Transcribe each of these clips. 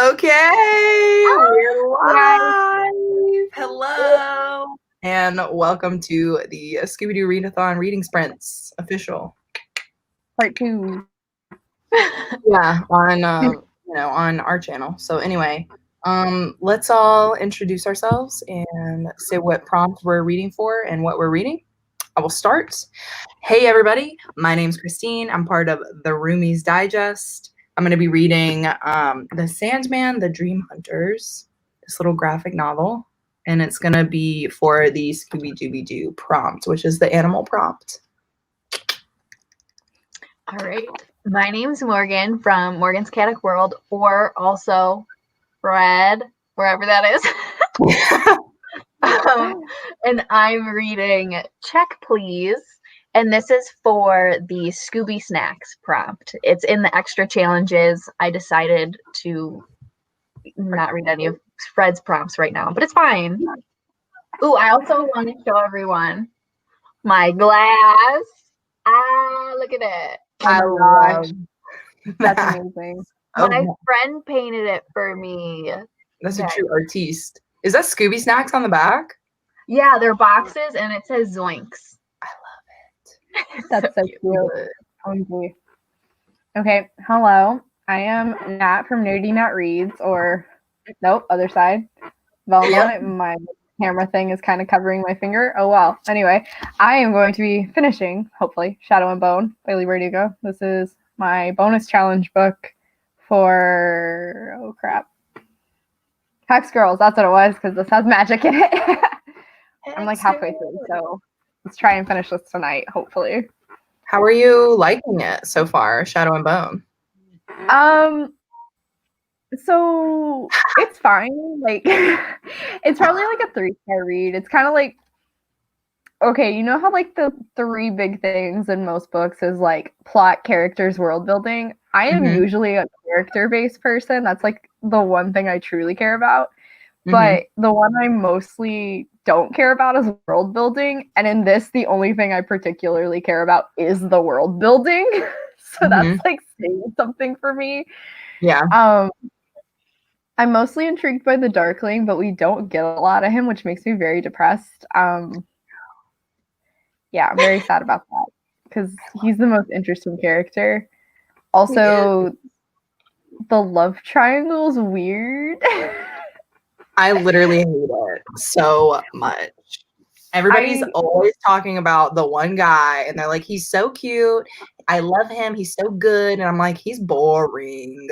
Okay, we're Hi. live. Hello, and welcome to the Scooby-Doo Readathon Reading Sprints official. Part 2. Yeah, on our channel. So anyway, let's all introduce ourselves and say what prompt we're reading for and what we're reading. I will start. Hey everybody, my name's Christine. I'm part of the Roomies Digest. I'm going to be reading The Sandman, The Dream Hunters, this little graphic novel, and it's going to be for the Scooby-Doo prompt, which is the animal prompt. All right. My name's Morgan from Morgan's Chaotic World, or also Fred, wherever that is. And I'm reading Check Please. And this is for the Scooby Snacks prompt. It's in the extra challenges. I decided to not read any of Fred's prompts right now, but it's fine. Ooh, I also want to show everyone my glass. Look at it. I love that. That's amazing. My friend painted it for me. That's a true artiste. Is that Scooby Snacks on the back? Yeah, they're boxes and it says Zoinks. I love it. That's so cute. Okay, hello. I am Nat from Nerdy Nat Reads, or nope, other side. Velma, my camera thing is kind of covering my finger. Oh well. Anyway, I am going to be finishing, hopefully, Shadow and Bone by Lee Verdugo. This is my bonus challenge book for Hex Girls. That's what it was, because this has magic in it. I'm like halfway through, so let's try and finish this tonight, hopefully. How are you liking it so far, Shadow and Bone? So it's fine. Like, it's probably like a 3-star read. It's kind of like, okay, you know how like the 3 big things in most books is like plot, characters, world building. I am usually a character-based person. That's like the one thing I truly care about. But the one I mostly don't care about is world building. And in this, the only thing I particularly care about is the world building. So that's like saying something for me. Yeah. I'm mostly intrigued by the Darkling, but we don't get a lot of him, which makes me very depressed. Yeah, I'm very sad about that because he's the most interesting character. Also, the love triangle's weird. I literally hate it so much. Everybody's always talking about the one guy, and they're like, he's so cute. I love him. He's so good. And I'm like, he's boring.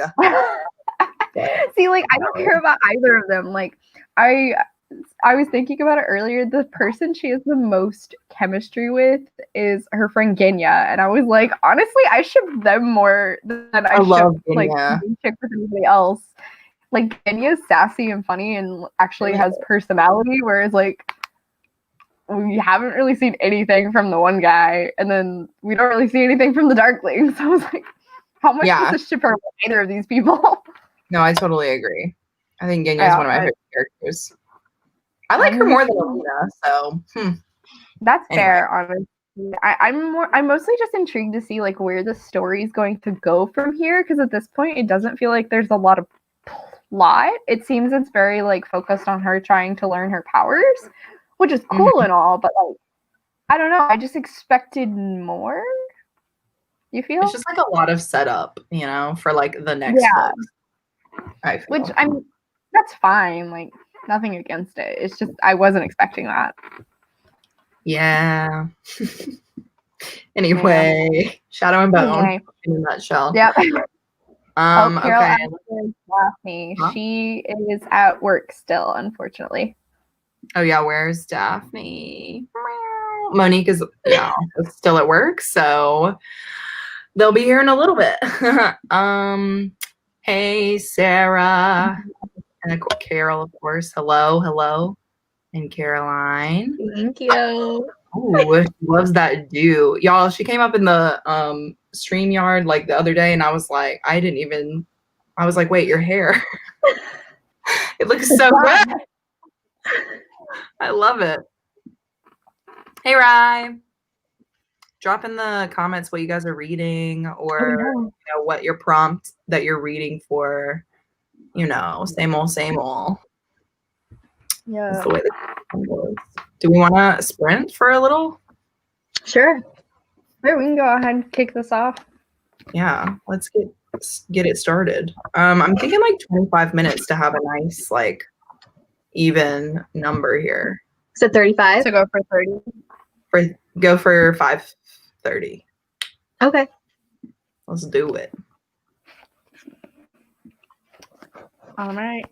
See, like, I don't care about either of them. Like, I was thinking about it earlier. The person she has the most chemistry with is her friend Genya. And I was like, honestly, I ship them more than I ship, like, chick with anybody else. Like, Genya's sassy and funny and actually has personality, whereas, like, we haven't really seen anything from the one guy, and then we don't really see anything from the Darkling. So I was like, how much does this ship her with either of these people? No, I totally agrry. I think Genya is one of my favorite characters. I like her more than Alina, so that's fair, honestly. I'm mostly just intrigued to see like where the story is going to go from here, because at this point it doesn't feel like there's a lot of plot. It seems it's very like focused on her trying to learn her powers, which is cool and all, but like I don't know, I just expected more. You feel? It's just like a lot of setup, you know, for like the next book. Which that's fine, like nothing against it. It's just I wasn't expecting that. Yeah. Anyway, Shadow and Bone in a nutshell. Yep. Okay. Daphne. Huh? She is at work still, unfortunately. Oh yeah, where's Daphne? Monique is still at work, so they'll be here in a little bit. Hey Sarah. And Carol, of course. Hello. And Caroline. Thank you. Oh, she loves that dew. Y'all, she came up in the StreamYard like the other day, and I was like, wait, your hair. It looks so good. I love it. Hey, Rye. Drop in the comments what you guys are reading, or you know, what your prompt that you're reading for you know, same old, same old. Yeah. That's the way the goes. Do we want to sprint for a little? Sure. Sure, we can go ahead and kick this off. Yeah, let's get it started. I'm thinking like 25 minutes to have a nice, like, even number here. So 35? So go for 30. Go for 5:30. Okay. Let's do it. All right.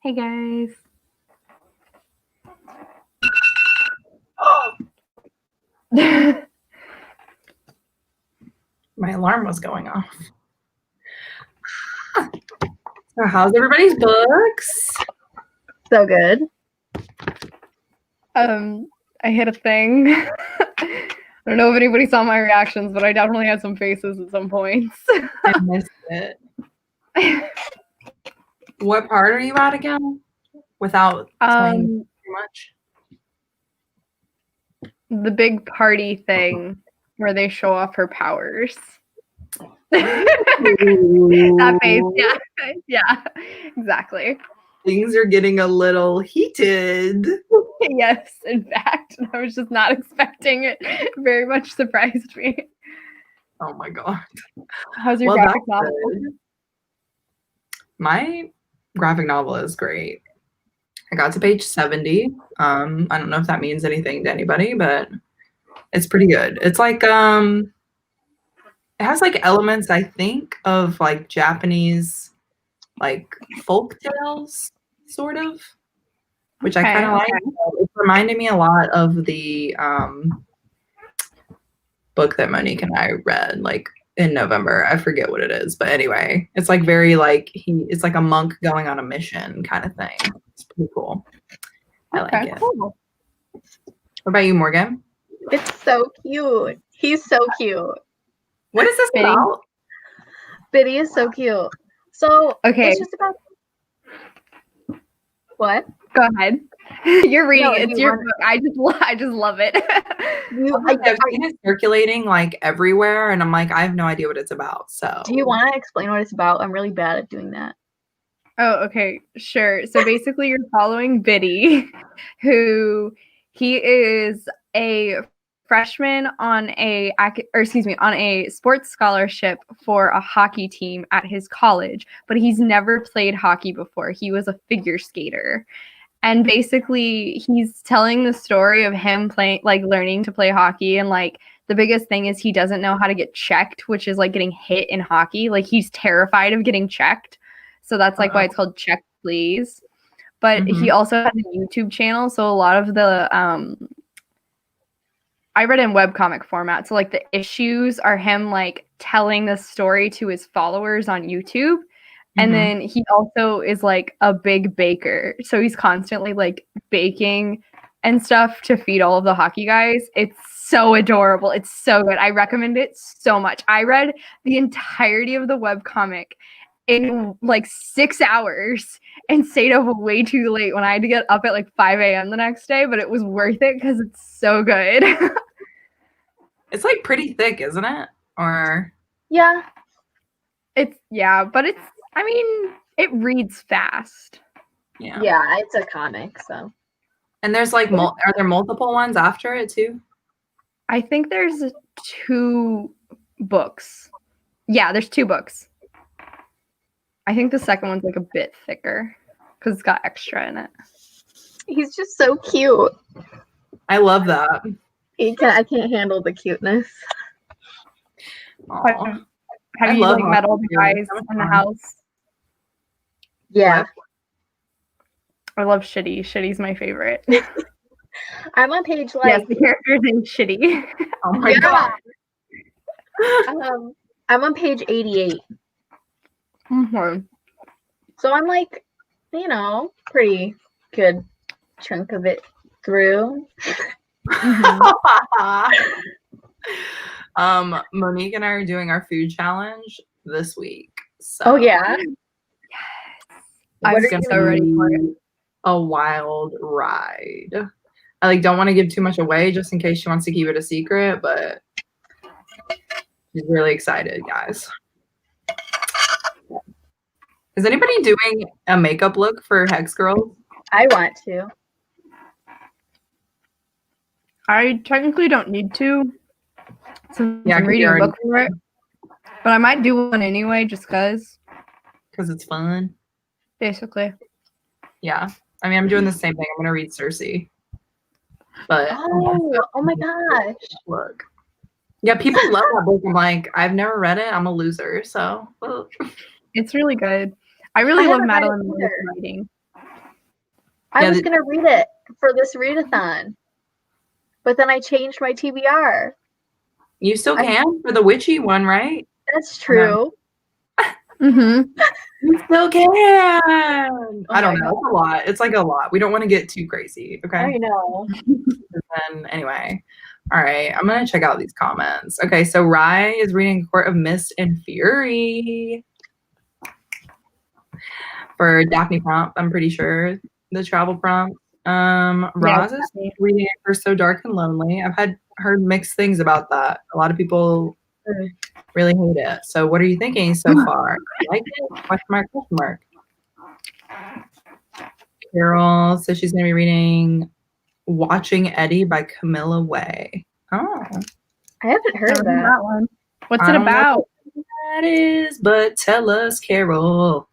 Hey guys. My alarm was going off. So how's everybody's books? So good. I hit a thing. I don't know if anybody saw my reactions, but I definitely had some faces at some points. I missed it. What part are you at again? Without saying too much. The big party thing where they show off her powers. That face, yeah, exactly. Things are getting a little heated. Yes, in fact, I was just not expecting it. It very much surprised me. Oh my god. How's your graphic novel? My graphic novel is great. I got to page 70. I don't know if that means anything to anybody, but it's pretty good. It's like it has like elements, I think, of like Japanese like folk tales, sort of, which I kind of like. It reminded me a lot of the book that Monique and I read like in November. I forget what it is, but anyway, it's like very like it's like a monk going on a mission kind of thing. It's pretty cool. I like it. Cool. What about you, Morgan? It's so cute. He's so cute. What is this about? Biddy is so cute. So it's just about what? Go ahead. You're reading it. It's your book. I just love it. I've seen it circulating like everywhere, and I'm like, I have no idea what it's about. So do you want to explain what it's about? I'm really bad at doing that. Oh, okay, sure. So basically, you're following Biddy, who he is a freshman on a sports scholarship for a hockey team at his college, but he's never played hockey before. He was a figure skater. And basically, he's telling the story of him learning to play hockey. And like the biggest thing is he doesn't know how to get checked, which is like getting hit in hockey. Like he's terrified of getting checked. So that's like why it's called Check Please. But he also has a YouTube channel. So a lot of the I read in webcomic format. So like the issues are him like telling the story to his followers on YouTube. And then he also is like a big baker. So he's constantly like baking and stuff to feed all of the hockey guys. It's so adorable. It's so good. I recommend it so much. I read the entirety of the webcomic in like 6 hours and stayed up way too late when I had to get up at like 5 a.m. the next day, but it was worth it because it's so good. It's like pretty thick, isn't it? Or yeah. But it's I mean, it reads fast. Yeah. Yeah, it's a comic, so. And there's like are there multiple ones after it too? I think there's 2 books. Yeah, there's 2 books. I think the second one's like a bit thicker because it's got extra in it. He's just so cute. I love that. I can't handle the cuteness. Aww. Have you like met all the guys in the house? Yeah. I love Shitty. Shitty's my favorite. I'm on page like. Yes, the character's in Shitty. Oh my god. I'm on page 88. So I'm like, pretty good chunk of it through. Monique and I are doing our food challenge this week. So oh yeah. I'm so ready for it. A wild ride. I like don't want to give too much away just in case she wants to keep it a secret, but she's really excited, guys. Is anybody doing a makeup look for Hex Girls? I want to. I technically don't need to. So yeah, I'm reading a book for it. But I might do one anyway just because. Because it's fun. Basically. Yeah. I mean, I'm doing the same thing. I'm going to read Cersei. But oh my gosh. Look. Yeah, people love that book. I'm like, I've never read it. I'm a loser. So it's really good. I really love Madeline Moore's writing. I was gonna read it for this readathon, but then I changed my TBR. You still can for the witchy one, right? That's true. Mm-hmm. You still can. Oh I don't my know. God. It's a lot. It's like a lot. We don't want to get too crazy. Okay. I know. And anyway, all right. I'm gonna check out these comments. Okay, so Rye is reading Court of Mist and Fury for Daphne prompt. I'm pretty sure the travel prompt. Roz is reading it for So Dark and Lonely. I've heard mixed things about that. A lot of people really hate it. So what are you thinking so far? Like it? Question mark, question mark. Carol says she's gonna be reading Watching Eddie by Camilla Way. Oh. I haven't heard of that one. What's it about? What that is, but tell us, Carol.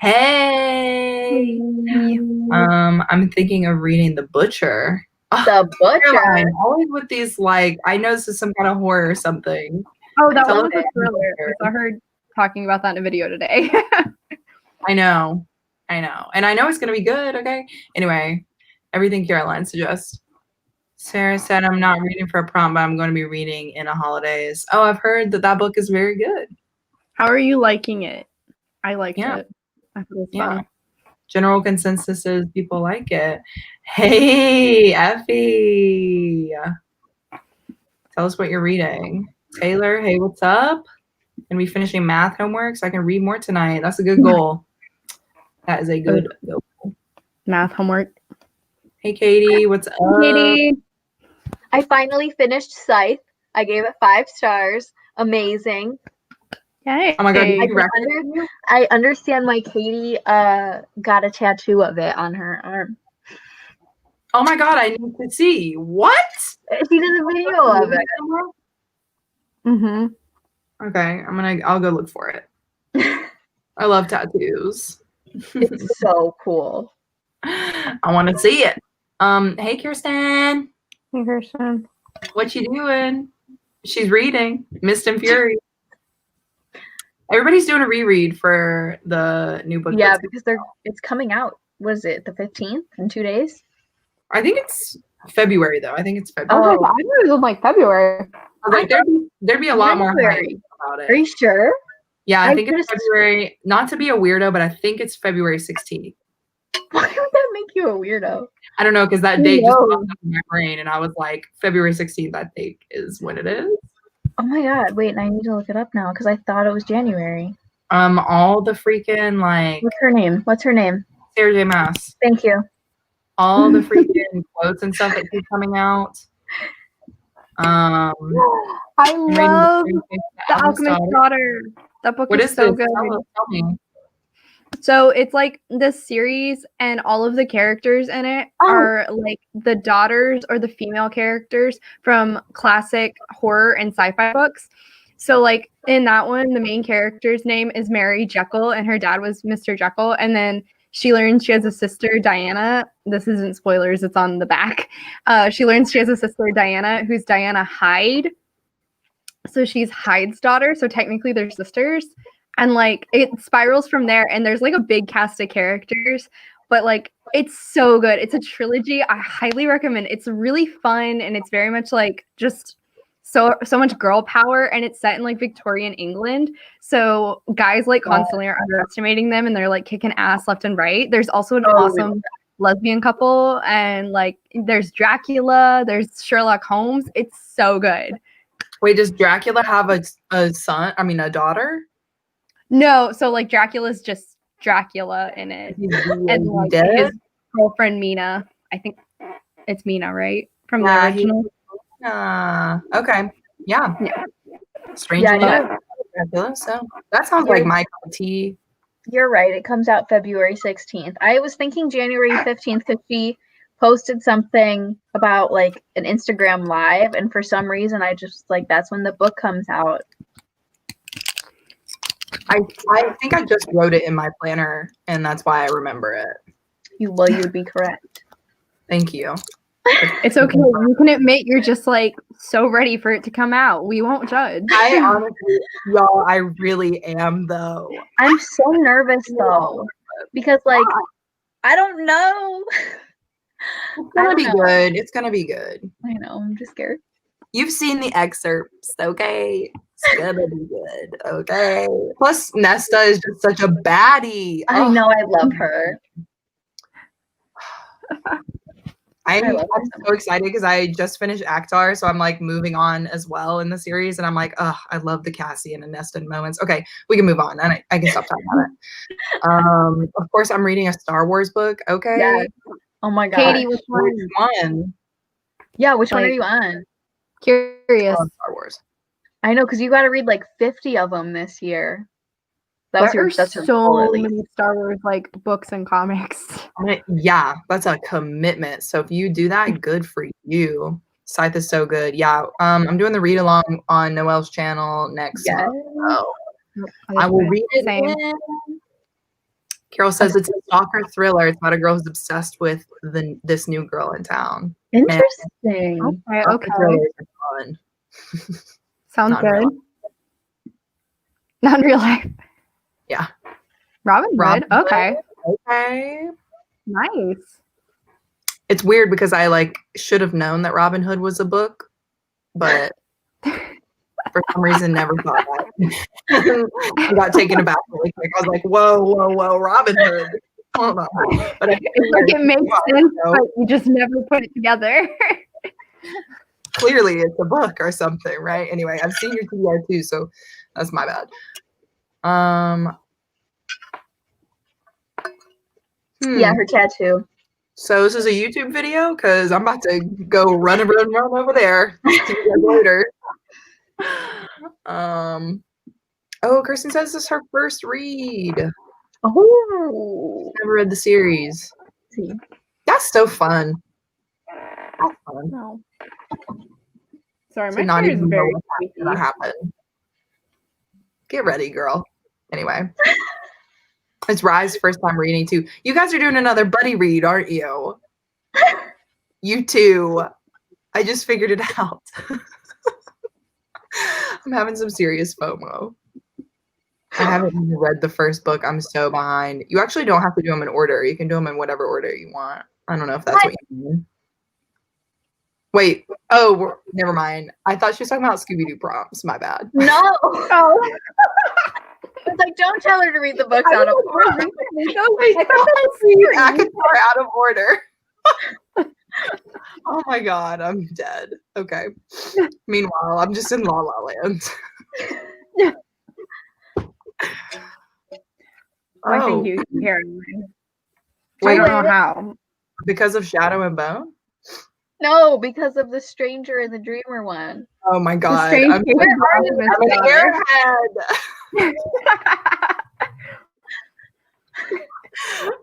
Hey. I'm thinking of reading The Butcher. The Butcher. Always with these, like, I know this is some kind of horror or something. Oh, that one was a thriller. I heard talking about that in a video today. I know. And I know it's gonna be good, okay? Anyway, everything Caroline suggests. Sarah said, I'm not reading for a prompt, but I'm going to be reading in the holidays. Oh, I've heard that book is very good. How are you liking it? I liked it. I thought it was fun. General consensus is people like it. Hey, Effie. Tell us what you're reading. Taylor, hey, what's up? Gonna be finishing math homework so I can read more tonight. That's a good goal. That is a good goal. Math homework. Hey, Katie, what's up? Katie. I finally finished Scythe. I gave it 5 stars. Amazing. Yay. Oh my God, I understand why Katie got a tattoo of it on her arm. Oh my God, I need to see. What? She did a video of it. Mm-hmm. Okay, I'll go look for it. I love tattoos. It's so cool. I want to see it. Hey, Kirsten. Hey, Kirsten. What you doing? She's reading Mist and Fury. Everybody's doing a reread for the new book. Yeah, because it's coming out. Was it the 15th in 2 days? I think it's February though. I think it's February. Oh, I knew it was like February. Like there'd be a lot more hype about it. Are you sure? Yeah, I think it's February. Not to be a weirdo, but I think it's February 16th. Why would that make you a weirdo? I don't know, because that date just popped up in my brain, and I was like, February 16th, I think, is when it is. Oh my God! Wait, I need to look it up now because I thought it was January. All the freaking like. What's her name? Sarah J. Maas. Thank you. All the freaking quotes and stuff that keep coming out. I love The Alchemist's Daughter. That book is so good. Tell me. So it's like the series and all of the characters in it are like the daughters or the female characters from classic horror and sci-fi books. So like in that one, the main character's name is Mary Jekyll and her dad was Mr. Jekyll. And then she learns she has a sister, Diana. This isn't spoilers, it's on the back. She learns she has a sister, Diana, who's Diana Hyde. So she's Hyde's daughter. So technically they're sisters. And like it spirals from there. And there's like a big cast of characters. But like it's so good. It's a trilogy. I highly recommend. It's really fun. And it's very much like just so much girl power. And it's set in like Victorian England. So guys like constantly are underestimating them. And they're like kicking ass left and right. There's also an awesome lesbian couple. And like there's Dracula. There's Sherlock Holmes. It's so good. Wait, does Dracula have a son? I mean, a daughter? No, so like Dracula's just Dracula in it, and like his girlfriend Mina. I think it's Mina, right? From the original. Okay, yeah. Strange. Dracula. So that sounds like my cup of tea. You're right. It comes out February 16th. I was thinking January 15th because she posted something about like an Instagram live, and for some reason I just like that's when the book comes out. I think I just wrote it in my planner, and that's why I remember it. You would be correct. Thank you. It's okay. You can admit you're just like so ready for it to come out. We won't judge. I honestly, y'all, I really am though. I'm so nervous though, because like I don't know. It's gonna be good. It's gonna be good. I know. I'm just scared. You've seen the excerpts, okay? It's gonna be good, okay? Plus, Nesta is just such a baddie. I know. I love her. I'm so excited because I just finished Actar, so I'm like moving on as well in the series, and I'm like, oh, I love the Cassian and Nesta moments. Okay, we can move on, and I can stop talking about it. Of course, I'm reading a Star Wars book. Okay. Yeah. Oh my god. Katie, which one? Yeah, which one are you on? Curious. Star Wars. I know, because you got to read like 50 of them this year. That's so many Star Wars like books and comics. Yeah, that's a commitment. So if you do that, good for you. Scythe is so good. Yeah. I'm doing the read along on Noelle's channel next month. So I will read it. Carol says it's a stalker thriller. It's about a girl who's obsessed with this new girl in town. Interesting. Okay. Fun. Sounds good. Not in real life. Yeah. Robin Hood. Okay. Okay. Nice. It's weird because I like should have known that Robin Hood was a book, but for some reason never thought that. I got taken aback really quick. I was like, whoa, Robin Hood. Hold on. But it makes sense, but you just never put it together. Clearly it's a book or something, right? Anyway, I've seen your TBR too, so that's my bad. Yeah, her tattoo. So this is a YouTube video because I'm about to go run over there. See you guys later. Oh, Kristen says this is her first read. Oh, never read the series. That's so fun. That's fun. No. Sorry, my chair is very creepy. That happened. Get ready, girl. Anyway. It's Rye's first time reading too. You guys are doing another buddy read, aren't you? You too. I just figured it out. I'm having some serious FOMO. I haven't even read the first book. I'm so behind. You actually don't have to do them in order. You can do them in whatever order you want. I don't know if that's what you mean. Wait. Oh, never mind. I thought she was talking about Scooby-Doo prompts. My bad. No. Oh. I was like, don't tell her to read the books out of order. I thought Akatar out of order. Oh my god, I'm dead. Okay. Meanwhile, I'm just in La La Land. I think you hear it. Wait, I don't know how. Because of Shadow and Bone? No, because of the Stranger and the Dreamer one. Oh my god. I'm an airhead.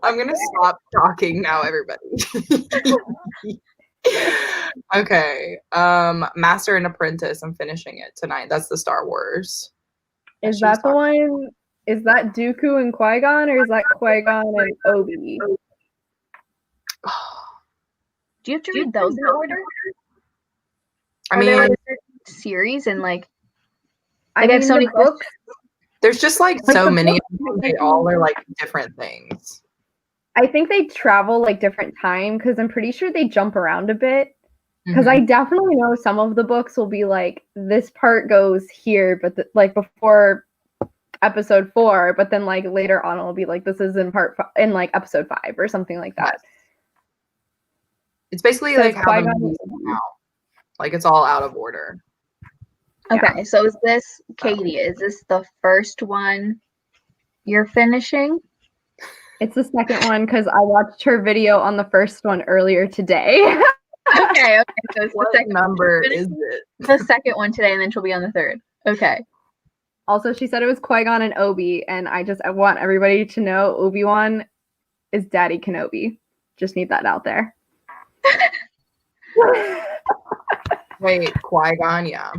I'm gonna stop talking now, everybody. Okay. Master and Apprentice. I'm finishing it tonight. That's the Star Wars. Is that the one? Is that Dooku and Qui-Gon, or is that Qui-Gon and Obi? Do you have to read those in order? I mean, series and like I have so many books. There's just like so many. They all are like different things. I think they travel like different time because I'm pretty sure they jump around a bit. Because I definitely know some of the books will be like this part goes here, but like before episode 4, but then like later on it'll be like this is in in like episode 5 or something like that. It's basically like how the movies come out. Like it's all out of order. Okay, so is this Katie? Is this the first one you're finishing? It's the second one because I watched her video on the first one earlier today. Okay. So it's what the second number is it? The second one today, and then she'll be on the third. Okay. Also, she said it was Qui-Gon and Obi, and I want everybody to know Obi-Wan is Daddy Kenobi. Just need that out there. Wait, Qui-Gon, yeah.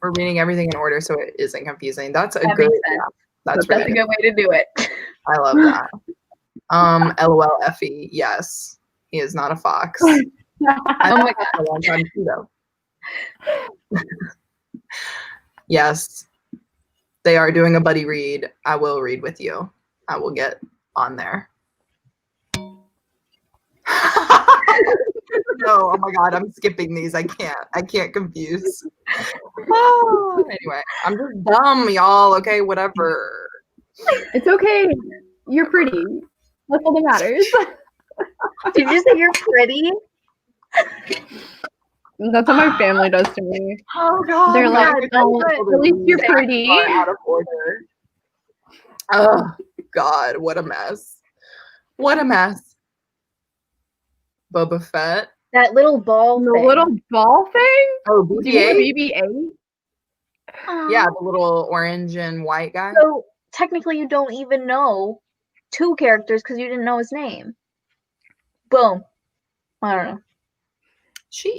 We're reading everything in order so it isn't confusing. That's a good That's really a good way to do it. I love that. LOL Effie, yes. He is not a fox. Oh my god. A long time too, though. Yes. They are doing a buddy read. I will read with you. I will get on there. No, oh my god, I'm skipping these. I can't confuse. Oh, anyway, I'm just dumb, y'all. Okay, whatever. It's okay. You're pretty. That's all that matters. Did you say you're pretty? That's what my family does to me. Oh god, They're like, God, oh, at least you're pretty. Out of order. Oh god, what a mess. What a mess. Boba Fett. That little ball The thing. little ball thing? Oh, Do you mean BB-8? BB-8? Yeah, the little orange and white guy. So technically you don't even know 2 characters because you didn't know his name. Boom. I don't know.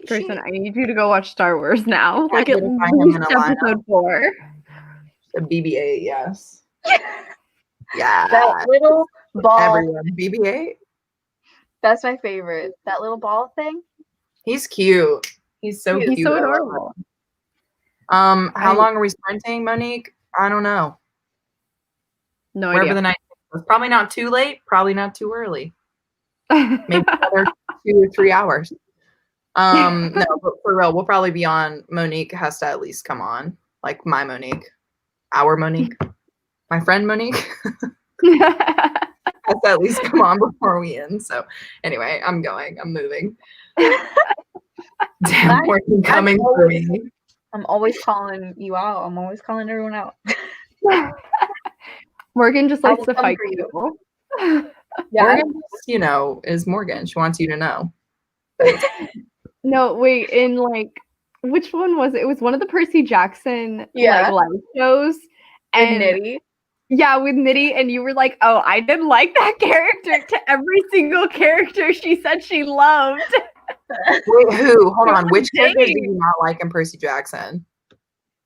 Person, I need you to go watch Star Wars now. Like at didn't find him in least a lineup. episode 4. The BB-8, yes. Yeah. That little ball. Everyone. BB-8? That's my favorite. That little ball thing. He's cute. He's so cute. He's so adorable. How long are we sprinting, Monique? I don't know. No Wherever idea. the night is. Probably not too late. Probably not too early. Maybe another 2 or 3 hours. No, but for real, we'll probably be on. Monique has to at least come on. Like my Monique. Our Monique. My friend Monique. Has to at least come on before we end. So anyway, I'm going. I'm moving. Damn, Morgan coming for me. I'm always calling you out. I'm always calling everyone out. Morgan just likes to fight for you. people. Yeah. Morgan just, is Morgan. She wants you to know. No, wait, in like, which one was it? It was one of the Percy Jackson Yeah. like live shows. And Nitty. Yeah, with Nitty, and you were like, oh, I didn't like that character to every single character she said she loved. Wait, who? Hold on. Which character do you not like in Percy Jackson?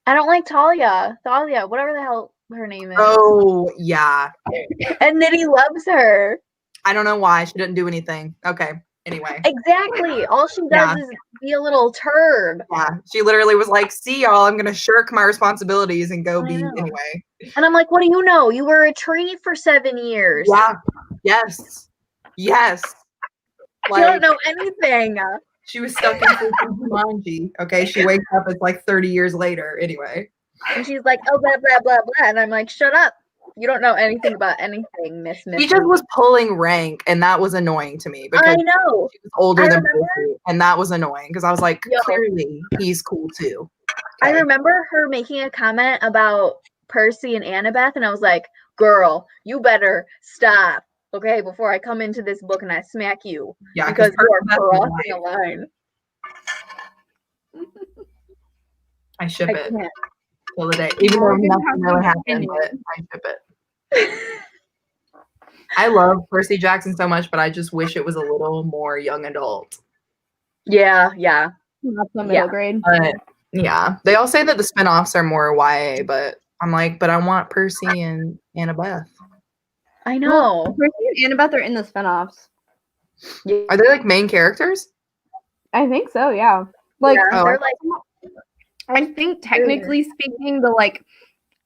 I don't like Thalia, whatever the hell her name is. Oh, yeah. And Nitty loves her. I don't know why. She didn't do anything. Okay. Anyway. Exactly. All she does is be a little turd. Yeah. She literally was like, see y'all, I'm going to shirk my responsibilities and go be anyway. And I'm like, what do you know? You were a trainee for 7 years. Yeah. Yes. Yes. You don't know anything. She was stuck in freaking Jumanji. Okay. She wakes up, it's like 30 years later. Anyway. And she's like, oh, blah, blah, blah, blah. And I'm like, shut up. You don't know anything about anything, Miss. He just was pulling rank, and that was annoying to me because I know. she was older than Percy, and that was annoying because I was like, clearly he's cool too. Okay. I remember her making a comment about Percy and Annabeth, and I was like, girl, you better stop, okay, before I come into this book and I smack you. Yeah, because you are crossing a line. I ship it till the day. Even though nothing really happened, but I ship it. I love Percy Jackson so much, but I just wish it was a little more young adult. Yeah. Not the middle grade. But yeah, they all say that the spinoffs are more YA, but I'm like, but I want Percy and Annabeth. I know. Well, Percy and Annabeth are in the spinoffs. Yeah. Are they like main characters? I think so, yeah. Like, they're like, I think technically speaking, the like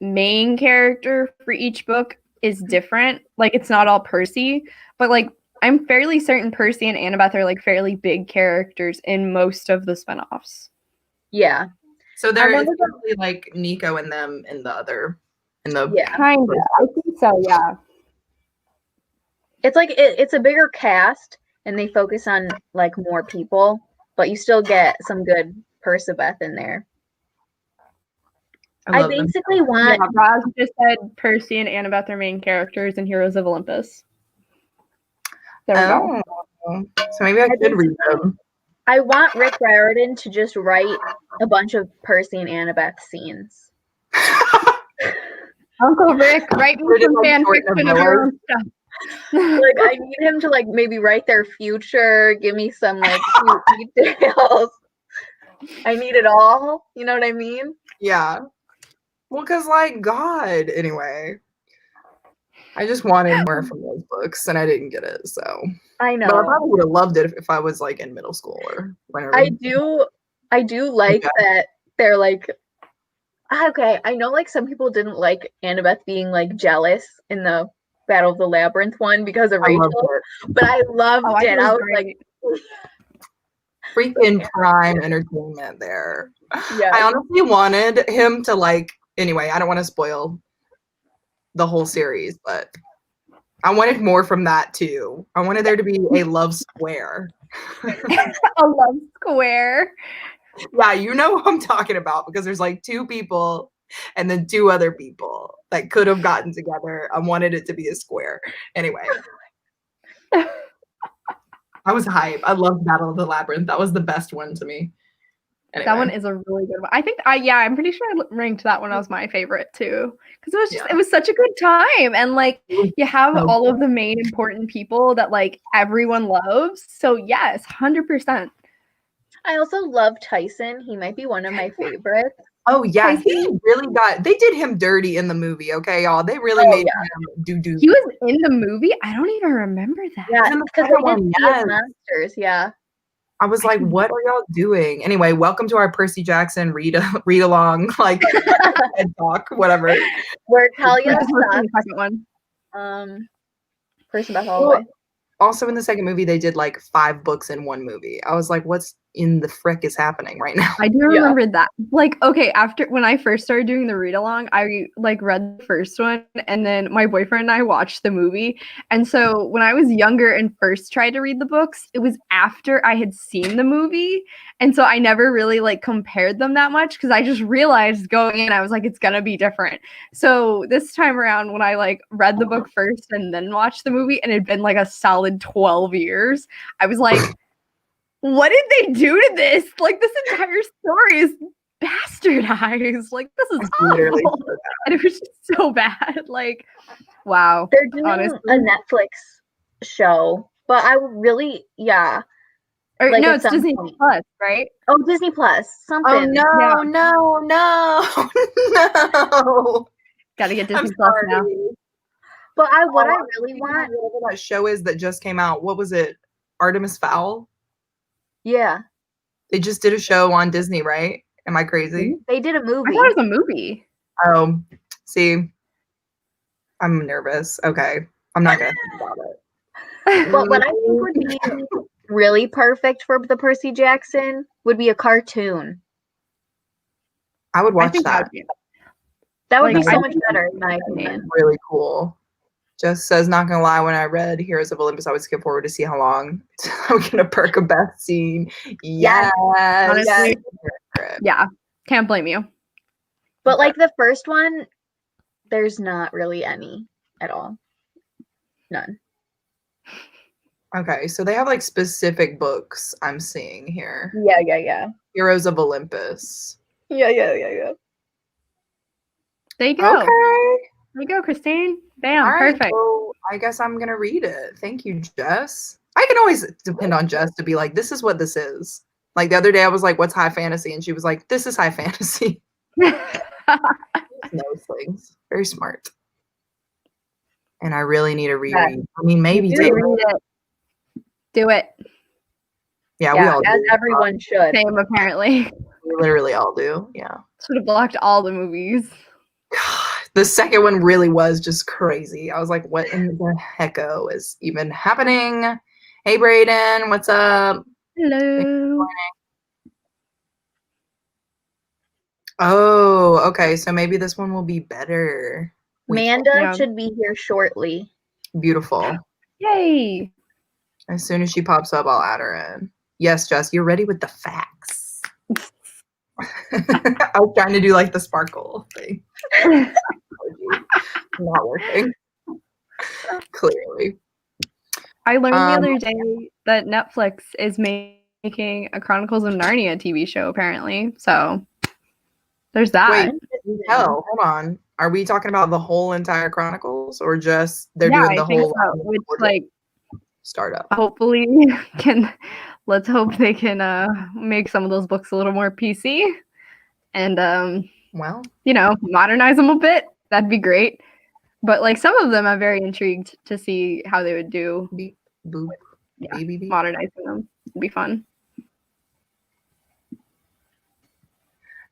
main character for each book is different. Like, it's not all Percy, but like I'm fairly certain Percy and Annabeth are like fairly big characters in most of the spinoffs. Yeah. So there is probably like Nico and them in the kind of. I think so, yeah. It's like it's a bigger cast and they focus on like more people, but you still get some good Perciveth in there. I basically want. Yeah, Roz just said Percy and Annabeth are main characters in Heroes of Olympus. There we go. So maybe I could read them. I want Rick Riordan to just write a bunch of Percy and Annabeth scenes. Uncle Rick, write me some fan fiction of your own stuff. Like, I need him to like maybe write their future, give me some like cute details. I need it all. You know what I mean? Yeah. Well, because like God, anyway. I just wanted more from those books, and I didn't get it. So I know. But I probably would have loved it if I was like in middle school or whenever. I do like that they're like. Okay, I know like some people didn't like Annabeth being like jealous in the Battle of the Labyrinth one because of Rachel, but I loved it. I was like, Freaking prime entertainment there. Yeah. I honestly wanted him to like, anyway, I don't want to spoil the whole series, but I wanted more from that too. I wanted there to be a love square. A love square. Yeah, you know what I'm talking about because there's like two people and then two other people that could have gotten together. I wanted it to be a square. Anyway. I was hype. I loved Battle of the Labyrinth. That was the best one to me. Anyway. That one is a really good one. I think I'm pretty sure I ranked that one as my favorite too. Because it was just it was such a good time. And like you have all of the main important people that like everyone loves. So yes, 100%. I also love Tyson. He might be one of my favorites. Oh yeah, Tyson. he really they did him dirty in the movie, okay, y'all. They really made him do. He was in the movie? I don't even remember that. Yeah, because they did Sea of Monsters, yeah. I was like, what are y'all doing? Anyway, welcome to our Percy Jackson read along, like head talk, whatever. Where Talia the second one. Person Beth Holloway. Also in the second movie, they did like 5 books in one movie. I was like, what's in the frick is happening right now? I do remember that. Like, okay, after when I first started doing the read along, I like read the first one and then my boyfriend and I watched the movie. And so when I was younger and first tried to read the books, it was after I had seen the movie. And so I never really like compared them that much because I just realized going in, I was like, it's gonna be different. So this time around, when I like read the book first and then watched the movie, and it'd been like a solid 12 years, I was like, what did they do to this? Like, this entire story is bastardized. Like, this is awful. So and it was just so bad. Like, wow. They're doing a Netflix show, but I really, Or, like no, it's Disney Plus, right? Oh, Disney Plus. Something. Oh, no. No. Gotta get Disney Plus now. But what I really want. Whatever that show is that just came out. What was it? Artemis Fowl? Yeah. They just did a show on Disney, right? Am I crazy? They did a movie. I thought it was a movie. Oh, see. I'm nervous. Okay. I'm not going to think about it. But what I think would be really perfect for the Percy Jackson would be a cartoon. I would watch that. That would be so much better, in my opinion. Really cool. Just says, not gonna lie, when I read Heroes of Olympus, I would skip forward to see how long I'm gonna perk a Beth scene. Yes. Honestly, yeah. Can't blame you. But like the first one, there's not really any at all. None. Okay, so they have like specific books I'm seeing here. Yeah. Heroes of Olympus. Yeah. There you go. Okay. There you go, Christine. Bam, right, perfect. So I guess I'm gonna read it. Thank you, Jess. I can always depend on Jess to be like, this is what this is. Like the other day I was like, what's high fantasy? And she was like, this is high fantasy. Knows things. Very smart. And I really need a reread. I mean, maybe do it. Yeah, we all as do. Everyone should. Same, apparently. We literally all do. Yeah. Should have blocked all the movies. God, the second one really was just crazy. I was like, what in the hecko is even happening? Hey, Brayden, what's up? Hello. Oh, okay. So maybe this one will be better. Amanda should be here shortly. Beautiful. Yay. As soon as she pops up, I'll add her in. Yes, Jess, you're ready with the facts. I was trying to do like the sparkle thing. Not working. Clearly. I learned the other day that Netflix is making a Chronicles of Narnia TV show, apparently. So there's that. Wait, hold on. Are we talking about the whole entire Chronicles or just they're doing the whole which like startup? Hopefully let's hope they can make some of those books a little more PC and modernize them a bit. That'd be great. But like some of them I'm very intrigued to see how they would do. Beep, boop, beep, beep. Modernizing them. It'd be fun.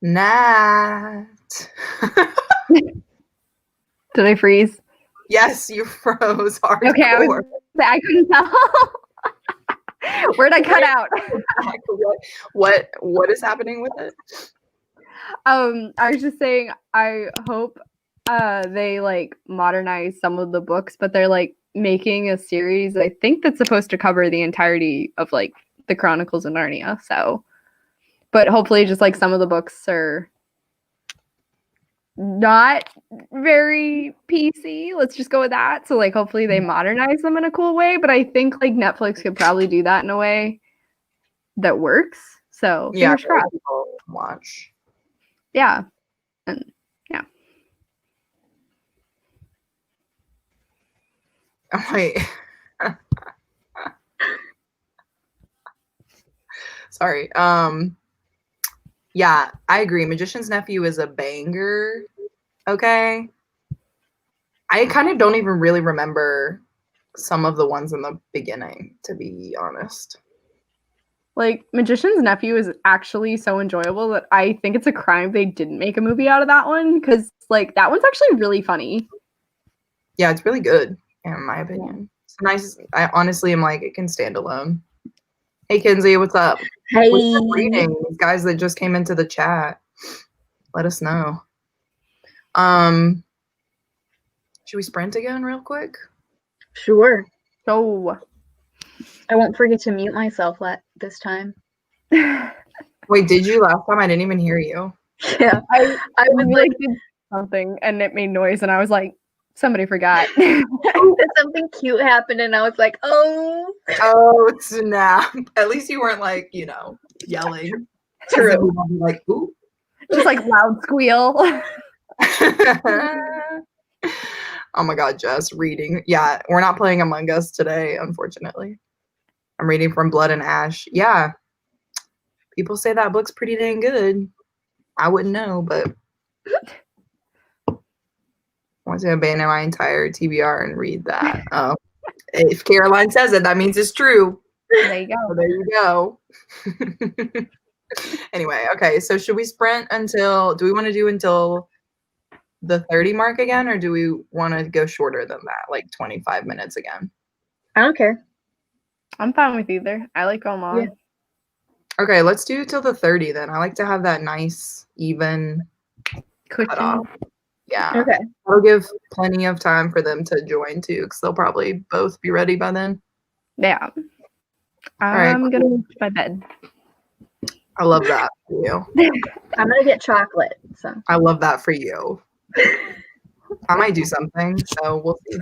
Nat. Did I freeze? Yes, you froze hardcore. Okay, I couldn't tell. Where'd I cut out? What is happening with it? I was just saying, I hope they like modernize some of the books, but they're like making a series, I think, that's supposed to cover the entirety of like the Chronicles of Narnia. So, but hopefully just like some of the books are not very PC. Let's just go with that. So like hopefully they modernize them in a cool way, but I think like Netflix could probably do that in a way that works. So fingers crossed. People watch. Yeah. And yeah. Oh, wait. Sorry. Yeah, I agree. Magician's Nephew is a banger. Okay. I kind of don't even really remember some of the ones in the beginning, to be honest. Like Magician's Nephew is actually so enjoyable that I think it's a crime they didn't make a movie out of that one, because like that one's actually really funny. Yeah, it's really good, in my opinion. It's nice. I honestly am like, it can stand alone. Hey, Kinsey, what's up? Hey. What's your reading? These guys that just came into the chat, let us know. Should we sprint again real quick? Sure. So I won't forget to mute myself this time. Wait, did you last time? I didn't even hear you. Yeah. I was like did something and it made noise and I was like, somebody forgot. Something cute happened and I was like, oh. Oh, snap. At least you weren't like, yelling. True. Like, ooh. Just like loud squeal. Oh my God, Jess, reading. Yeah, we're not playing Among Us today, unfortunately. I'm reading from Blood and Ash. Yeah. People say that book's pretty dang good. I wouldn't know, but I want to abandon my entire TBR and read that. If Caroline says it, that means it's true. There you go. So there you go. Anyway, okay, so should we sprint do we want to do until the 30 mark again, or do we want to go shorter than that, like 25 minutes again? I don't care. I'm fine with either. I like going long. Yeah. Okay, let's do till the 30 then. I like to have that nice, even cutoff. Yeah. Okay. That'll give plenty of time for them to join too, because they'll probably both be ready by then. Yeah. I'm gonna move to my bed. I love that for you. I'm gonna get chocolate. So I love that for you. I might do something, so we'll see.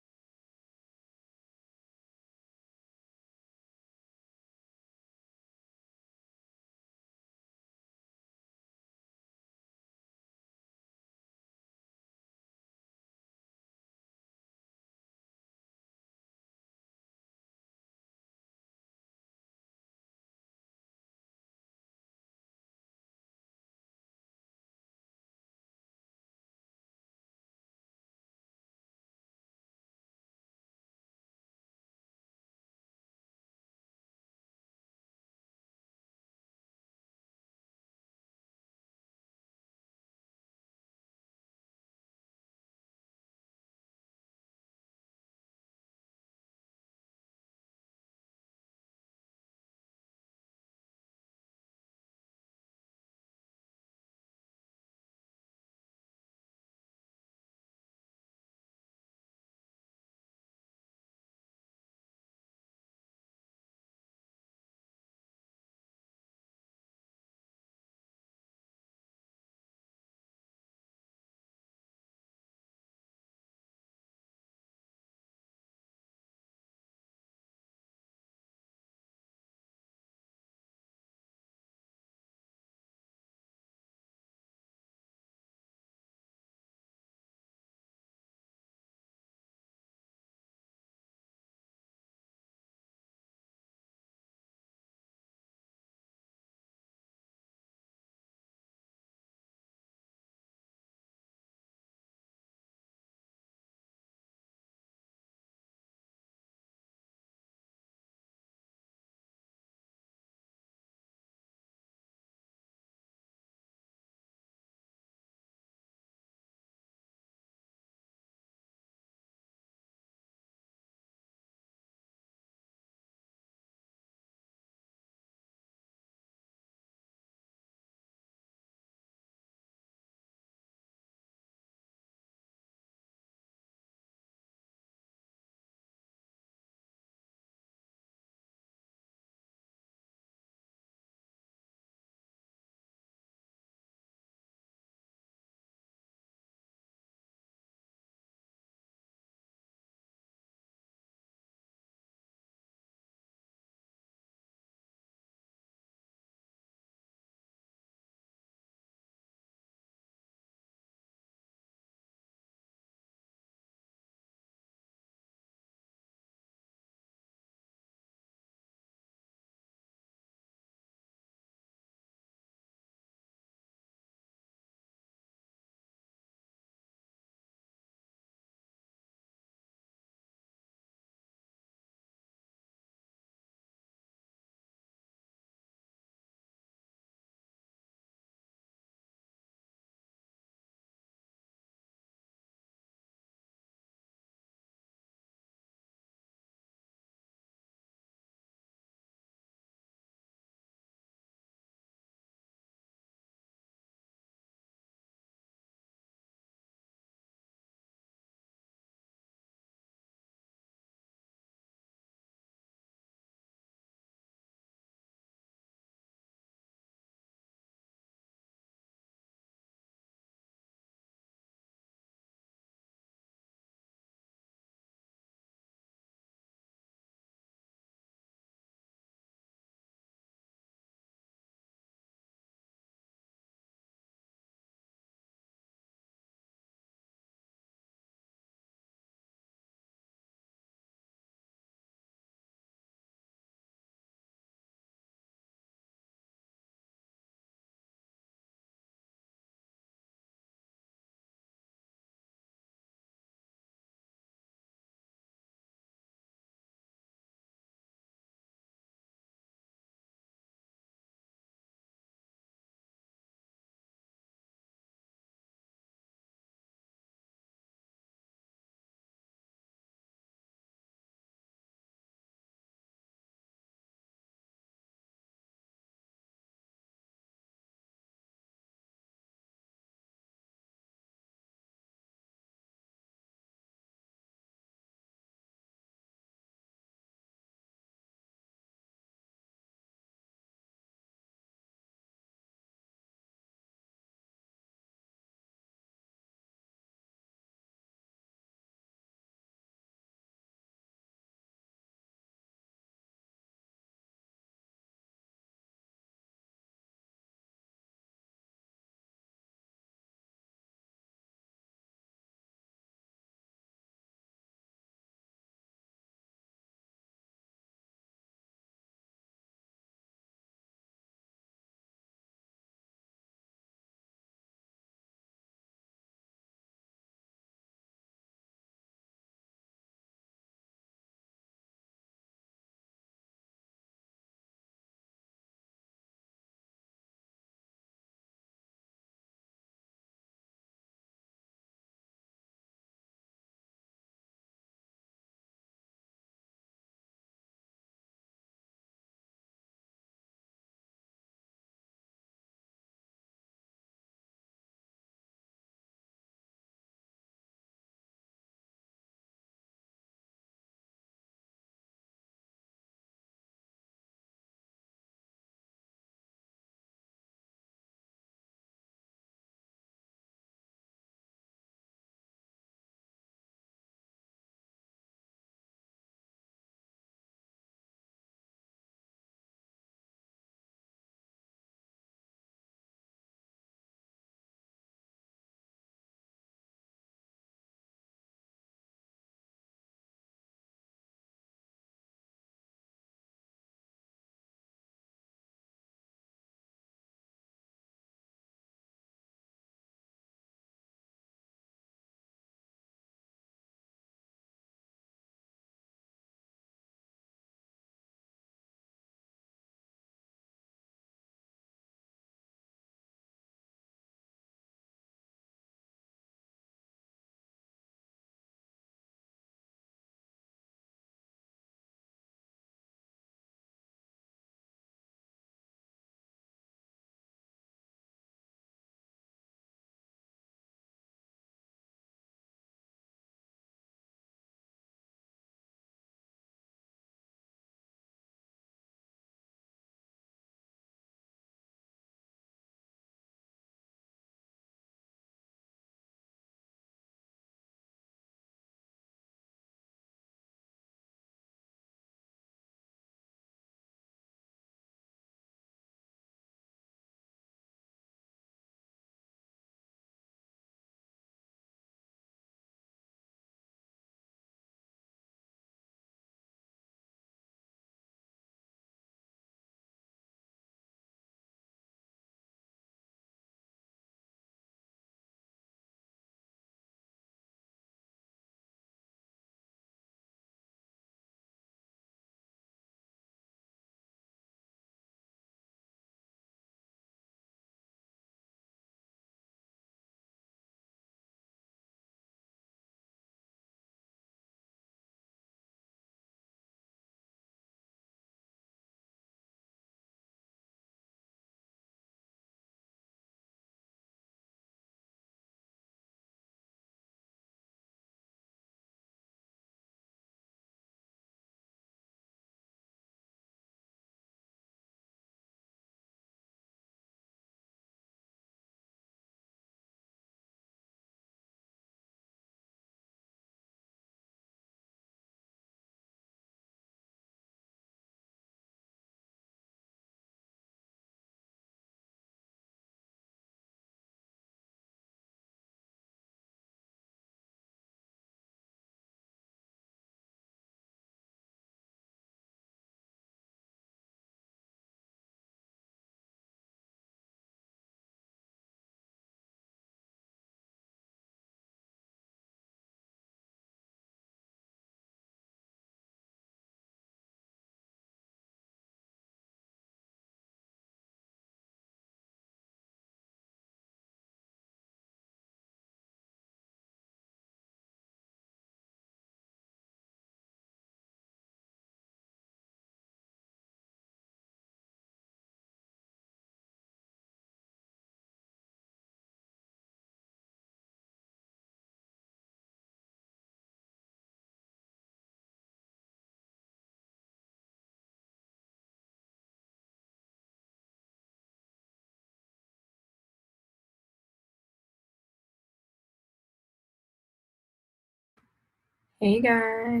Hey guys.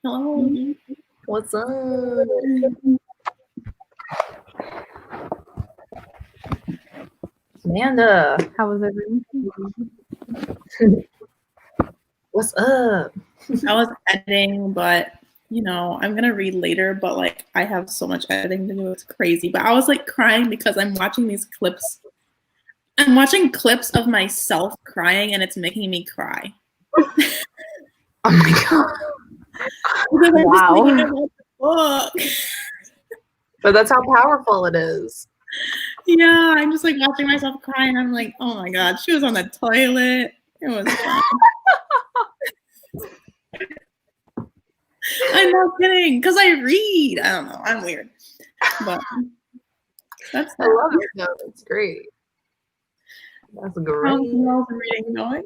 Hello. What's up? Amanda. How was everyone? What's up? I was editing, but I'm gonna read later, but like I have so much editing to do, it's crazy. But I was like crying because I'm watching these clips. I'm watching clips of myself crying and it's making me cry. Oh my god. Because I'm just Wow. thinking about the book. But that's how powerful it is. Yeah, I'm just like watching myself cry and I'm like, oh my god, she was on the toilet. It was fun. I'm not kidding, because I read. I don't know, I'm weird. But that's I love it. No, it's great. That's great. How's the reading going?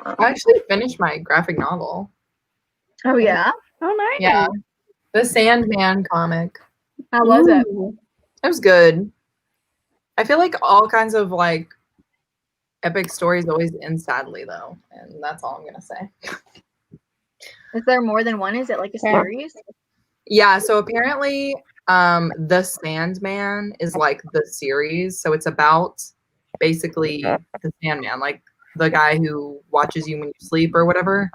I actually finished my graphic novel. Oh yeah? Oh, nice. Yeah. The Sandman comic. How was it? It was good. I feel like all kinds of like epic stories always end sadly though, and that's all I'm gonna say. Is there more than one? Is it like a series? Yeah, so apparently The Sandman is like the series, so it's about basically the Sandman, like the guy who watches you when you sleep or whatever.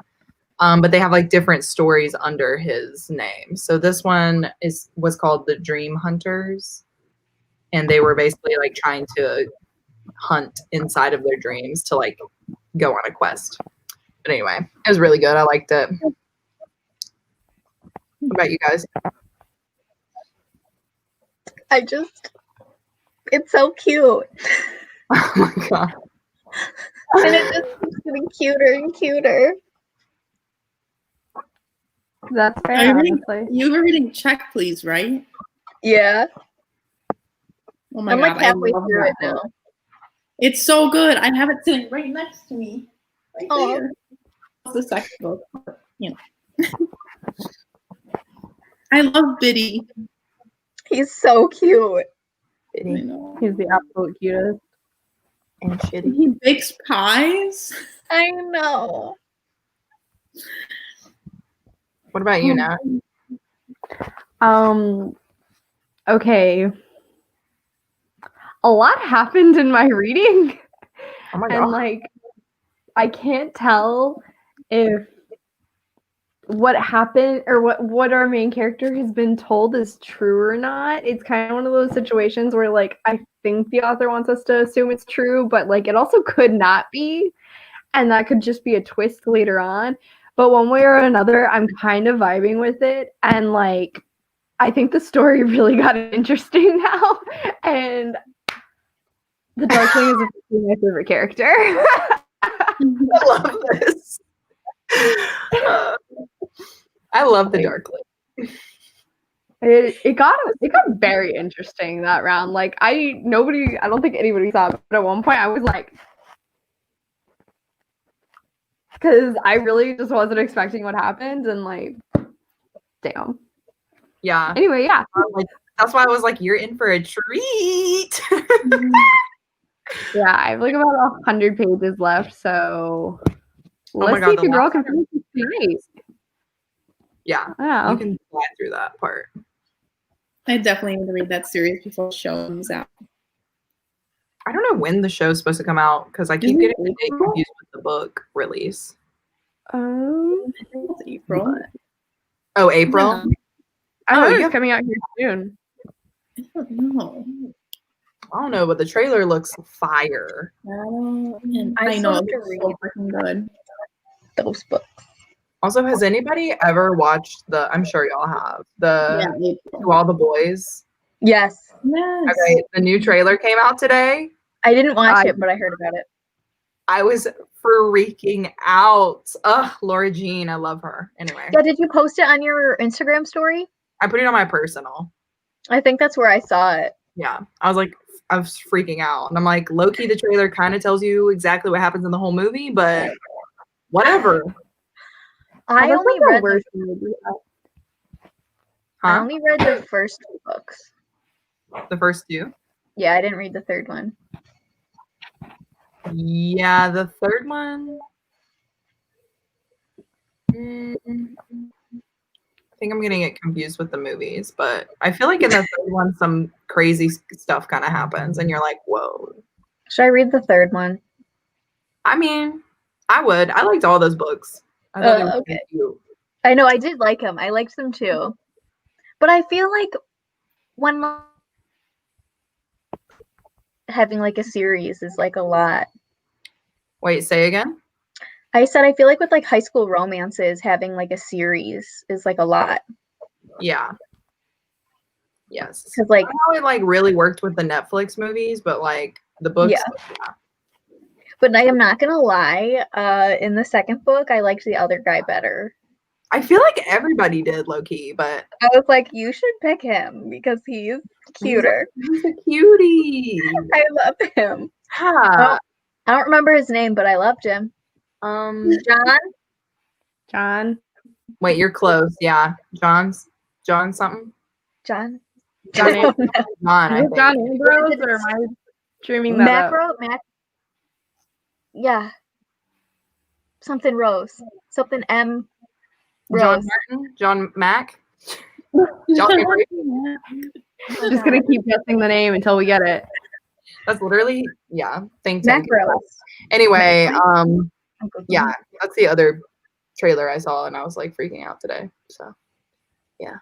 But they have like different stories under his name. So this one was called The Dream Hunters, and they were basically like trying to hunt inside of their dreams to like go on a quest. But anyway, it was really good. I liked it. What about you guys? It's so cute. Oh my god. And it just keeps getting cuter and cuter. That's fair, honestly. You were reading Check Please, right? Yeah. Oh my I'm god, like halfway I love through it that now. book. It's so good. I have it sitting right next to me. Right there. That's the second book. I love Biddy. He's so cute. I know. He's the absolute cutest. And shitty. He bakes pies. I know. What about you, Nat? Okay. A lot happened in my reading. Oh my god. And like I can't tell if what happened or what our main character has been told is true or not. It's kind of one of those situations where like I think the author wants us to assume it's true, but like it also could not be, and that could just be a twist later on. But one way or another, I'm kind of vibing with it, and like I think the story really got interesting now, and the Darkling is officially my favorite character. I love this. I love the Darkling. It got very interesting that round. Like I don't think anybody saw it, but at one point I was like, because I really just wasn't expecting what happened, and like, damn. Yeah. Anyway, yeah. That's why I was like, you're in for a treat. Yeah, I have like about 100 pages left, so let's God, see if the your girl last can finish this tonight. Yeah. You can fly through that part. I definitely need to read that series before the show comes out. I don't know when the show's supposed to come out because I keep getting the date confused with the book release. I think it's April. Oh, April? Yeah. I know it's coming out here soon. I don't know. I don't know, but the trailer looks fire. And I I know still it's have to so read freaking good. those books. Also, has anybody ever watched I'm sure y'all have, To All the Boys? Yes. Okay, the new trailer came out today. I didn't watch it, but I heard about it. I was freaking out. Ugh, Laura Jean, I love her. Anyway. Yeah, did you post it on your Instagram story? I put it on my personal. I think that's where I saw it. Yeah. I was freaking out. And I'm like, low-key, the trailer kind of tells you exactly what happens in the whole movie, but whatever. I only read the first two books. The first two? Yeah, I didn't read the third one. Yeah, the third one. I think I'm gonna get confused with the movies, but I feel like in the third one, some crazy stuff kind of happens, and you're like, "Whoa!" Should I read the third one? I mean, I would. I liked all those books. I thought they were Okay. cute. I know I did like them. I liked them too. But I feel like when having like a series is like a lot. Wait, say again. I said I feel like with like high school romances, having like a series is like a lot. Yeah. Yes. Because like, I know it like really worked with the Netflix movies, but like the books. Yeah. But I am not gonna lie. In the second book, I liked the other guy better. I feel like everybody did, low key, but I was like, you should pick him because he's cuter. He's a cutie. I love him. Yeah. I don't remember his name, but I loved him. John. Wait, you're close. Yeah, John something. John. John, I think. John Ambrose, or am I dreaming that up? Yeah. Something Rose. Something M. Rose. John Martin. John Mack. I'm just gonna keep guessing the name until we get it. That's literally think Mac Rose. Anyway, yeah, that's the other trailer I saw, and I was like freaking out today. So, yeah.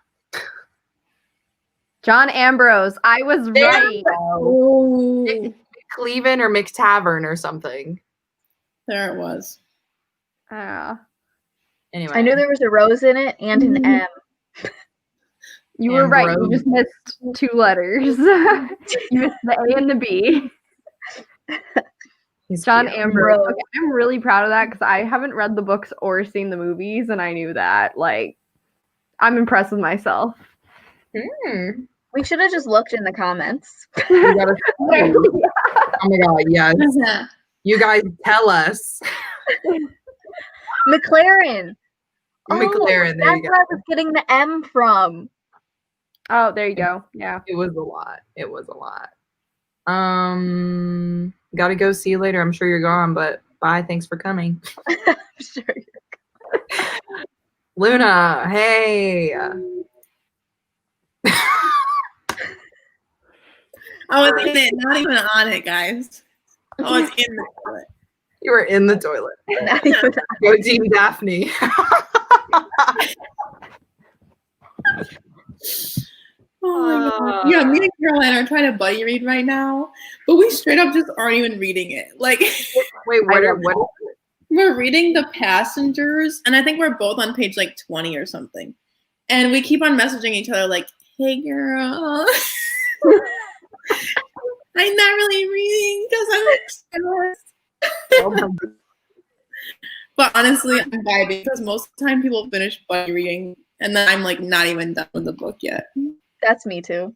John Ambrose. I was right. Cleven or McTavern or something. There it was. Anyway, I knew there was a rose in it and an M. You were right. You just missed 2 letters. You missed the A and the B. John Ambrose. Okay, I'm really proud of that because I haven't read the books or seen the movies, and I knew that. Like, I'm impressed with myself. We should have just looked in the comments. Oh my god, yes. You guys tell us. McLaren. McLaren, there you go. That's where I was getting the M from. Oh, there you go. Yeah. It was a lot. Gotta go. See you later. I'm sure you're gone, but bye. Thanks for coming. I'm sure you're gone. Luna, hey. I was in it, not even on it, guys. I was in the toilet. You were in the toilet. Go Team Daphne. Oh my god. Yeah, me and Caroline are trying to buddy read right now, but we straight up just aren't even reading it. Like, wait, what? We're reading The Passengers, and I think we're both on page like 20 or something. And we keep on messaging each other like, "Hey, girl." I'm not really reading because I'm stressed. But honestly, I'm vibing because most of the time people finish buddy reading, and then I'm like not even done with the book yet. That's me too.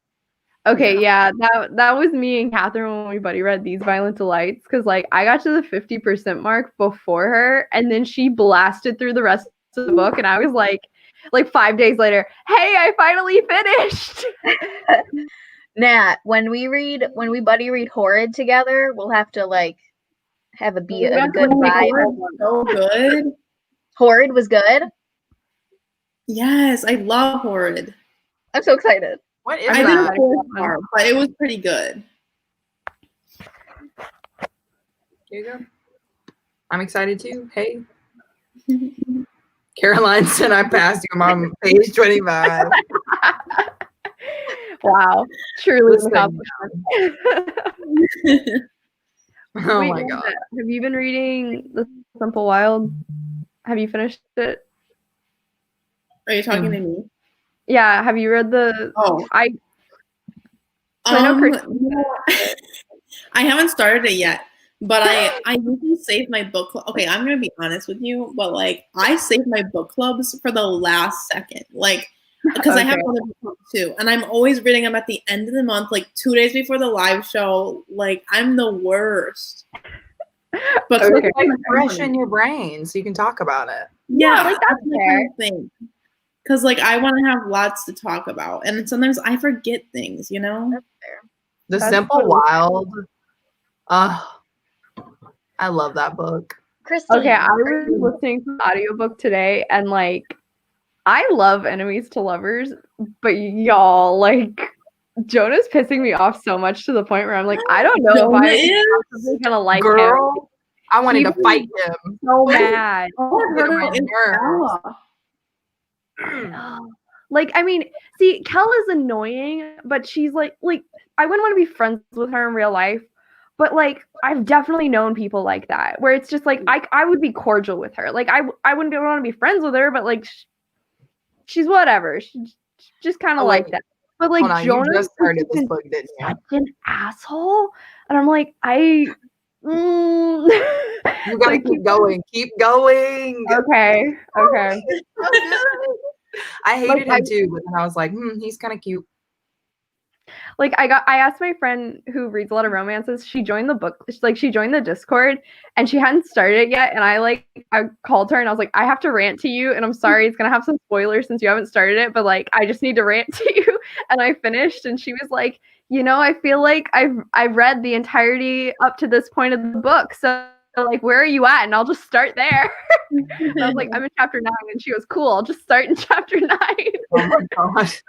Okay, yeah, that was me and Catherine when we buddy read These Violent Delights, because like I got to the 50% mark before her, and then she blasted through the rest of the book, and I was like 5 days later, hey, I finally finished. Nat, when we buddy read Horrid together, we'll have to like have a good vibe. So good. Horrid was good. Yes, I love Horrid. I'm so excited. What is I that? didn't far, but it was pretty good. Here you go. I'm excited too. Hey. Caroline said I passed you. I'm on page 25. Wow. Truly an accomplishment. Oh my god. Have you been reading The Simple Wild? Have you finished it? Are you talking to me? Yeah. Have you read the? Oh, I haven't started it yet, but I usually save my book club. Okay, I'm gonna be honest with you, but like I save my book clubs for the last second, like because I have other book clubs too, and I'm always reading them at the end of the month, like 2 days before the live show. Like I'm the worst. But so it's like fresh in your brain, so you can talk about it. Yeah, like that's the kind of thing. Because, like, I want to have lots to talk about. And sometimes I forget things, you know? The Simple Wild. I love that book. Christine. Okay, I was listening to the audiobook today, and like, I love enemies to lovers, but y'all, like, Jonah's pissing me off so much to the point where I'm like, I don't know if I'm possibly gonna like Girl, him. I wanted He to fight him. So mad. Get on my nerves. Like, I mean, see, Kel is annoying, but she's like, I wouldn't want to be friends with her in real life. But like, I've definitely known people like that, where it's just like, I would be cordial with her. Like, I wouldn't want to be friends with her, but like, she's whatever. She's just kind of like that. But like, Jonah just started this book, didn't you? Such an asshole, and I'm like, you gotta like, keep going. Keep going. Okay. I hated him too, but then I was like, he's kind of cute. Like, I asked my friend who reads a lot of romances, she joined the book, she joined the Discord, and she hadn't started it yet, and I called her and I was like, I have to rant to you, and I'm sorry, it's gonna have some spoilers since you haven't started it, but like, I just need to rant to you. And I finished, and she was like, I feel like I've read the entirety up to this point of the book, so like, where are you at? And I'll just start there. And I was like, I'm in chapter 9, and she was cool, I'll just start in chapter 9. Oh my gosh.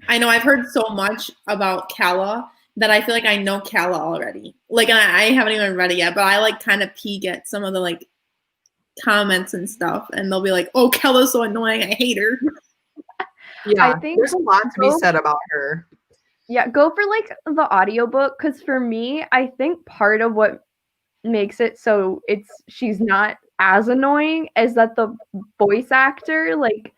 I know I've heard so much about Calla that I feel like I know Calla already. Like, I haven't even read it yet, but I like kind of peek at some of the like comments and stuff, and they'll be like, "Oh, Calla's so annoying. I hate her." Yeah, I think there's a lot to be said about her. Yeah, go for like the audiobook, because for me, I think part of what makes it so she's not as annoying is that the voice actor, like,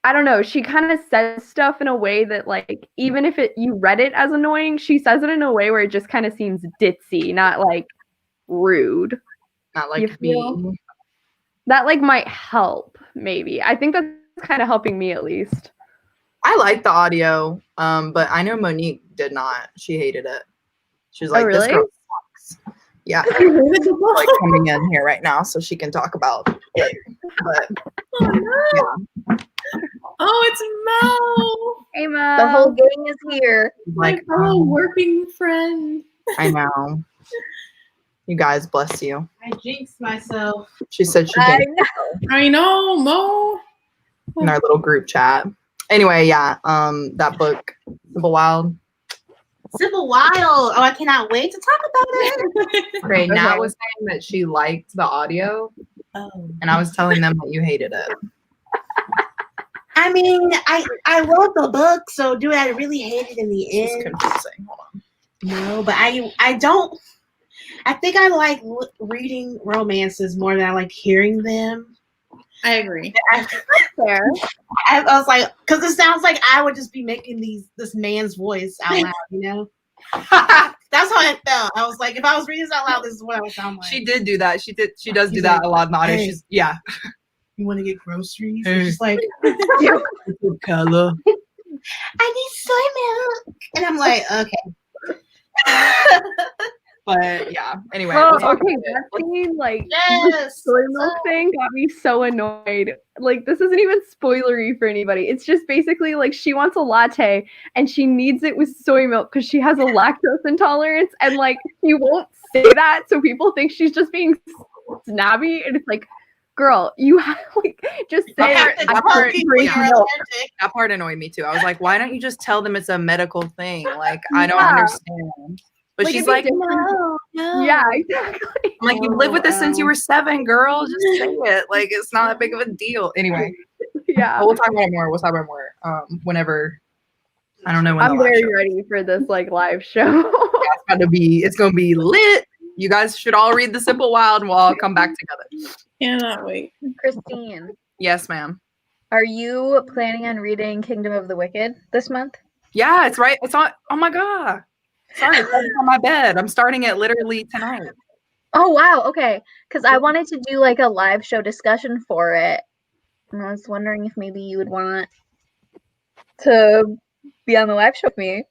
I don't know, she kind of says stuff in a way that, like, even if you read it as annoying, she says it in a way where it just kind of seems ditzy, not like rude. Not like mean. That like might help, maybe. I think that's kind of helping me at least. I like the audio, but I know Monique did not. She hated it. She was like, really? This girl sucks. Yeah. Like coming in here right now so she can talk about it. But yeah. Oh, it's Mo. Hey, Mo. The whole gang is here. Like, my fellow working friend. I know. You guys, bless you. I jinxed myself. She said she jinxed. I know, Mo. In our little group chat. Anyway, yeah, that book, Simple Wild. Simple Wild. Oh, I cannot wait to talk about it. Okay, Nat was saying that she liked the audio. Oh. And I was telling them that you hated it. I mean, I wrote the book, so do I really hate it in the end? It's confusing. Hold on. No, but I don't. I think I like reading romances more than I like hearing them. I agree. Fair. I was like, because it sounds like I would just be making this man's voice out loud, you know? That's how I felt. I was like, if I was reading this out loud, this is what I would sound like. She did do that. She does do that a lot in the audio. She's, yeah. You want to get groceries? Hey. Just like, Calla. I need soy milk. And I'm like, okay. But yeah, anyway. Well, okay, that scene, like, yes. the soy milk thing got me so annoyed. Like, this isn't even spoilery for anybody. It's just basically like she wants a latte and she needs it with soy milk because she has a lactose intolerance, and like you won't say that, so people think she's just being snobby, and it's like, girl, you have like just say that part annoyed me too. I was like, why don't you just tell them it's a medical thing? Like, I don't understand. But like, she's like, no. Yeah, exactly. I'm like, you've lived with this since you were 7, girl. Just say it. Like, it's not that big of a deal. Anyway. Yeah. But we'll talk about it more. We'll talk about it more. Whenever, I don't know when. I'm very ready for this like live show. Yeah, it's gonna be lit. You guys should all read The Simple Wild and we'll all come back together. Cannot wait. Christine. Yes, ma'am. Are you planning on reading Kingdom of the Wicked this month? Yeah, it's right. It's on. Oh my God. Sorry, it's on my bed. I'm starting it literally tonight. Oh, wow. Okay. Because I wanted to do like a live show discussion for it. And I was wondering if maybe you would want to be on the live show with me.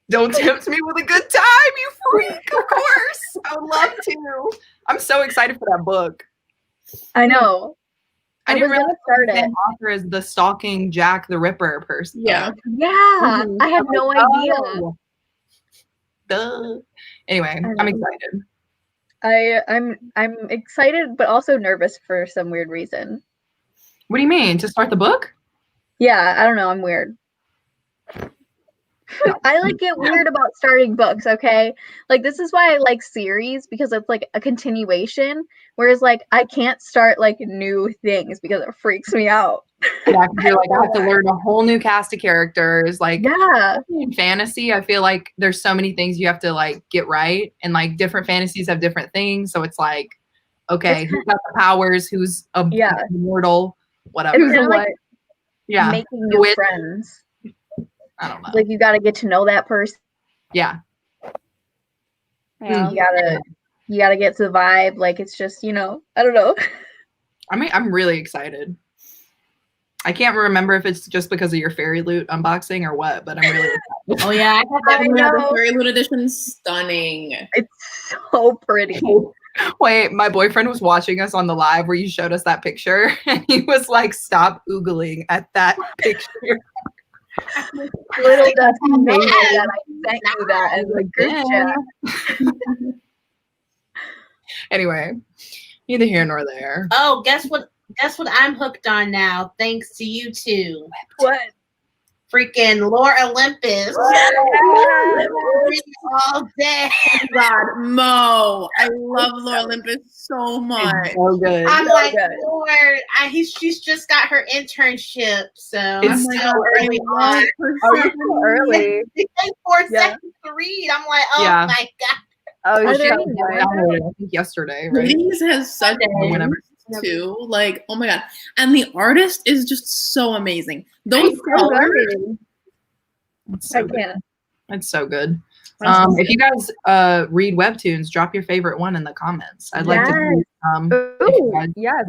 Don't tempt me with a good time, you freak. Of course. I would love to. I'm so excited for that book. I know. I didn't realize the same author is the stalking Jack the Ripper person. Yeah. Yeah. I had no idea. Duh. Anyway, I'm excited. I'm excited, but also nervous for some weird reason. What do you mean? To start the book? Yeah, I don't know. I'm weird. I like get weird about starting books, okay? Like this is why I like series, because it's like a continuation, whereas like I can't start like new things because it freaks me out. Yeah, because you're like, I have to learn a whole new cast of characters. Like Yeah. in fantasy, I feel like there's so many things you have to like get right, and like different fantasies have different things. So it's like, okay, who's got the powers? Who's a immortal? Whatever. It's kind of like making new friends. I don't know. Like you got to get to know that person. Yeah. You gotta get to the vibe. Like it's just, I don't know. I mean, I'm really excited. I can't remember if it's just because of your Fairy Loot unboxing or what, but I'm really excited. Oh yeah, I know. The Fairy Loot edition, stunning. It's so pretty. Wait, my boyfriend was watching us on the live where you showed us that picture, and he was like, "Stop oogling at that picture." Little does he know that I sent you that as a group chat. Anyway, neither here nor there. Oh, guess what I'm hooked on now, thanks to you two. What? Freaking Lore Olympus. All day. Oh God, Mo. I love Lore Olympus so much. It's so good. I'm like, Lord, she's just got her internship, so It's I'm still early on. Early. It takes 4 seconds to read. I'm like, oh my God. Oh, I think yesterday, right? Ladies has such whenever too. Like, oh my God. And the artist is just so amazing. Those colors. It's so good. It's so good. That's if you guys read webtoons, drop your favorite one in the comments. I'd like to read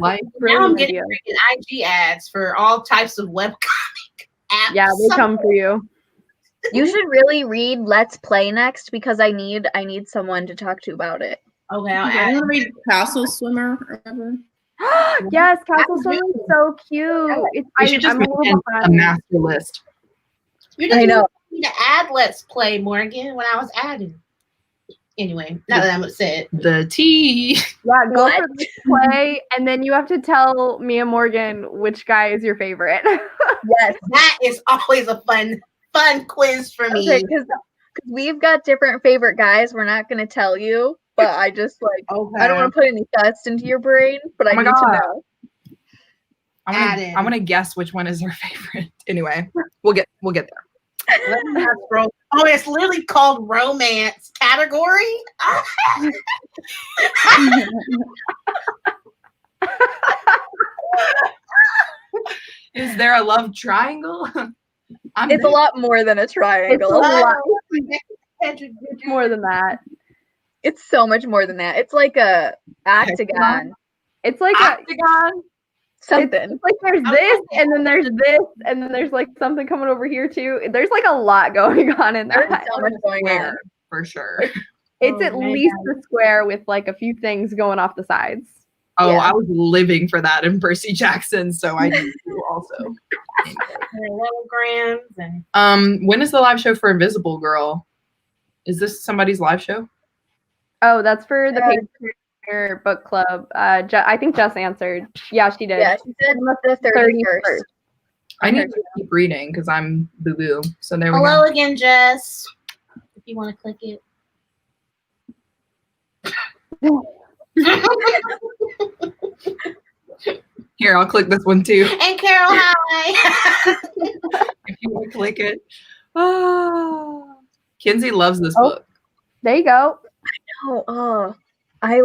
like now I'm getting freaking IG ads for all types of webcomic apps. Yeah, they come for you. You should really read Let's Play next, because I need someone to talk to about it. Okay, I'm gonna read Castle Swimmer or whatever. Yes, Castle Swimmer is so cute. We should just make a master list. I know. You need to add Let's Play, Morgan, when I was adding. Anyway, now that I'm upset. The tea. Yeah, go for Let's Play, and then you have to tell me and Morgan which guy is your favorite. Yes, that is always a fun quiz for me. Okay, because we've got different favorite guys. We're not going to tell you, but I just I don't want to put any thoughts into your brain, but I need to know. I want to guess which one is her favorite. Anyway, we'll get there. Oh, it's literally called romance category. Is there a love triangle? It's a lot more than a triangle. It's more than that. It's so much more than that. It's like a octagon. It's like octagon. Something. It's like there's this, and then there's this, and then there's like something coming over here too. There's like a lot going on in that. There's so much going on. For sure. It's at least a square with like a few things going off the sides. Oh, yeah. I was living for that in Percy Jackson, so I need to also. Holograms and when is the live show for Invisible Girl? Is this somebody's live show? Oh, that's for the Patreon book club. I think Jess answered. Yeah, she did. Yeah, she said the 31st. I need to keep reading because I'm boo-boo. So there we go. Hello again, Jess. If you want to click it. Here, I'll click this one too. And Carol, hi. If you want to click it. Oh. Kinsey loves this book. There you go. I know. Oh, I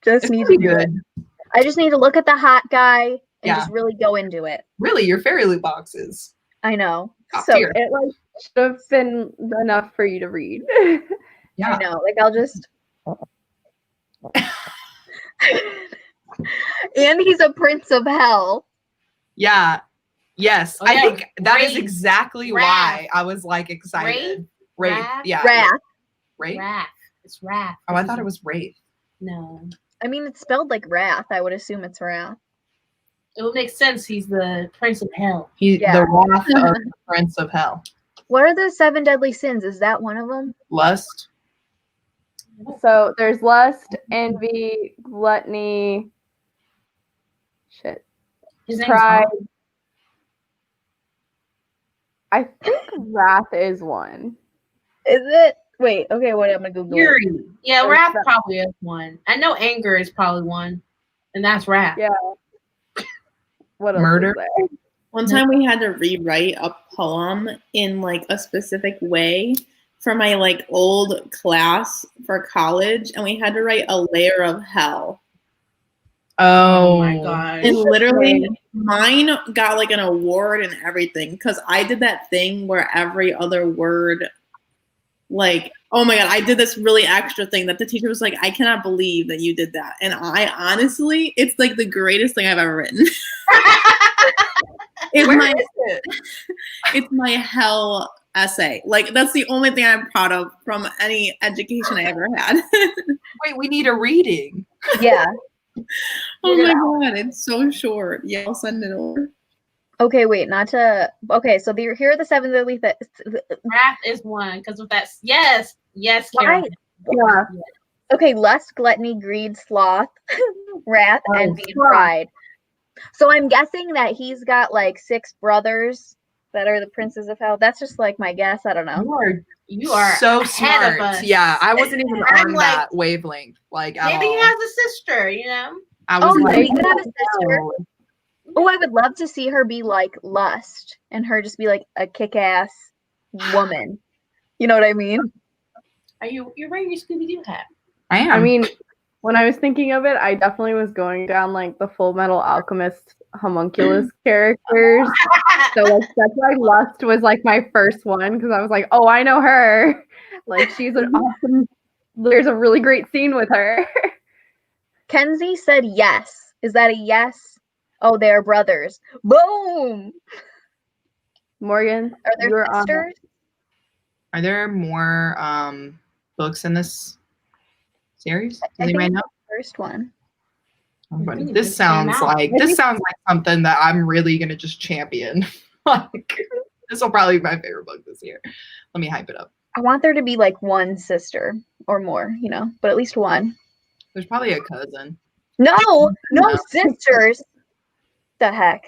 just need to do good. it. I just need to look at the hot guy and just really go into it. Really, your Fairy Loot boxes. I know. Top So tier. It should have been enough for you to read. Yeah. I know. I'll just. And he's a prince of hell. Yeah. Yes. Okay. I think that is exactly why I was excited. Wraith. Yeah. Wrath. Wraith? Wrath. It's Wrath. Oh, I thought it was Wraith. No. I mean, it's spelled like wrath. I would assume it's wrath. It would make sense. He's the prince of hell. He's the wrath of the prince of hell. What are the 7 deadly sins? Is that one of them? Lust. So there's lust, envy, gluttony, His name's pride. Bob. I think wrath is one. Is it? Wait, okay, wait, I'm gonna Google it. Fury. Yeah, There's wrath that- probably is one. I know anger is probably one, and that's wrath. Yeah. What else Murder. is there? One time we had to rewrite a poem in like a specific way for my like old class for college, and we had to write a layer of hell. Oh my gosh. And literally, mine got like an award and everything because I did that thing where every other word, like, oh my God, I did this really extra thing that the teacher was like, I cannot believe that you did that. And I honestly, it's like the greatest thing I've ever written. It's my hell essay. Like, that's the only thing I'm proud of from any education I ever had. Wait, we need a reading. Yeah. Oh my God, it's so short. Yeah, I'll send it over. Okay, wait, not to. Okay, so here are the 7 deadly things. Wrath is one because of that. Yes, Karen. Right. Yeah. Okay, lust, gluttony, greed, sloth, wrath, envy, and sloth. pride. So I'm guessing that he's got like 6 brothers that are the princes of hell. That's just like my guess. I don't know. You are so ahead smart. of us. Yeah, I wasn't even I'm on like, that wavelength. Like at Maybe all. he has a sister. You know. I was Oh, like, maybe he could have a sister. no. Oh, I would love to see her be like lust and her just be like a kick-ass woman. You know what I mean? You're wearing your Scooby-Doo hat? I am. I mean, when I was thinking of it, I definitely was going down like the Full Metal Alchemist homunculus characters. So like that's why lust was like my first one because I was like, oh, I know her. Like she's an awesome. There's a really great scene with her. Kenzie said yes. Is that a yes? Oh, they're brothers. Boom! Morgan, Are there you're on. sisters? Are there more books in this series? Does I think anybody it's know? the first one. Somebody. think it This just came sounds out. like something that I'm really gonna just champion. Like this will probably be my favorite book this year. Let me hype it up. I want there to be like one sister or more, you know, but at least one. There's probably a cousin. No No. sisters. The heck?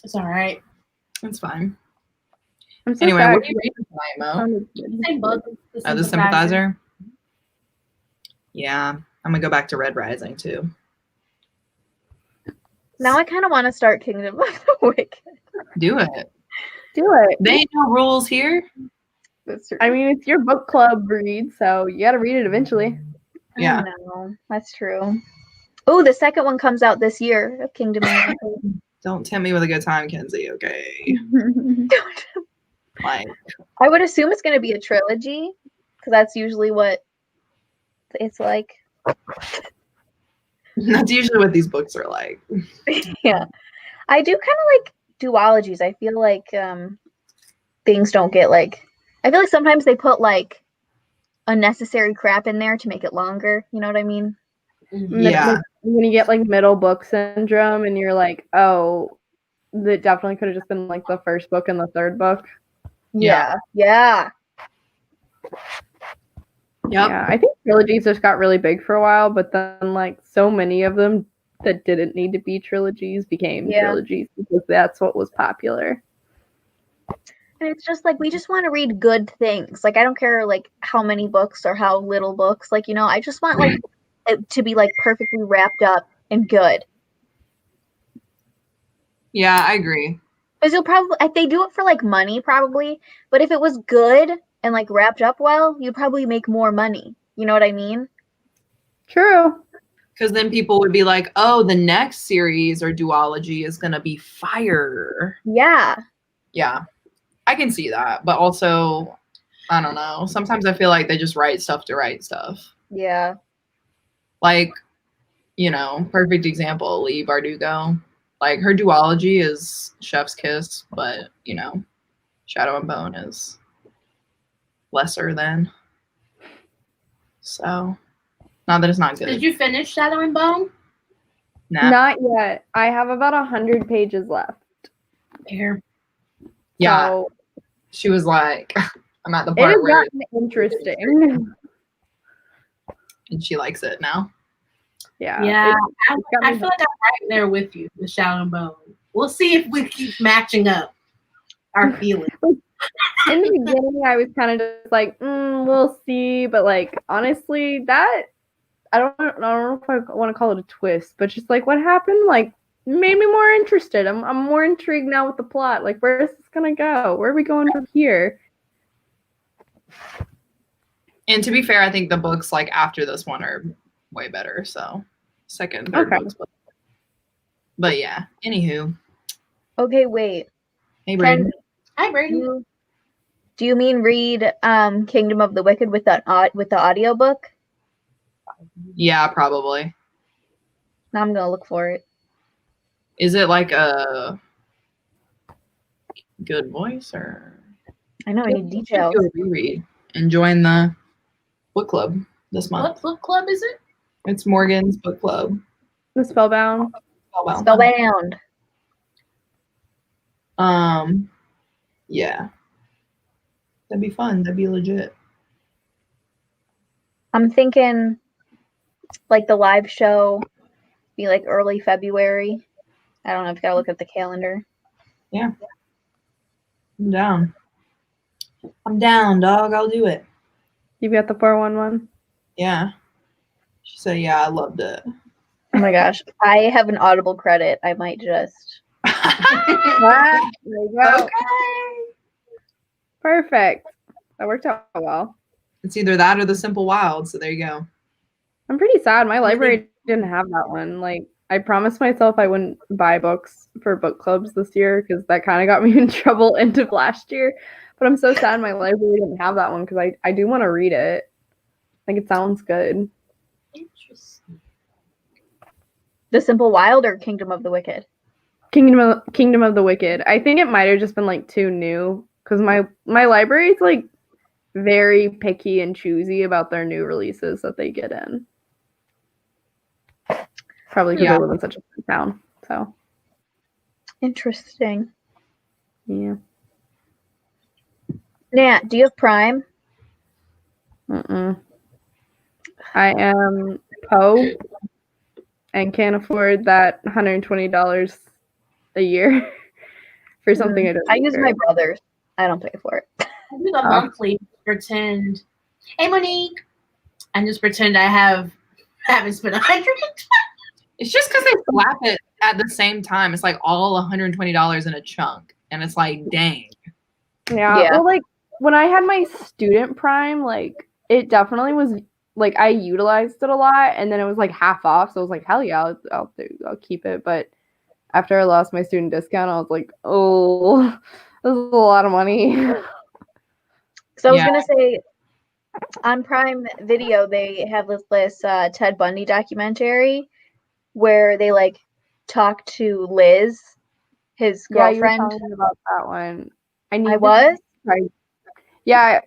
It's all right. That's fine. I'm so Anyway, sad. what are you reading tonight, Mo? Same book. Oh, the Sympathizer. Yeah, I'm gonna go back to Red Rising too. Now I kind of want to start Kingdom of the Wicked. Do it. Do it. They ain't no rules here. That's true. I mean, it's your book club read, so you got to read it eventually. Yeah. I know. That's true. Oh, the second one comes out this year of Kingdom of the Wicked. Don't tempt me with a good time, Kenzie. Okay. Like, I would assume it's going to be a trilogy because that's usually what it's like. that's usually what these books are like. Yeah. I do kind of like duologies. I feel like things don't get like. I feel like sometimes they put like unnecessary crap in there to make it longer. You know what I mean? Yeah. Like, when you get like middle book syndrome and you're like, oh, that definitely could have just been like the first book and the third book. Yeah. Yep. Yeah, I think trilogies just got really big for a while, but then like so many of them that didn't need to be trilogies became trilogies because that's what was popular. And it's just like we just want to read good things. Like I don't care like how many books or how little books. Like, you know, I just want like it to be like perfectly wrapped up and good. Yeah, I agree. Because you'll probably if they do it for like money probably, but if it was good and like wrapped up well, you'd probably make more money. You know what I mean? True. Because then people would be like, oh, the next series or duology is gonna be fire. Yeah. Yeah. I can see that. But also, I don't know. Sometimes I feel like they just write stuff to write stuff. Yeah. Like, you know, perfect example, Lee Bardugo. Like her duology is Chef's Kiss, but you know, Shadow and Bone is lesser than. So, not that it's not good. Did you finish Shadow and Bone? Nah. Not yet. I have about 100 pages left. Here. Yeah. So, She was like, I'm at the It part has where gotten interesting. and she likes it now. Yeah. Yeah, it's got I me feel like I'm right there with you, with Shadow and Bone. We'll see if we keep matching up our feelings. in the beginning, I was kind of just like, we'll see. But like, honestly, that I don't know if I want to call it a twist, but just like what happened, like made me more interested. I'm more intrigued now with the plot. Like, where is this gonna go? Where are we going from here? And to be fair, I think the books like after this one are way better. So second and third Okay. books. But yeah, anywho. Okay, wait. Hey, Brayden. Hi, Brady. Do you mean read Kingdom of the Wicked with the audiobook? Yeah, probably. Now I'm gonna look for it. Is it like a good voice or? I know I need details. Do a reread and join the book club this month. What book club is it? It's Morgan's book club. The Spellbound. Spellbound. Yeah. That'd be fun. That'd be legit. I'm thinking like the live show be like early February. I don't know. I've got to look at the calendar. Yeah. I'm down. I'm down, dog. I'll do it. You've got the 411. Yeah. She said, yeah, I loved it. Oh my gosh. I have an Audible credit. I might just. There you go. Okay. Perfect. That worked out well. It's either that or The Simple Wild. So there you go. I'm pretty sad. My library didn't have that one. Like, I promised myself I wouldn't buy books for book clubs this year because that kind of got me in trouble end of last year. But I'm so sad my library didn't have that one because I do want to read it. Like, it sounds good. Interesting. The Simple Wild or Kingdom of the Wicked? Kingdom of the Wicked. I think it might have just been like too new because my library is like very picky and choosy about their new releases that they get in. Probably because I live in such a big town. So interesting. Yeah. Nat, do you have Prime? I am Poe and can't afford that $120 a year for something I don't. I use my brother's. I don't pay for it. I do the monthly. Pretend. Hey, Monique. And just pretend I haven't spent $100. It's just because they slap it at the same time. It's like all $120 in a chunk. And it's like, dang. Yeah. Well, like when I had my student Prime, like it definitely was like I utilized it a lot, and then it was like half off. So I was like, hell yeah, I'll keep it. But after I lost my student discount, I was like, oh, this is a lot of money. So I was gonna say, on Prime Video, they have this Ted Bundy documentary where they like talk to Liz, his girlfriend. Yeah, you were telling me about that one. I was? Yeah,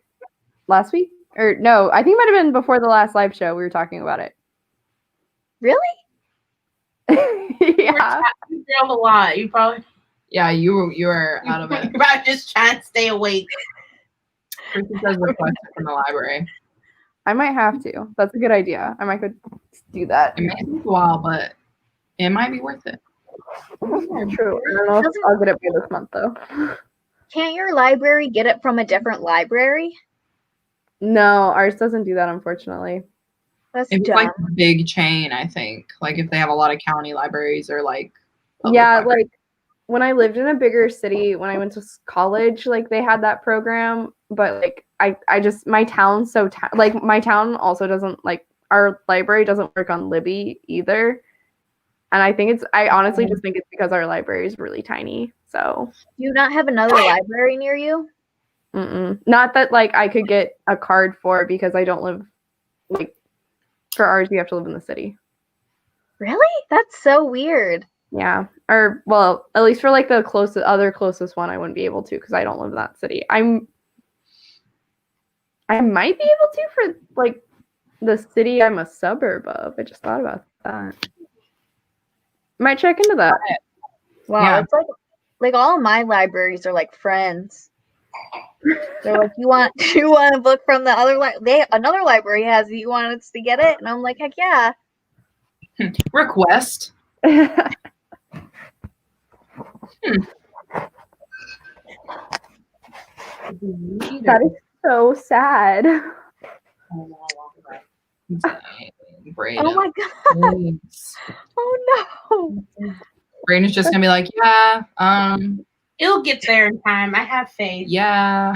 last week? Or no, I think it might have been before the last live show we were talking about it. Really? Yeah. You drove a lot. You probably. Yeah, you were out of it. You're probably just trying to stay awake. Chrissy says request it from the library. I might have to. That's a good idea. I might go do that. It may take a while, but it might be worth it. True. I don't know if I'll get it by this month though. Can't your library get it from a different library? No, ours doesn't do that, unfortunately. That's It's dumb. like a big chain, I think. Like if they have a lot of county libraries or like. Like when I lived in a bigger city, when I went to college, like they had that program, but like I just my town's so like my town also doesn't like our library doesn't work on Libby either. And I honestly just think it's because our library is really tiny. So do you not have another library near you? Not that like I could get a card for because I don't live like for ours you have to live in the city. Really? That's so weird. Yeah. Or well, at least for like the closest one I wouldn't be able to because I don't live in that city. I might be able to for like the city I'm a suburb of. I just thought about that. Might check into that. Wow, it's like all my libraries are like friends. They're like, you want a book from the other another library has it. You want us to get it? And I'm like, heck yeah. Request. That is so sad. Brayden. Oh my god. Please. Oh no. Brayden's just gonna be like, yeah, It'll get there in time. I have faith. yeah.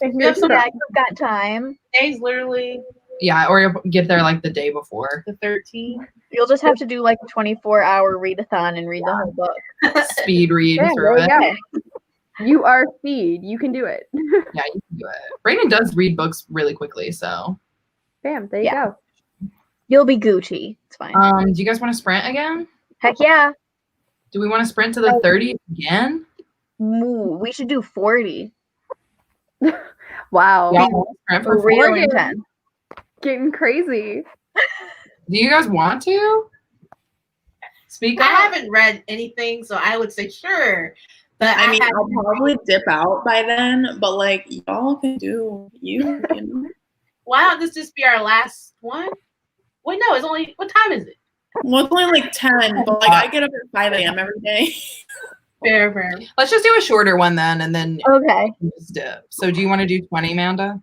Yeah, you've got time. Today's literally Yeah, or you'll get there like the day before. the 13th. You'll just have to do like a 24-hour readathon and read the whole book. Speed read Yeah, through it. there you go. You are Speed. You can do it. Yeah, you can do it. Brayden does read books really quickly, so. Bam, there you go. You'll be Gucci. It's fine. Do you guys want to sprint again? Heck yeah. Do we want to sprint to the 30 again? Ooh, we should do 40. Wow. Yeah, sprint for Real 40. intense. Getting crazy. Do you guys want to? Speak I up. haven't read anything, so I would say sure. But I mean, I'll probably dip out by then, but like y'all can do you know. why don't this just be our last one? Wait, no, it's only what time is it? Well, it's only like 10, but like I get up at 5 a.m. every day. Fair. Let's just do a shorter one then, and then Okay. just dip. So do you want to do 20, Amanda?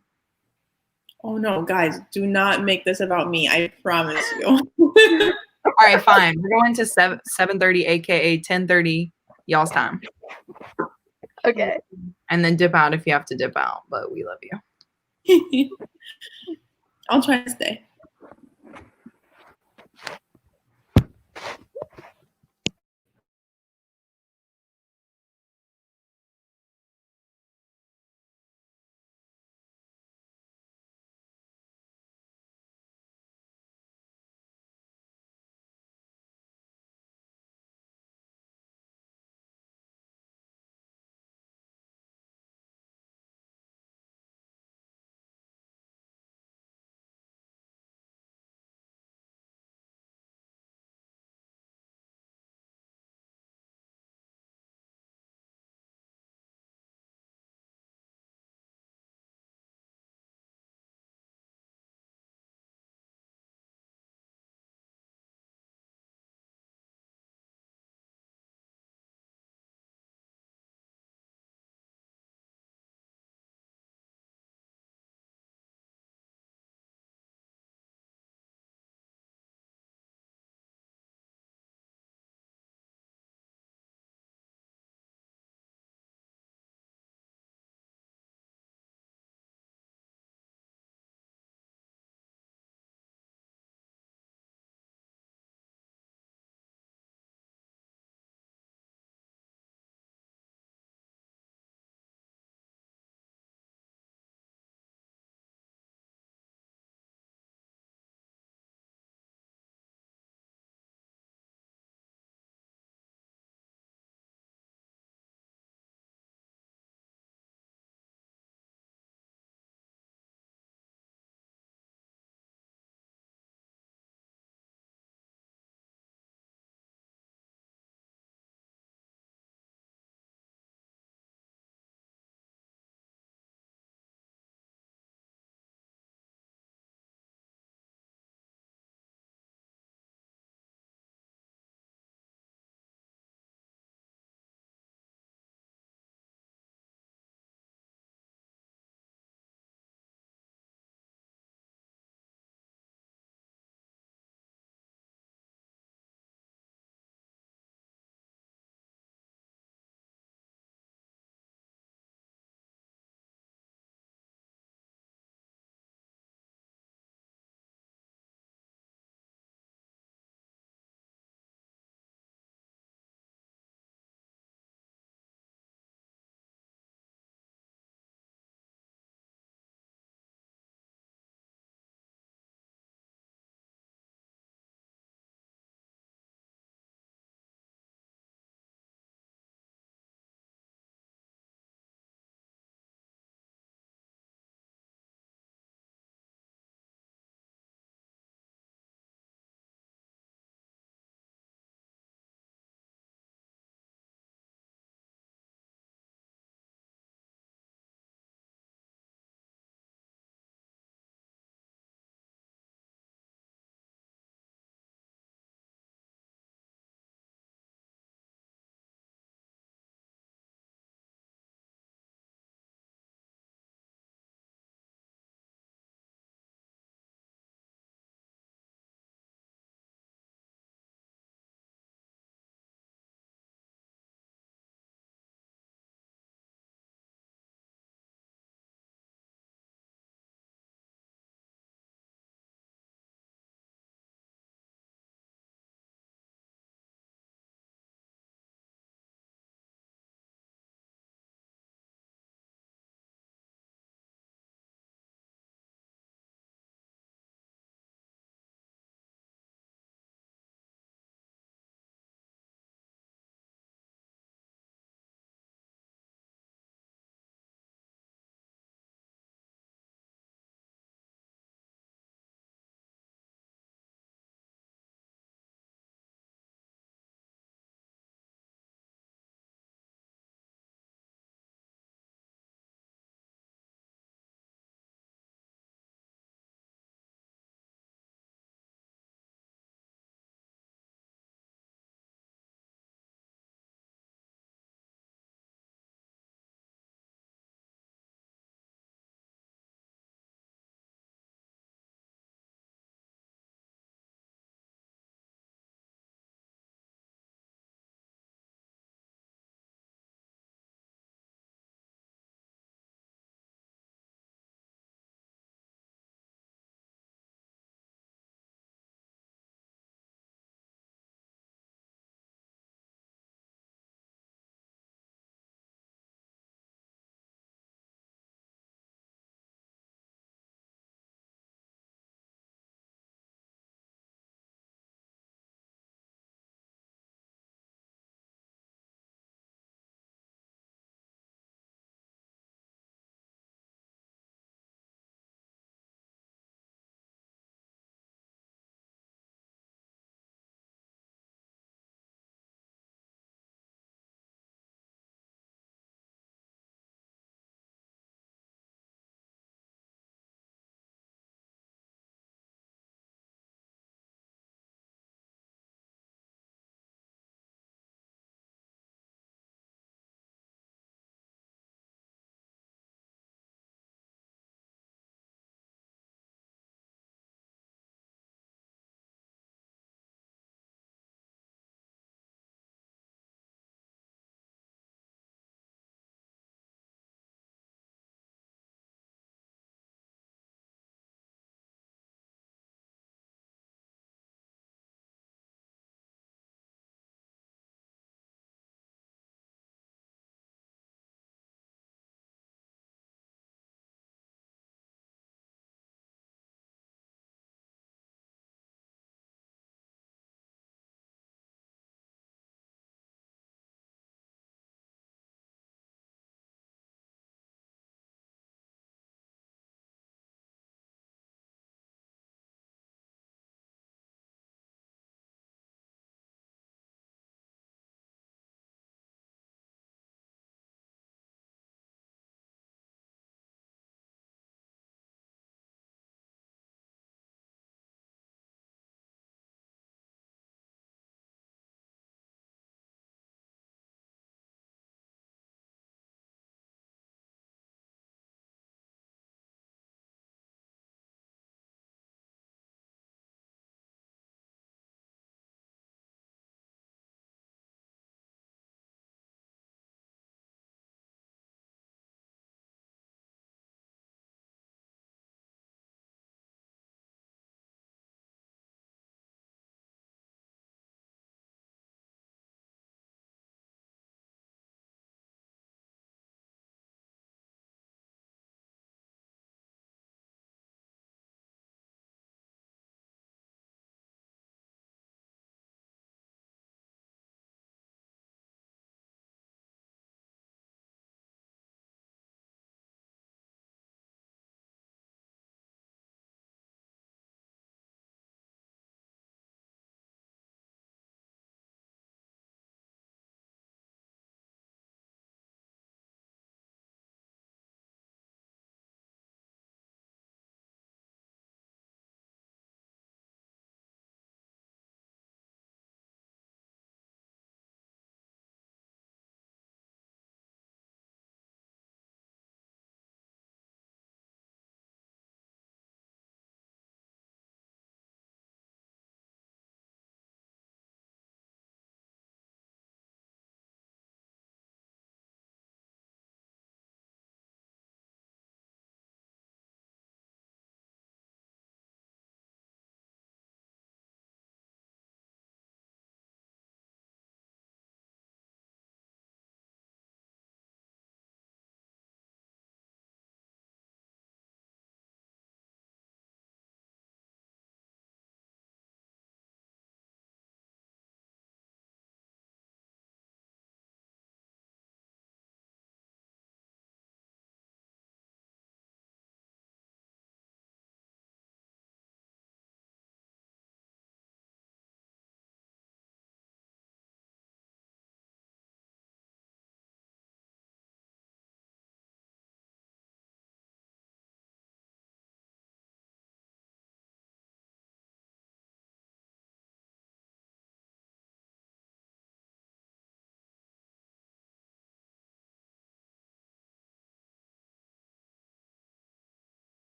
Oh no, guys, do not make this about me. I promise you. All right, fine. We're going to 7:30, aka 10:30, y'all's time. Okay. And then dip out if you have to dip out. But we love you. I'll try to stay.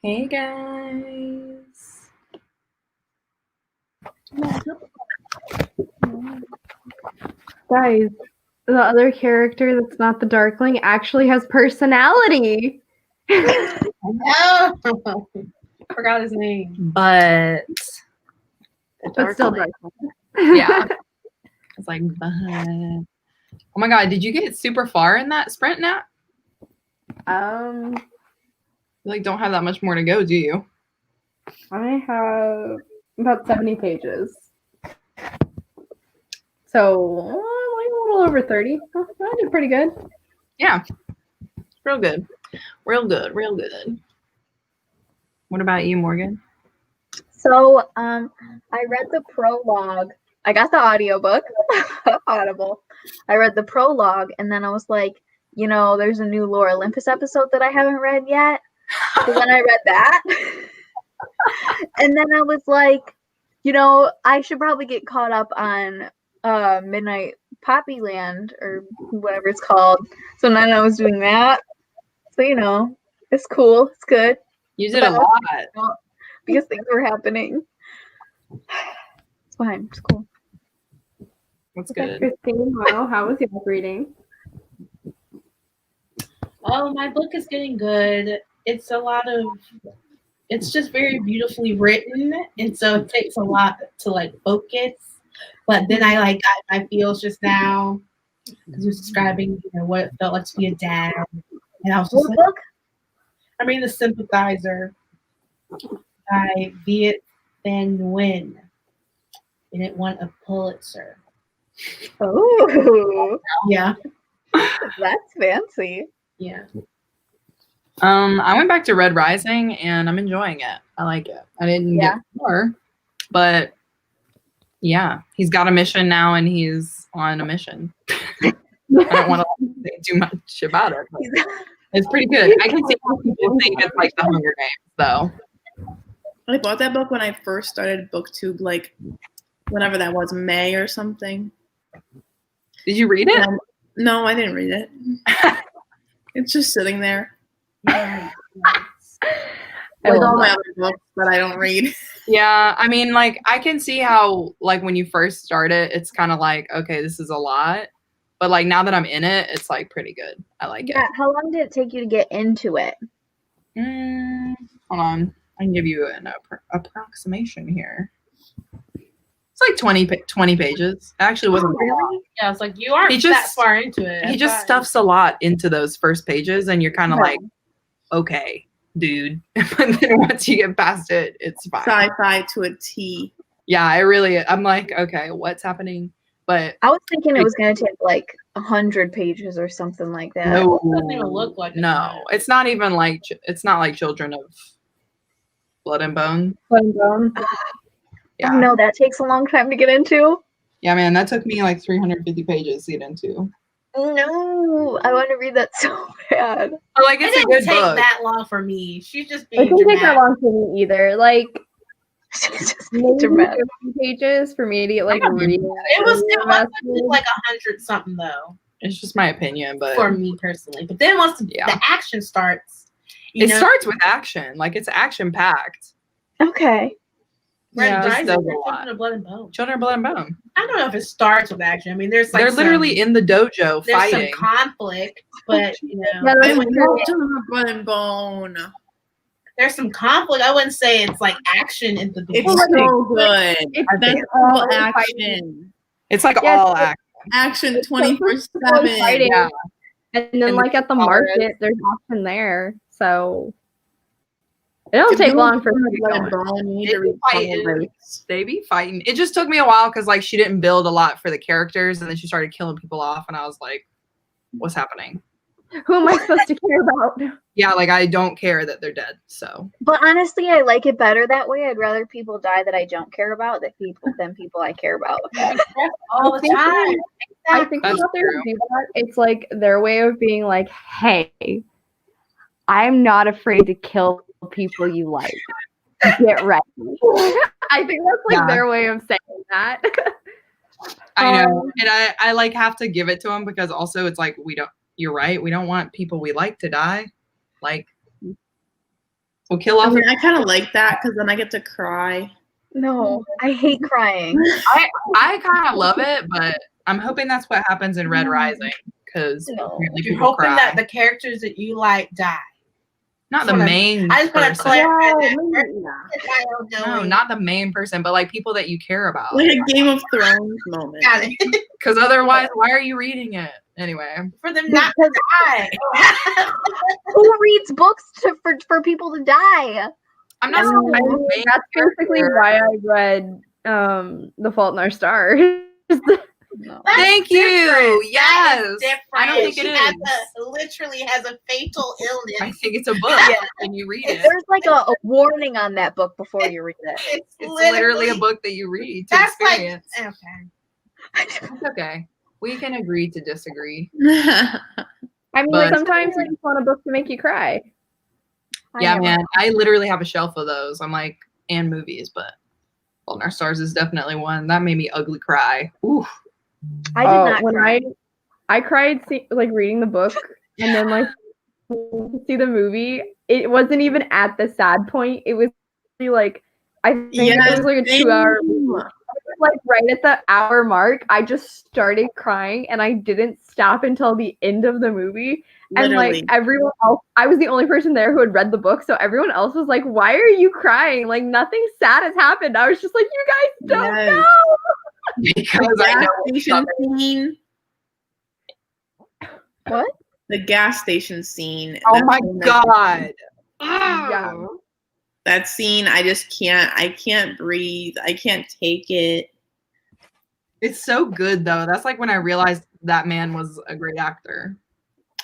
Hey guys. Guys, the other character that's not the Darkling actually has personality. Oh, forgot his name. But But still Darkling. Darkling. Yeah. It's like, but oh my god, did you get super far in that sprint now? Um, You like don't have that much more to go, do you? I have about 70 pages. So, like a little over 30. Oh, I did pretty good. Yeah. Real good. Real good. Real good. What about you, Morgan? So, I read the prologue. I got the audiobook, Audible. I read the prologue, and then I was like, you know, there's a new Lore Olympus episode that I haven't read yet. So then I read that. And then I was like, you know, I should probably get caught up on Midnight Poppyland or whatever it's called. So then I was doing that. So, you know, it's cool. It's good. You did a lot. Because things were happening. It's fine. It's cool. That's Okay, good. Christine, well, how was your reading? Oh, my book is getting good. It's just very beautifully written, and so it takes a lot to like focus. But then I like got my feels just now because you're describing, you know, what it felt like to be a dad, and I was just What like, book? I mean, The Sympathizer by Viet Van Nguyen, and it won a Pulitzer. Oh, Yeah, that's fancy. yeah. I went back to Red Rising and I'm enjoying it. I like it. I didn't get more, but yeah, he's got a mission now and he's on a mission. I don't want to say too much about it. But it's pretty good. I can see how people think it's like the Hunger Games, though. I bought that book when I first started BookTube, like whenever that was, May or something. Did you read it? No, I didn't read it. It's just sitting there. Yeah. Like all my other books that I don't read. Yeah, I mean, like, I can see how, like, when you first start it, it's kind of like, okay, this is a lot. But, like, now that I'm in it, it's, like, pretty good. I like it. How long did it take you to get into it? Hold on. I can give you an approximation here. It's like 20 pages. It actually wasn't that long. Yeah, it's like you aren't that far into it. He just stuffs a lot into those first pages, and you're kind of like, okay, dude. But then once you get past it, it's fine. Sci-fi to a T. Yeah, I'm like, okay, what's happening? But I was thinking it was going to take like 100 pages or something like that. no, It doesn't even look like no, it's not even like it's not like Children of Blood and Bone. Blood and Bone. Yeah. Oh, no, that takes a long time to get into. Yeah, man, that took me like 350 pages to get into. No, I want to read that so bad. But like, it's it a good didn't take book. that long for me. She's just It being didn't take that dramatic. long for me either. Like, It's just maybe dramatic. 50 pages for me to get like reading. It was like 100 something though, It's just my opinion, but for me personally. But then once the action starts, it starts with action. Like, it's action packed. Okay. Red just Rising, does a Children lot. of Blood and Bone. Children of Blood and Bone. I don't know if it starts with action. I mean, there's like They're literally in the dojo there's fighting. some conflict, but you know, Yeah, I that's love weird. Children of Blood and Bone. there's some conflict. I wouldn't say it's like action in the It's beginning. so good. It's That's just all so action. It's like Yes, all it's- action. Action It's so 24/7. fighting. Yeah. And then And like at the colors. market, there's option there. So it don't take long for it to get Blood and going. Bone. You need They to read fight Puzzle in- Breaks. They be fighting. It just took me a while because like she didn't build a lot for the characters, and then she started killing people off, and I was like, "What's happening?" Who am I supposed to care about? Yeah, like I don't care that they're dead. So But honestly, I like it better that way. I'd rather people die that I don't care about than people I care about. all the time. I think That's about their true. do that. It's like their way of being like, hey, I'm not afraid to kill people you like. Get ready. I think that's like Yeah. their way of saying that. I know, and I like have to give it to them because also it's like you're right. We don't want people we like to die. Like, We'll kill I off. mean, I kind of like that because then I get to cry. No, I hate crying. I kind of love it, but I'm hoping that's what happens in Red Rising because apparently You're people hoping cry. that the characters that you like die. Not the main I just want to person. clarify Yeah, that. No, not the main person, but like people that you care about. like a Game of Thrones moment. Got it. Because otherwise, why are you reading it anyway? For them not to die. Who reads books for people to die? I'm not. I mean, that's basically why I read The Fault in Our Stars. No. Thank you. Different. Yes. That is different. I don't think she it has is. literally has a fatal illness. I think it's a book, Yeah. and you read it. There's like a warning on that book before you read it. It's It's literally a book that you read to That's experience. like okay. It's okay. We can agree to disagree. I mean, But- sometimes you just want a book to make you cry. Yeah, man. I literally have a shelf of those. I'm like, and movies, but Fault in Our Stars is definitely one that made me ugly cry. Ooh. I did not when cry. I cried like reading the book and then like see the movie. It wasn't even at the sad point. It was really, like I think it was like a 2-hour movie. Like right at the hour mark, I just started crying and I didn't stop until the end of the movie. And like everyone else, I was the only person there who had read the book, so everyone else was like, "Why are you crying? Like nothing sad has happened." I was just like, "You guys don't know." Because the I know gas what's station coming. scene. What? The gas station scene. Oh that my scene that- god. Yeah. That scene, I just can't. I can't breathe. I can't take it. It's so good though. That's like when I realized that man was a great actor.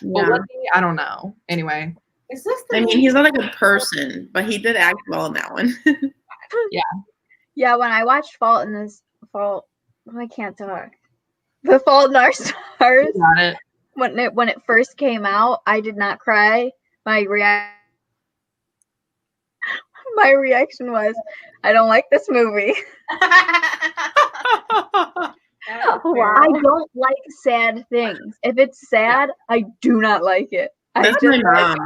Well, Yeah. was he? I don't know. Anyway. Is this the I mean, he's not a good person, but he did act well in that one. Yeah, when I watched Fault, I can't talk. The Fault in Our Stars. Got it. When it first came out, I did not cry. My reaction was, I don't like this movie. I don't like sad things. If it's sad, I do not like it. That's my mom.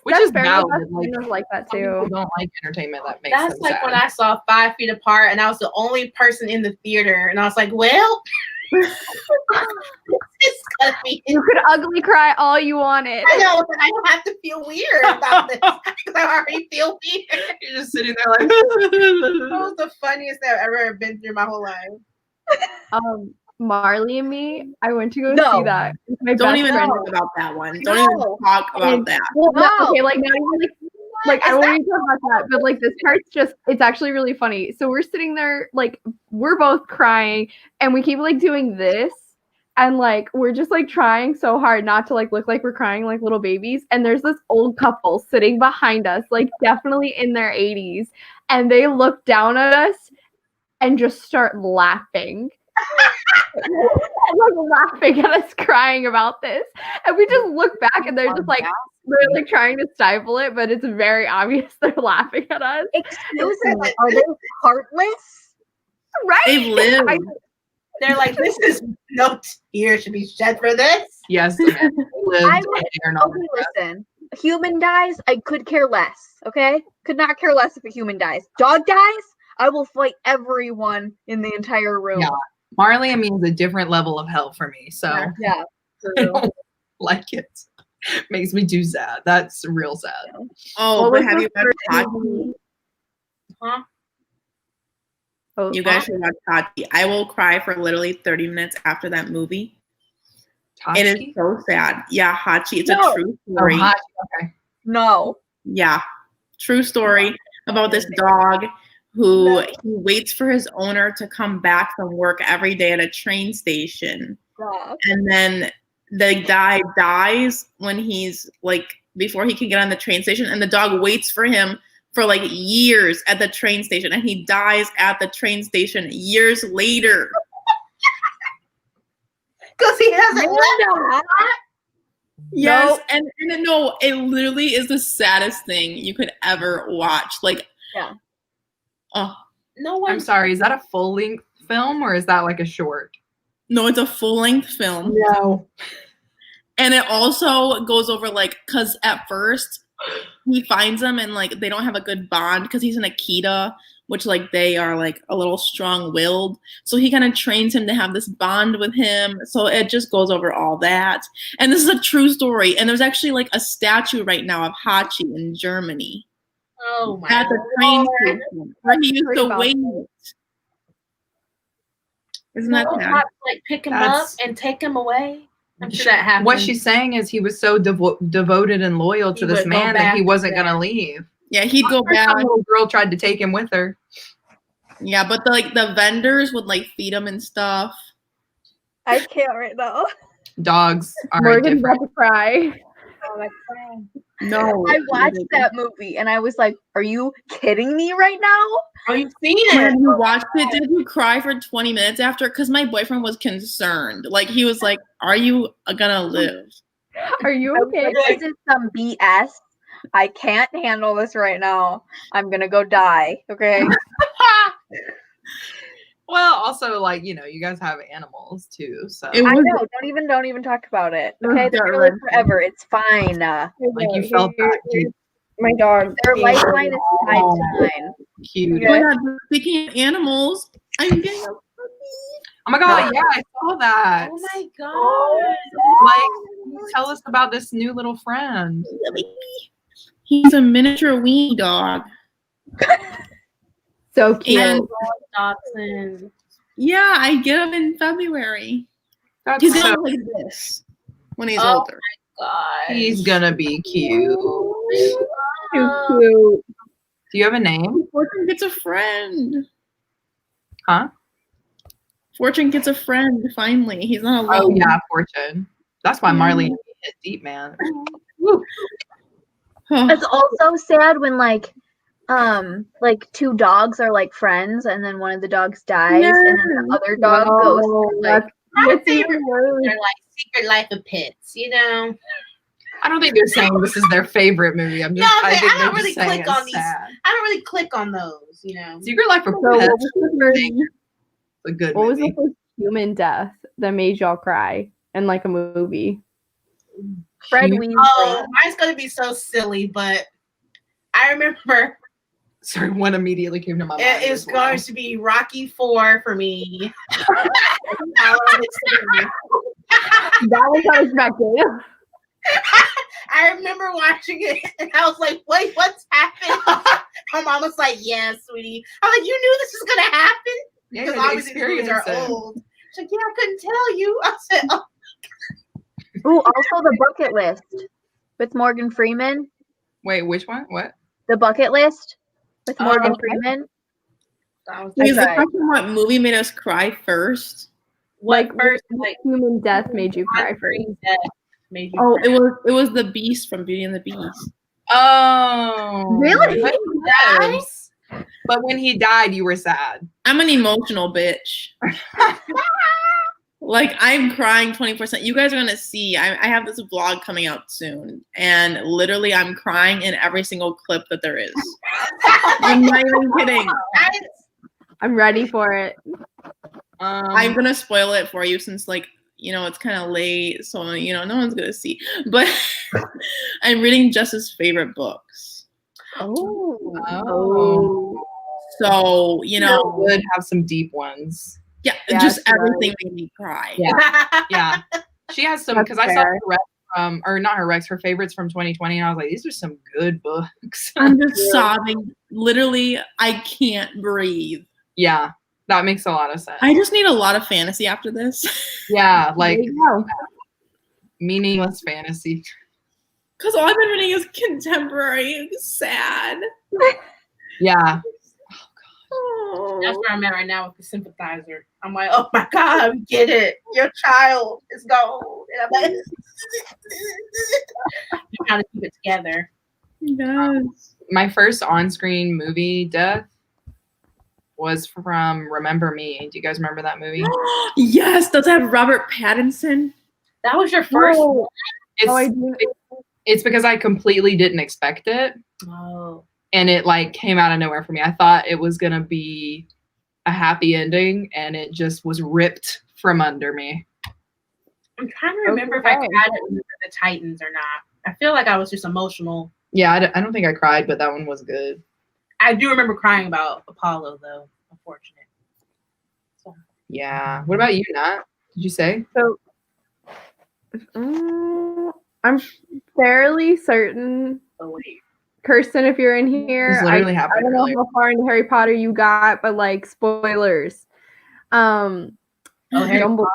Which That's is fair. valid. That's Like, kind of like that some people too. don't like entertainment that makes That's them like sad. when I saw 5 Feet Apart and I was the only person in the theater and I was like, well, it's gonna be. You could ugly cry all you wanted. I know, but I don't have to feel weird about this because I already feel weird. You're just sitting there like. That was the funniest I've ever been through my whole life. Marley and Me, I went to go No. see that. with my Don't best even friend. talk about that one. Don't even talk about And- that. Well, no, No. okay, like not even like I won't even talk about that, but like this part's just it's actually really funny. So we're sitting there, like we're both crying, and we keep like doing this, and like we're just like trying so hard not to like look like we're crying like little babies. And there's this old couple sitting behind us, like definitely in their 80s, and they look down at us and just start laughing. Like laughing at us crying about this, and we just look back and they're just like they're like trying to stifle it, but it's very obvious they're laughing at us. Excuse me, are they heartless? Right? They've lived. They're like, this is no tear should be shed for this. Yes, the man who lived I and would- they are not Okay, listen. A human dies, I could care less. Okay, could not care less if a human dies. Dog dies, I will fight everyone in the entire room. Yeah. Marley and Me is a different level of hell for me, so Yeah. I don't like it. Makes me too sad. That's real sad. Oh, What but was have the you watched first Tati? Huh? Oh, You guys should watch Tati. I will cry for literally 30 minutes after that movie. It is Tachki? so sad. Yeah, Hachi. It's No. a true Oh, story. Hachi, okay. No. Yeah, true story about this dog who he waits for his owner to come back from work every day at a train station. Stop. And then the guy dies when he's like before he can get on the train station, and the dog waits for him for like years at the train station, and he dies at the train station years later. Because he doesn't Linda, Yes, and no, it literally is the saddest thing you could ever watch. Like, Yeah. oh no one. I'm sorry, is that a full length film or is that like a short? no, it's a full length film. No. And it also goes over like, because at first he finds them and like they don't have a good bond because he's an Akita, which like they are like a little strong-willed. So he kind of trains him to have this bond with him. So it just goes over all that. And this is a true story. And there's actually like a statue right now of Hachi in Germany. Oh my At the train station where he used to wait. Isn't that sad? Cops, like pick him up and take him away. I'm sure that happened. What she's saying is he was so devoted and loyal to this man that he wasn't gonna leave. Yeah, he'd go back. Some little girl tried to take him with her. Yeah, but the vendors would like feed him and stuff. I can't right now. Dogs are Morgan's different. about to cry. No, I watched that movie and I was like, "Are you kidding me right now?" Oh, you've seen When it? you watched it, did you cry for 20 minutes after? Because my boyfriend was concerned. Like he was like, "Are you gonna live?" Are you okay? This is some BS. I can't handle this right now. I'm gonna go die. Okay. Well, also, like, you know, you guys have animals too, so It I was- know. Don't even talk about it. was Okay, they're gonna live forever. It's fine. like you felt that deep. My dog. Their lifeline is tied to mine. Cute. Oh my God, speaking of animals, I'm getting a Oh my god, yeah, I saw that. Oh my god. Like, tell us about this new little friend. He's a miniature weenie dog. So cute. And Dachshund. yeah, I get him in February. That's He's so, gonna look like this when he's Oh. older. God. he's gonna be cute. Too cute. Do you have a name? Fortune gets a friend. Huh? Fortune gets a friend finally. He's not Oh alone. yeah, Fortune. That's why Marley hit deep, man. Woo. It's also sad when like two dogs are like friends and then one of the dogs dies and then the other dog goes through, like My favorite movies are like Secret Life of Pets, you know? I don't think they're saying this is their favorite movie. I'm just No, I think I they're don't really just saying click on it's these. sad. I don't really click on those, you know? Secret Life of So what Pets was the first, a good what was movie. the first human death that made y'all cry in like a movie? Fred Cute. Weasley. Oh, mine's gonna be so silly, but I remember Sorry, one immediately came to my mind. it is as well. going to be Rocky 4 for me. That was unexpected. I remember watching it and I was like, wait, what's happening? My mom was like, yeah, sweetie. I'm like, you knew this was gonna happen? Yeah, Because the obviously these movies are experience it. old. She's like, yeah, I couldn't tell you. I said, oh. Ooh, also The Bucket List with Morgan Freeman. Wait, which one? What? The Bucket List with Morgan okay. Freeman. Is the cried. question what movie made us cry first? What Like, first what like human death made you cry first? screen that made you Oh, cry? it was the Beast from Beauty and the Beast. Oh, Really? But he dies. But when he died, you were sad. I'm an emotional bitch. Like I'm crying 20%. You guys are gonna see. I have this vlog coming out soon, and literally I'm crying in every single clip that there is. I'm not even kidding. I'm ready for it. I'm gonna spoil it for you since like it's kind of late, so no one's gonna see. But I'm reading Jess's favorite books, Oh. so would have some deep ones. yeah, Yeah, just it's right. everything made me cry. Yeah. Yeah. She has some That's because I saw fair. her recs or not her recs, her favorites from 2020, and I was like, these are some good books. I'm just sobbing. Literally, I can't breathe. Yeah, that makes a lot of sense. I just need a lot of fantasy after this. Yeah, There like you go. meaningless fantasy. Because all I've been reading is contemporary, sad. Yeah. That's where I'm at right now with the sympathizer. I'm like, oh my God, we get it. Your child is gone. And I'm like, I'm trying to keep it together. Yes. My first on-screen movie death was from Remember Me. Do you guys remember that movie? Yes, does it have Robert Pattinson? That was your first No. one? It's, Oh, I do. it's because I completely didn't expect it. Oh. And it like came out of nowhere for me. I thought it was gonna be a happy ending, and it just was ripped from under me. I'm trying to remember if I Okay. tried to remember the Titans or not. I feel like I was just emotional Yeah, I don't think I cried, but that one was good. I do remember crying about Apollo, though. Unfortunate. So. Yeah. What about you, Nat? Did you say? So, I'm fairly certain. Oh wait. Kirsten, if you're in here, This literally I happened don't know earlier. how far into Harry Potter you got, but like spoilers. Oh, Harry Dumbledore.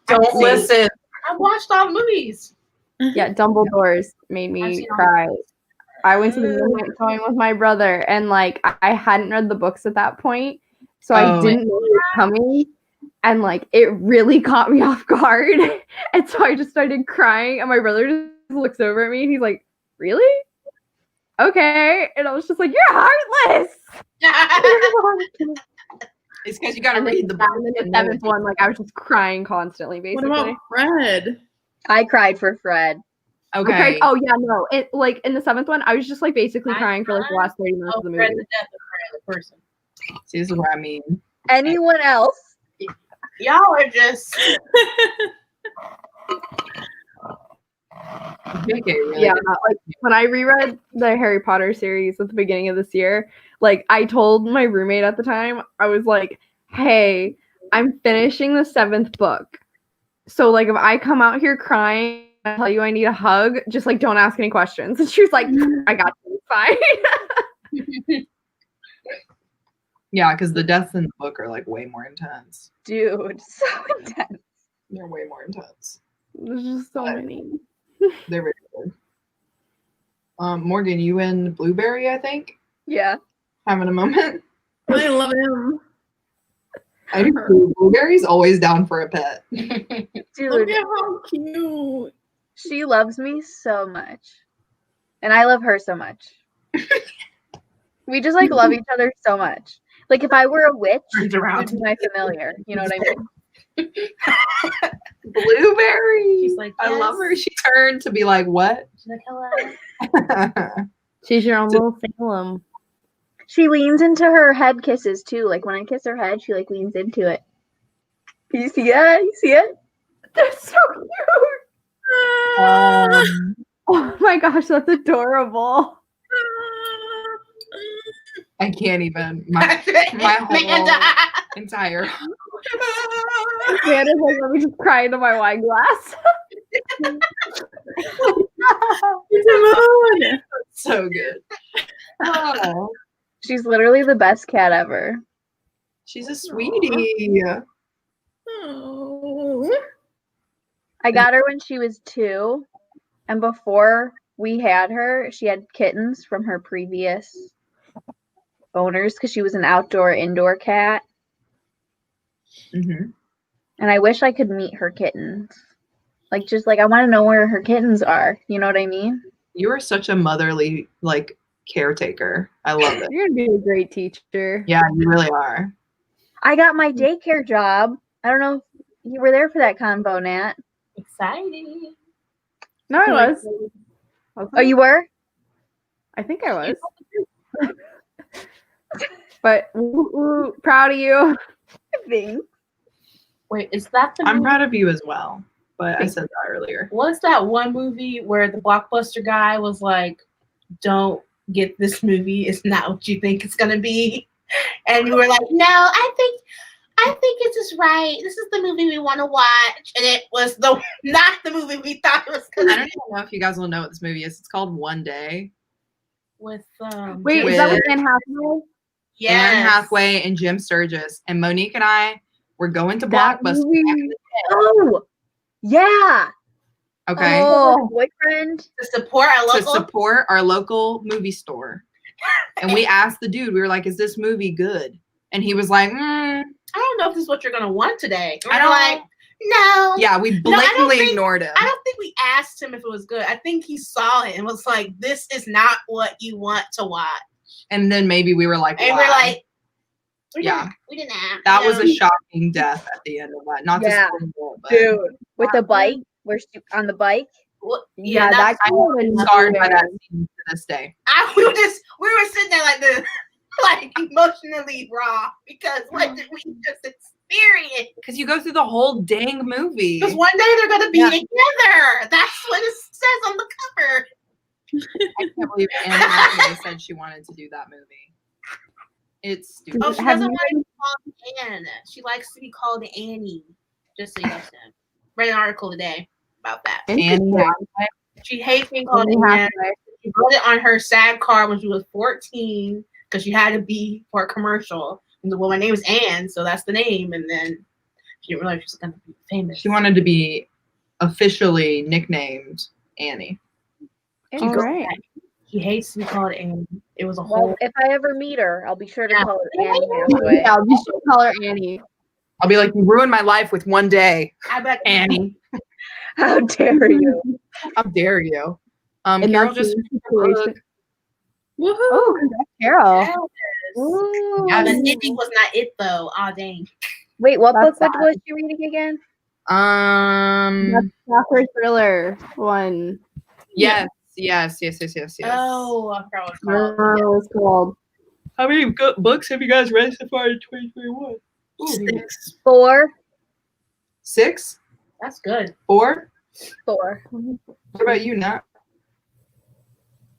Don't listen. I watched all the movies. Yeah, Dumbledore's made me cry. I went to the midnight showing with my brother, and like I hadn't read the books at that point, so I didn't know it was coming, and like it really caught me off guard, and so I just started crying, and my brother just looks over at me, and he's like, "Really? Okay," and I was just like, "You're heartless." It's because you got to And read the then book. the seventh one, like I was just crying constantly, basically. What about Fred? I cried for Fred. Okay. I cried, oh yeah, no. It like in the seventh one, I was just like basically crying for like the last 30 minutes of the Fred movie. the death of Fred the person. See, this is what I mean. Anyone else? Y'all are just. JK really Yeah, did. like when I reread the Harry Potter series at the beginning of this year, like I told my roommate at the time, I was like, "Hey, I'm finishing the 7th book. So like if I come out here crying and tell you I need a hug, just like don't ask any questions." And she was like, "I got you, it's fine." Yeah, because the deaths in the book are like way more intense. Dude, so intense. They're way more intense. There's just so many. They're very good. Morgan, you and Blueberry, I think, Yeah. having a moment. I love him. I do too. Blueberry's always down for a pet. Look Dude, at how cute. she loves me so much. And I love her so much. We just like love each other so much. Like if I were a witch, Turns around. you'd be my familiar. You know what I mean? Blueberry. She's like, I love yes. her. She turned to be like, what? She's like, hello. She's your own little Salem. She leans into her head kisses too. Like when I kiss her head, she like leans into it. You see it? You see it? That's so cute. Oh my gosh, that's adorable. I can't even. My whole entire. Amanda's like, let me just cry into my wine glass. So good. Oh, She's literally the best cat ever. she's a sweetie. Oh. I got her when she was 2, and before we had her, she had kittens from her previous owners because she was an outdoor-indoor cat. Mm-hmm. And I wish I could meet her kittens. Like, just like, I want to know where her kittens are. You know what I mean? You are such a motherly, like, caretaker. I love it. You're gonna be a great teacher. Yeah, you really are. I got my daycare job. I don't know if you were there for that convo, Nat. Exciting. No, I was. Oh, you were? I think I was. But proud of you. Thanks. Wait, is that the I'm movie? proud of you as well. But I said that earlier. Was that one movie where the Blockbuster guy was like, don't get this movie, it's not what you think it's gonna be? And we were like, no, I think this is right. This is the movie we want to watch. And it was not the movie we thought it was I gonna don't even know if you guys will know what this movie is. It's called One Day. with Wait, is that with Anne Hathaway? Anne Hathaway and Jim Sturgis. And Monique and I were going to That Blockbuster. movie- Oh, yeah. Okay. Oh, boyfriend. to support our To local. support our local movie store. And we asked the dude, we were like, is this movie good? And he was like, I don't know if this is what you're gonna want today. And I we're don't- like, no. yeah, we I don't blatantly think- ignored him. I don't think we asked him if it was good. I think he saw it and was like, this is not what you want to watch. And then maybe we were like, And why? we're like, Yeah. we didn't ask. That you was know? a shocking death at the end of that. Not Yeah. to spoil it, but Dude. With the bike. Where she on the bike. Well, Yeah, that's- that kind of scarred by that scene to this day. we were sitting there like this, like emotionally raw because what did we just experience? Because you go through the whole dang movie. Because one day they're gonna be Yeah. together. That's what it says on the cover. I can't believe Anne Hathaway said she wanted to do that movie. It's stupid. Oh, she Have doesn't you want to be called Anne. She likes to be called Annie. Just so you know. Read an article today about that. Annie. She hates being called Anne Anne. Hathaway. She wrote it on her SAG card when she was 14 because she had to be for a commercial. And well, my name is Anne, so that's the name. And then she didn't realize she was going to be famous. She wanted to be officially nicknamed Annie. All right. She hates to be called Annie. It was a Well, whole. if I ever meet her, I'll be sure to call her Annie Hathaway. Yeah, we should call her Annie. I'll be like, you ruined my life with one day, I bet Annie. How dare you? How dare you? And Carol that's just the situation. Woohoo! Oh, congrats, Carol. Yes. Ooh. Yeah, The ending was not it though. Ah, dang. Wait, what That's book was she reading again? That's Stalker Thriller one. Yes. Oh, I forgot what it's I don't called. know what it was called. How many books have you guys read so far in 2021? 6. 4. 6? That's good. 4? 4. What about you, Nat?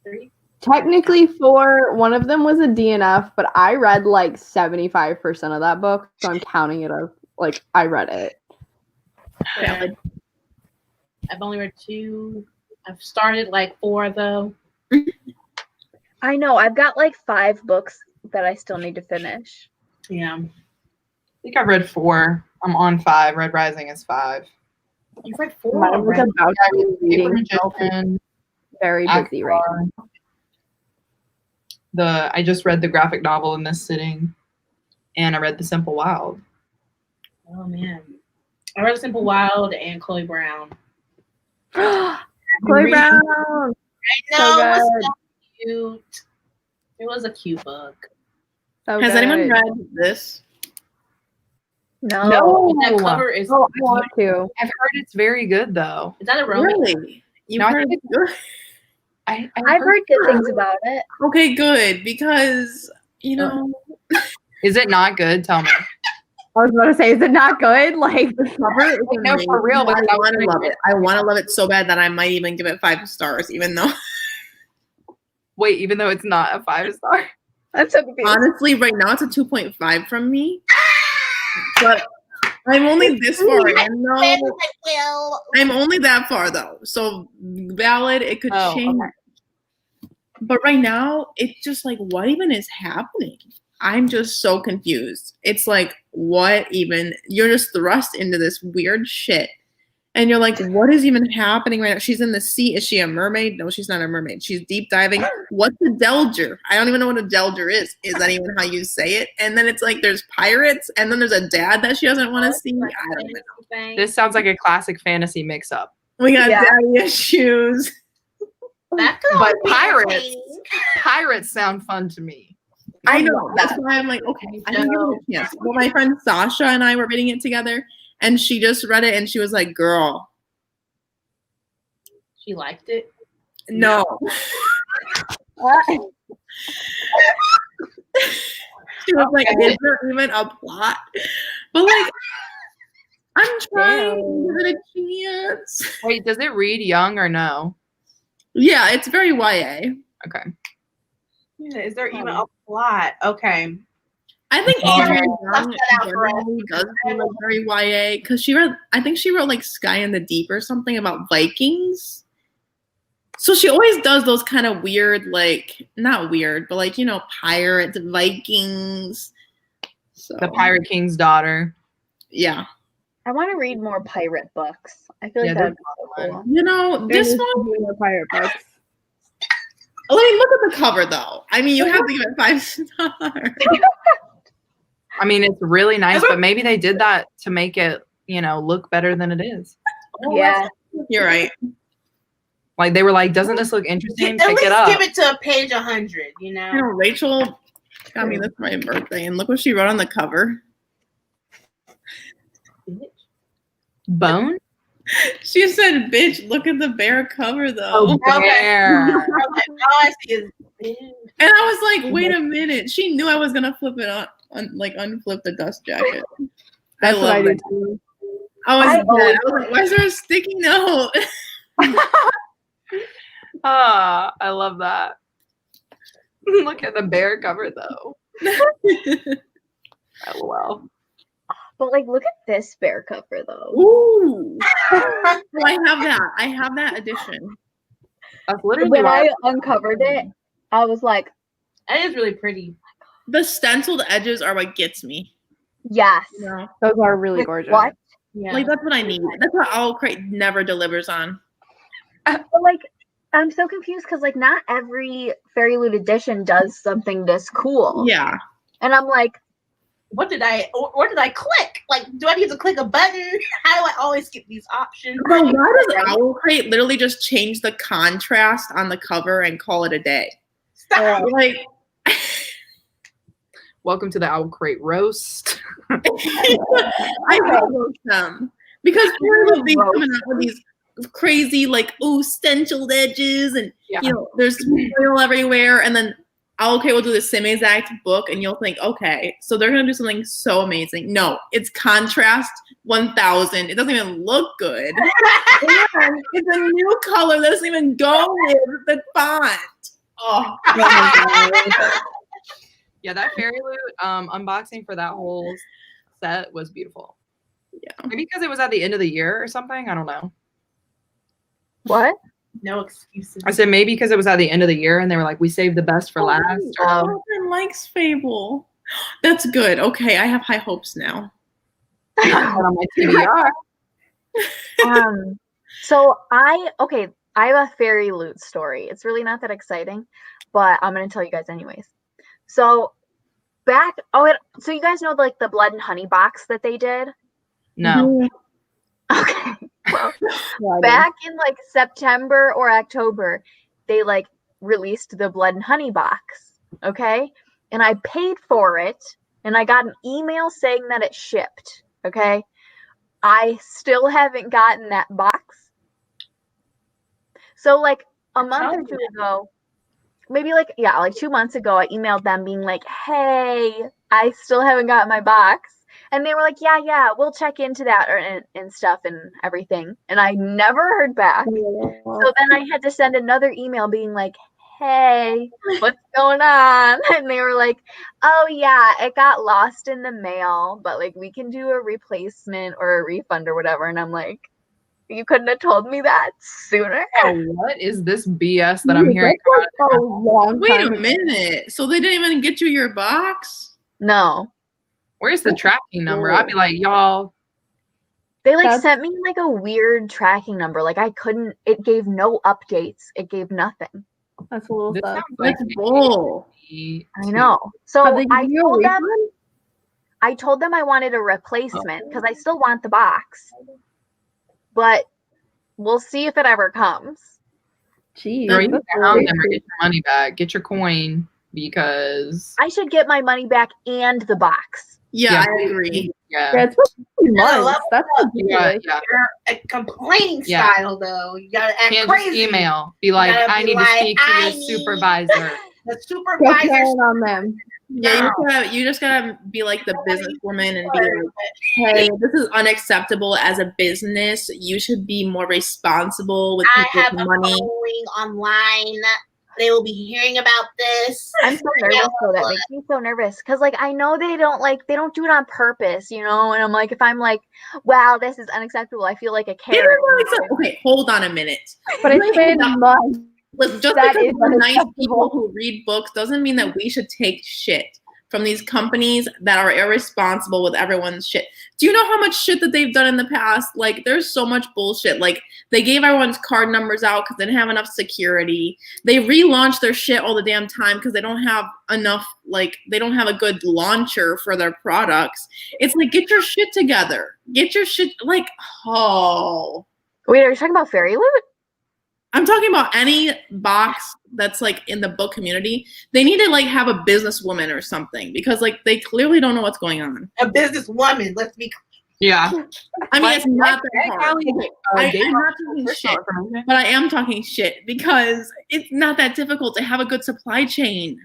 3. Technically 4. One of them was a DNF, but I read like 75% of that book, so I'm counting it as like I read it. Yeah. I've only read 2. I've started like 4 though. I know. I've got like 5 books that I still need to finish. Yeah. I think I've read 4. I'm on 5. Red Rising is 5. You've read 4 Mine was already. about to be Paper reading, so Magician, very busy right now. I just read the graphic novel in this sitting, and I read The Simple Wild. Oh man. I read Simple Wild and Chloe Brown. Chloe Brown. I know, So it was good. so cute. It was a cute book. So Has good. anyone read this? No. No. That cover is. Oh, I want to. I've heard it's very good, though. Is that a romance? Really? You No, I heard think good? I've heard good things about it. Okay, good. Because, you know, Is it not good? Tell me. I was about to say, is it not good? Like the cover is No, amazing. for real, I because I was want to gonna love get- it. I want to love it so bad that I might even give it 5 stars, even though Wait, even though it's not a 5-star? I'm so confused. honestly, right now it's a 2.5 from me. But I'm only this far in, though. Well, I'm only that far, though. So, valid, it could Oh, change. okay. But right now, it's just like, what even is happening? I'm just so confused. It's like, what even? You're just thrust into this weird shit. And you're like, what is even happening right now? She's in the sea. Is she a mermaid? No, she's not a mermaid. She's deep diving. What's a delger? I don't even know what a delger is. Is that even how you say it? And then it's like there's pirates, and then there's a dad that she doesn't want to see. I don't know. This sounds like a classic fantasy mix-up. We got Yeah. daddy issues. That could But always be pirates. entertaining. Pirates sound fun to me. I know. That's why I'm like, okay, I can give it a chance. Well, my friend Sasha and I were reading it together, and she just read it, and she was like, girl, She liked it. no. She was like, Okay. is there even a plot? But like, I'm trying to give it a chance. Wait, does it read young or no? Yeah, it's very YA. Okay. Yeah, is there even a plot? Okay. I think Oh. Adrian Let's Young get out for generally does feel like very YA because I think she wrote like Sky in the Deep or something about Vikings. So she always does those kind of weird, like, not weird, but like, you know, pirates, Vikings. So The Pirate King's Daughter. yeah. I want to read more pirate books. I feel like Yeah, that they're would be so cool. You know, this one, the pirate books. let me look at the cover though. I mean, you have to give it 5 stars. I mean, it's really nice, but maybe they did that to make it, you know, look better than it is. Yeah. You're right. Like they were like, doesn't this look interesting? At Pick least it up. give it to a page 100, you You know? know, Rachel got me this for my birthday, and look what she wrote on the cover. Bone? She said, bitch, look at the bear cover though. Oh, bear. I'm like, all I see is And I was like, wait a minute. She knew I was gonna flip it on like unflip the dust jacket. That's what I do it. too. I was I dead. I was like, why is there a sticky note? I love that. Look at the bear cover though. LOL. But like, look at this bear cover though. Ooh. I have that edition. That's literally When why I uncovered it, I was like, That is really pretty. The stenciled edges are what gets me. yes. Yeah. Those are really Like, gorgeous. what? Yeah. Like that's what I need. That's what Owl Crate never delivers on. But like, I'm so confused because like not every Fairy Loot edition does something this cool. Yeah. And I'm like, what did I click? Like, do I need to click a button? How do I always get these options? But why does Owl Crate literally just change the contrast on the cover and call it a day? Stop. Like, welcome to the Owl Crate roast. I love them because they're coming out with these crazy like stenciled edges and you know there's foil everywhere, and then Owl Crate will do the same exact book, and you'll think, okay, so they're gonna do something so amazing. No, it's contrast 1000. It doesn't even look good. It's a new color that doesn't even go with the font. Oh. Yeah, that Fairy Loot unboxing for that whole set was beautiful. Yeah. Maybe because it was at the end of the year or something. I don't know. what? No excuses. I said maybe because it was at the end of the year and they were like, we saved the best for last. My husband likes Fable. That's good. Okay, I have high hopes now. On my TBR. So I have a Fairy Loot story. It's really not that exciting, but I'm gonna tell you guys anyways. So so you guys know like the Blood and Honey box that they did? No. Okay. Well, back in like September or October, they like released the Blood and Honey box. Okay. And I paid for it and I got an email saying that it shipped. Okay. I still haven't gotten that box. So like a month or two ago, maybe like 2 months ago, I emailed them being like, hey, I still haven't got my box. And they were like, yeah, we'll check into that and stuff and everything. And I never heard back. So then I had to send another email being like, hey, what's going on? And they were like, oh yeah, it got lost in the mail, but like we can do a replacement or a refund or whatever. And I'm like, you couldn't have told me that sooner. Oh, what is this BS that I'm hearing? Wait a minute. So they didn't even get you your box? No. Where's the tracking number? I'd be like, y'all. They like sent me like a weird tracking number. Like it gave no updates. It gave nothing. That's a little This stuff. sounds like That's bull. I know. So I told them I wanted a replacement because I still want the box. But we'll see if it ever comes. Jeez. Girl, you found them or get your money back. Get your coin because I should get my money back and the box. Yeah, I agree. Yeah. It's supposed to be months. That's ridiculous. Yeah. You're a complaining style though. You gotta act Can't crazy. just email. Be like, I need to speak to your supervisor. The supervisor on them. Yeah, you just gotta be like the businesswoman and be like, hey, this is unacceptable as a business. You should be more responsible with I people's have a money. following online. They will be hearing about this. I'm so nervous though. That makes me so nervous because like I know they don't do it on purpose, you know. And I'm like, if I'm like, wow, this is unacceptable, I feel like a carrot. Okay, hold on a minute. But it's been months. Listen, just That because is we're nice unacceptable. people who read books doesn't mean that we should take shit from these companies that are irresponsible with everyone's shit. Do you know how much shit that they've done in the past? Like, there's so much bullshit. Like, they gave everyone's card numbers out because they didn't have enough security. They relaunch their shit all the damn time because they don't have enough, like, they don't have a good launcher for their products. It's like, get your shit together. Get your shit, like, oh. Wait, are you talking about Fairy Loot? I'm talking about any box that's like in the book community. They need to like have a businesswoman or something because like they clearly don't know what's going on. A businesswoman, let's be Yeah. I mean, it's not that hard. I'm Game not talking shit, but I am talking shit because it's not that difficult to have a good supply chain.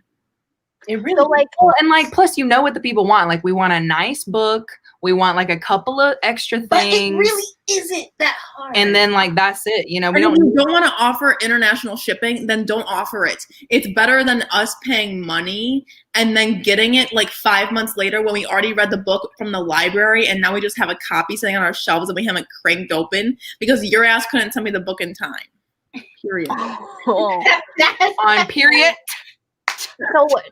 It really So like, Well, and like, plus, you know what the people want. Like, we want a nice book. We want like a couple of extra things. but it really isn't that hard. And then like that's it. You know, we And if don't. you don't want to offer international shipping, then don't offer it. It's better than us paying money and then getting it like 5 months later when we already read the book from the library and now we just have a copy sitting on our shelves and we haven't cranked open because your ass couldn't send me the book in time. Period. On period. so what?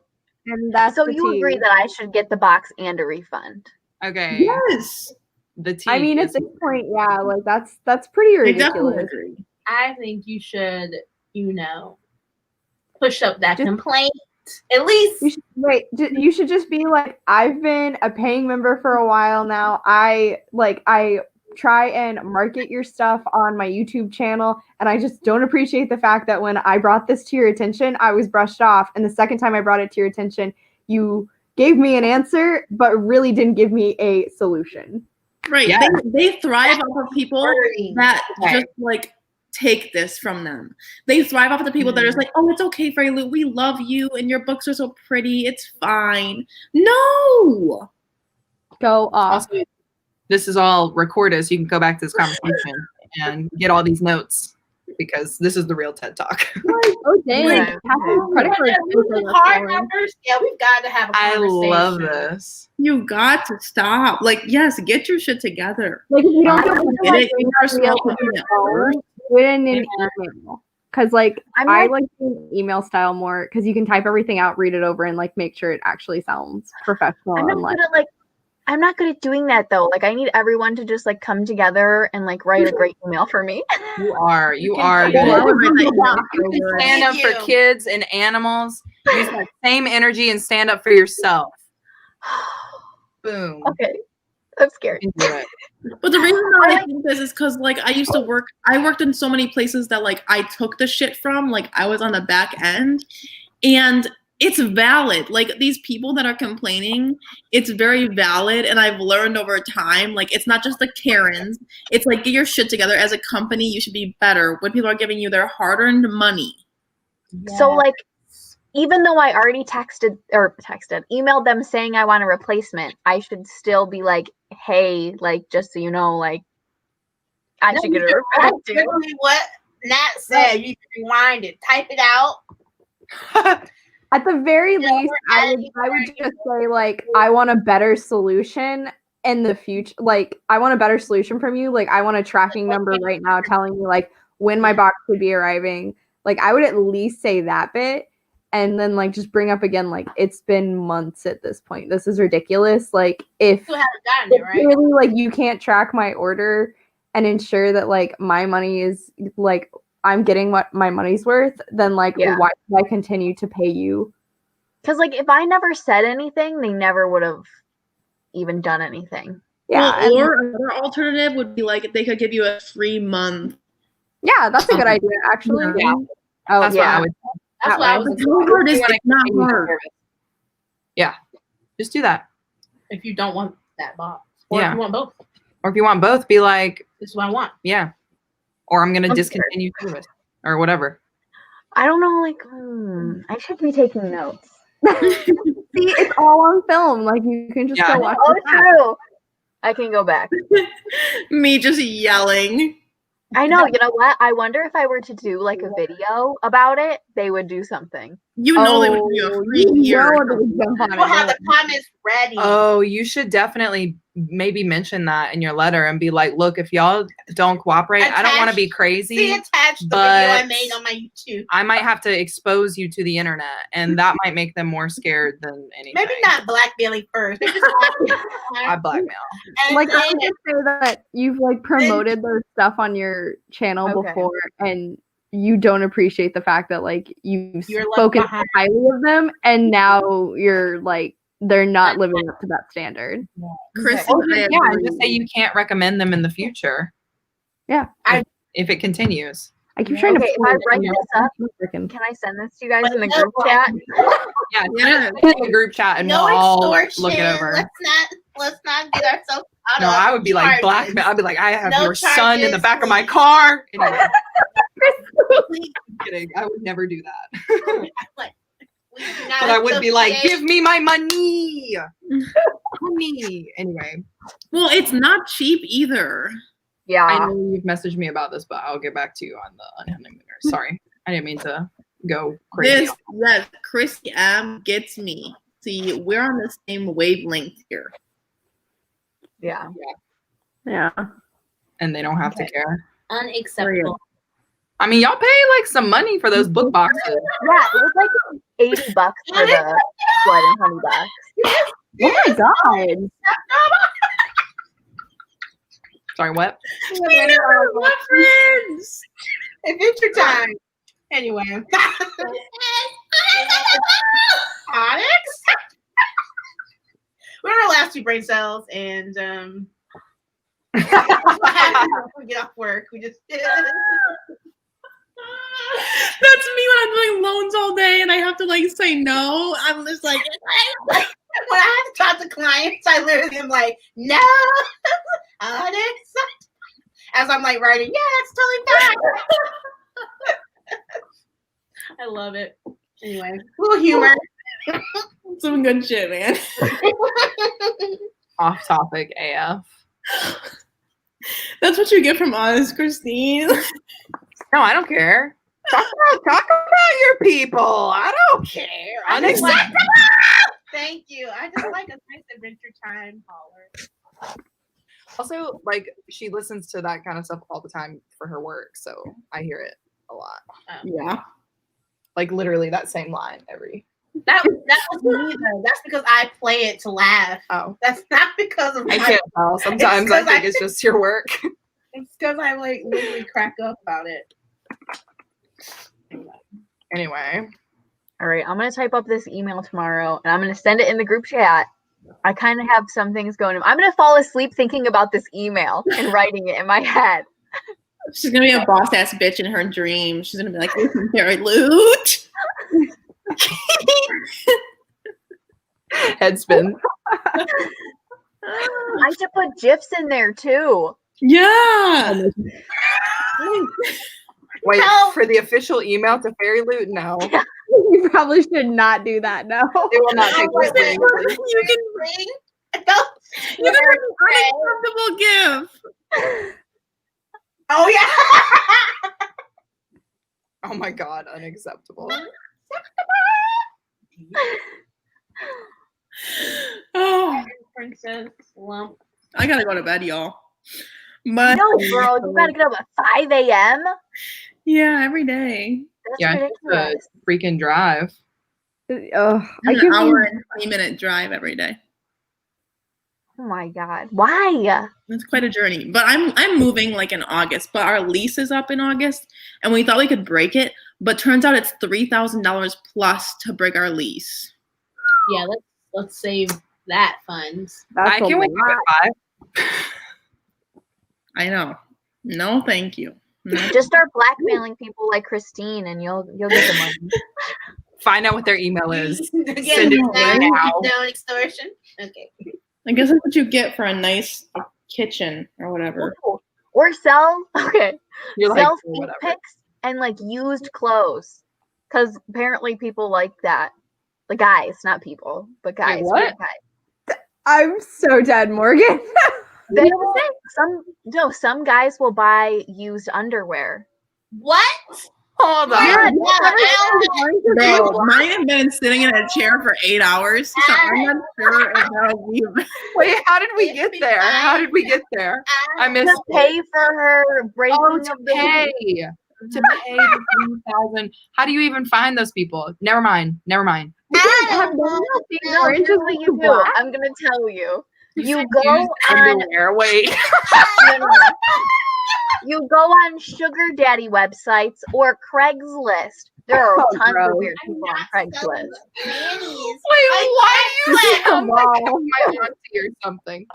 And that's So the you tea. agree that I should get the box and a refund? Okay. Yes. The tea. I mean, at is- this point, yeah, like that's pretty I definitely ridiculous. agree. I think you should, you know, push up that Just- complaint. At least You should just be like, I've been a paying member for a while now. I try and market your stuff on my YouTube channel, and I just don't appreciate the fact that when I brought this to your attention, I was brushed off, and the second time I brought it to your attention, you gave me an answer, but really didn't give me a solution. Right. Yeah. They thrive off of people that Okay. just like take this from them. They thrive off of the people that are just like, oh, it's okay, Fairy Lou. We love you and your books are so pretty. It's fine. No. Go off. Also, this is all recorded, so you can go back to this conversation and get all these notes because this is the real TED Talk. Oh dang! Right. Credit card card numbers. Yeah, we've got to have a I conversation. love this. You got to stop. Like, yes, get your shit together. Like if you don't I feel get comfortable, it. You are small company at first. do it in an email. Because like I'm I not- like doing email style more because you can type everything out, read it over, and like make sure it actually sounds professional. I'm and not good at I'm not good at doing that though. Like I need everyone to just like come together and like write a great email for me. You are. You can are. put good. Well, I would write that You email can over it. stand up for Thank you. kids and animals. Use that same energy and stand up for yourself. Boom. Okay. I'm scared. You can do it. But the reason that I think this is because like I worked in so many places that like I took the shit from, like I was on the back end, and it's valid. Like these people that are complaining, it's very valid, and I've learned over time, like it's not just the Karens. It's like get your shit together as a company. You should be better when people are giving you their hard-earned money. So like even though I already emailed them saying I want a replacement, I should still be like, hey, like just so you know, like I should get a refund too. Literally what Nat said. You can rewind it, type it out. At the very Yeah, least, I would just say like I want a better solution in the future. Like I want a better solution from you. Like I want a tracking number right now telling me like when my box would be arriving. Like I would at least say that bit. And then like just bring up again, like it's been months at this point. This is ridiculous. Like if You haven't gotten it, right? clearly like you can't track my order and ensure that like my money is like I'm getting what my money's worth, then like Yeah. why should I continue to pay you? Because like if I never said anything, they never would have even done anything. Yeah, Well, or another alternative would be like if they could give you a 3 month. yeah, that's a good idea actually. Yeah. Oh That's what yeah. I would. That's what I was It's not hard. It's not hard. Yeah. Just do that. if you don't want that box. Or Yeah. if you want both. Or if you want both, be like, This is what I want. yeah. Or I'm gonna Okay. discontinue service or whatever. I don't know, like I should be taking notes. See, it's all on film. Like you can just Yeah. go watch Oh, it back. true. I can go back. Me just yelling. I know. You know what? I wonder if I were to do like a video about it, they would do something. You know they would give you a free you year. know they would jump on We'll it. have the comments ready. Oh, you should definitely maybe mention that in your letter and be like, look, if y'all don't cooperate, I don't want to be See crazy. attached the video I but- made on my YouTube. I might have to expose you to the internet, and that might make them more scared than anything. Maybe not blackmailing first. Maybe just I blackmail. and Like I then- would just say that you've like promoted their stuff on your channel Okay. before and you don't appreciate the fact that like you've You're left spoken behind. highly of them and now you're like they're not living up to that standard. Chrissy, Or I just, yeah, agree. just say you can't recommend them in the future. Yeah. If it continues. I keep trying Okay, to if I write pull this up, freaking- can I send this to you guys in the No group chat? Yeah, Yeah. put it in the group chat and no we'll all extortion. look it over. Let's not get ourselves out No, of I would be like charges. blackmail. I'd be like, I have No your son in the charges, back of my please. car. Anyway, Please, kidding. I would never do that. like, But I would be like, give me my money. Money. Anyway. Well, it's not cheap either. Yeah. I know you've messaged me about this, but I'll get back to you on the unhoneymooners. Sorry. I didn't mean to go crazy. Yes, Chrissy M gets me. See, we're on the same wavelength here. Yeah. And they don't have to care. Unacceptable. I mean, y'all pay like some money for those book boxes. Yeah, it was like $80 for the Blood and Honey box. Oh my god. Sorry, what? We never were friends. Adventure time. Anyway. Onyx. We're our last 2 brain cells, and what happens when we get off work? We just. That's me when I'm doing loans all day and I have to like say no. I'm just like when I have to talk to clients, I literally am like, no, Onyx. As I'm like writing, yeah, that's totally fine. I love it. Anyway, a little humor. some good shit, man. Off topic AF. That's what you get from us, Christine. No, I don't care. Talk about your people. I don't care. Unacceptable. Thank you. I just like a nice adventure time holler. Also, like, she listens to that kind of stuff all the time for her work, so I hear it a lot. Yeah. Like, literally that same line every. That was me though. That's because I play it to laugh. Oh, That's not because of I can't tell. Sometimes I think it's just your work. It's because I like literally crack up about it. Anyway, All right, I'm gonna type up this email tomorrow and I'm gonna send it in the group chat. I kind of have some things going on. I'm gonna fall asleep thinking about this email and writing it in my head. She's gonna be a boss ass bitch in her dream. She's gonna be like, listen, Carrie Loot. head spin. I should put GIFs in there too. Yeah. Wait, No. for the official email to Fairy Loot? No. You probably should not do that now. They will not take this thing. You can you can have an unacceptable gift. Oh yeah. Oh my god, unacceptable. Oh, Princess lump. I gotta go to bed, y'all. But No, girl, you gotta get up at 5 a.m. yeah, every day. That's Yeah, it's ridiculous. a freaking drive. I An hour and 20-minute drive every day. Oh my god, why? It's quite a journey. But I'm moving like in August, but our lease is up in August, and we thought we could break it, but turns out it's $3,000 plus to break our lease. Yeah, let's save that funds. I can wake up at 5. I know. No, thank you. No. Just start blackmailing people like Christine, and you'll get the money. Find out what their email is. Again, Send it now. down extortion. Okay. I guess that's what you get for a nice kitchen or whatever. Or sell You're like, sell feet whatever. pics and like used clothes, because apparently people like that. The guys, not people, but guys. what? weird guys. I'm so dead, Morgan. They will, some guys will buy used underwear. What? Hold on. Yeah, Bro, mine have been sitting in a chair for 8 hours, so I'm not sure if that'll be. Wait, how did we get there? How did we get there? I missed to pay for her breaking to of the pay. To pay the 3,000. How do you even find those people? Never mind. No, here's what you do. I'm gonna tell you. You go Used on underwear. Wait. no. You go on sugar daddy websites or Craigslist. There are tons of weird people on Craigslist. Wait, why do you sound like my auntie or something?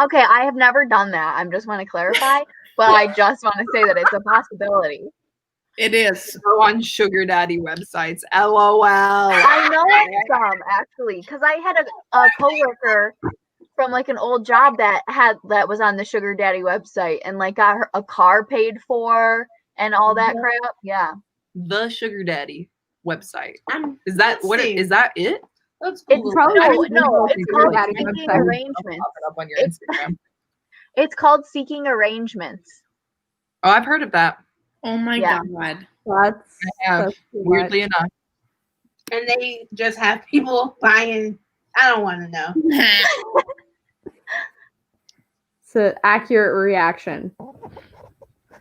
Okay, I have never done that. I just want to clarify, but I just want to say that it's a possibility. It is. Go on sugar daddy websites. LOL. I know some actually, because I had a coworker from like an old job that was on the sugar daddy website and like got her a car paid for and all that crap. Yeah. The sugar daddy. website? Is Let's that what? see. Is that it? Let's It's Google probably it. no. It's called that Seeking website. Pop Arrangements. it up on your It's- Instagram. It's called Seeking Arrangements. Oh, I've heard of that. Oh my Yeah. god. That's I have, that's too weirdly much. enough. And they just have people buying. I don't want to know. It's an accurate reaction.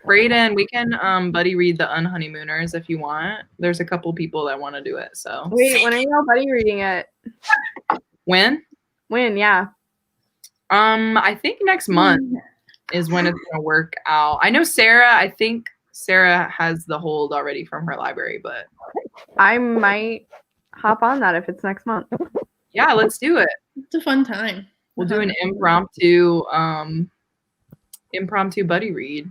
Brayden, we can buddy read the Unhoneymooners if you want. There's a couple people that want to do it. So Wait, when are y'all buddy reading it? when? When? Yeah. I think next month is when it's gonna work out. I know Sarah. I think Sarah has the hold already from her library, but I might hop on that if it's next month. yeah, let's do it. It's a fun time. We'll do an impromptu buddy read.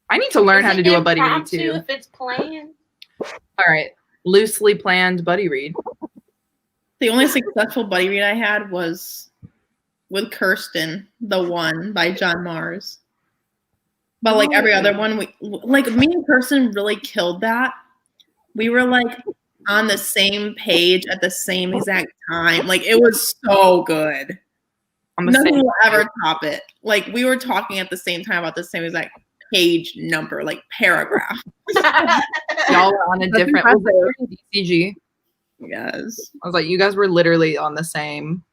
I need to learn how to do a buddy read Impromptu too. If it's planned. All right, loosely planned buddy read. The only successful buddy read I had was with Kirsten, The One by John Mars. But like every other one, me and Kirsten really killed that. We were like on the same page at the same exact time. Like it was so good. Nothing will ever top it. Like we were talking at the same time about the same exact page number, like paragraph. Y'all were on a different DCG. Yes. I was like, you guys were literally on the same,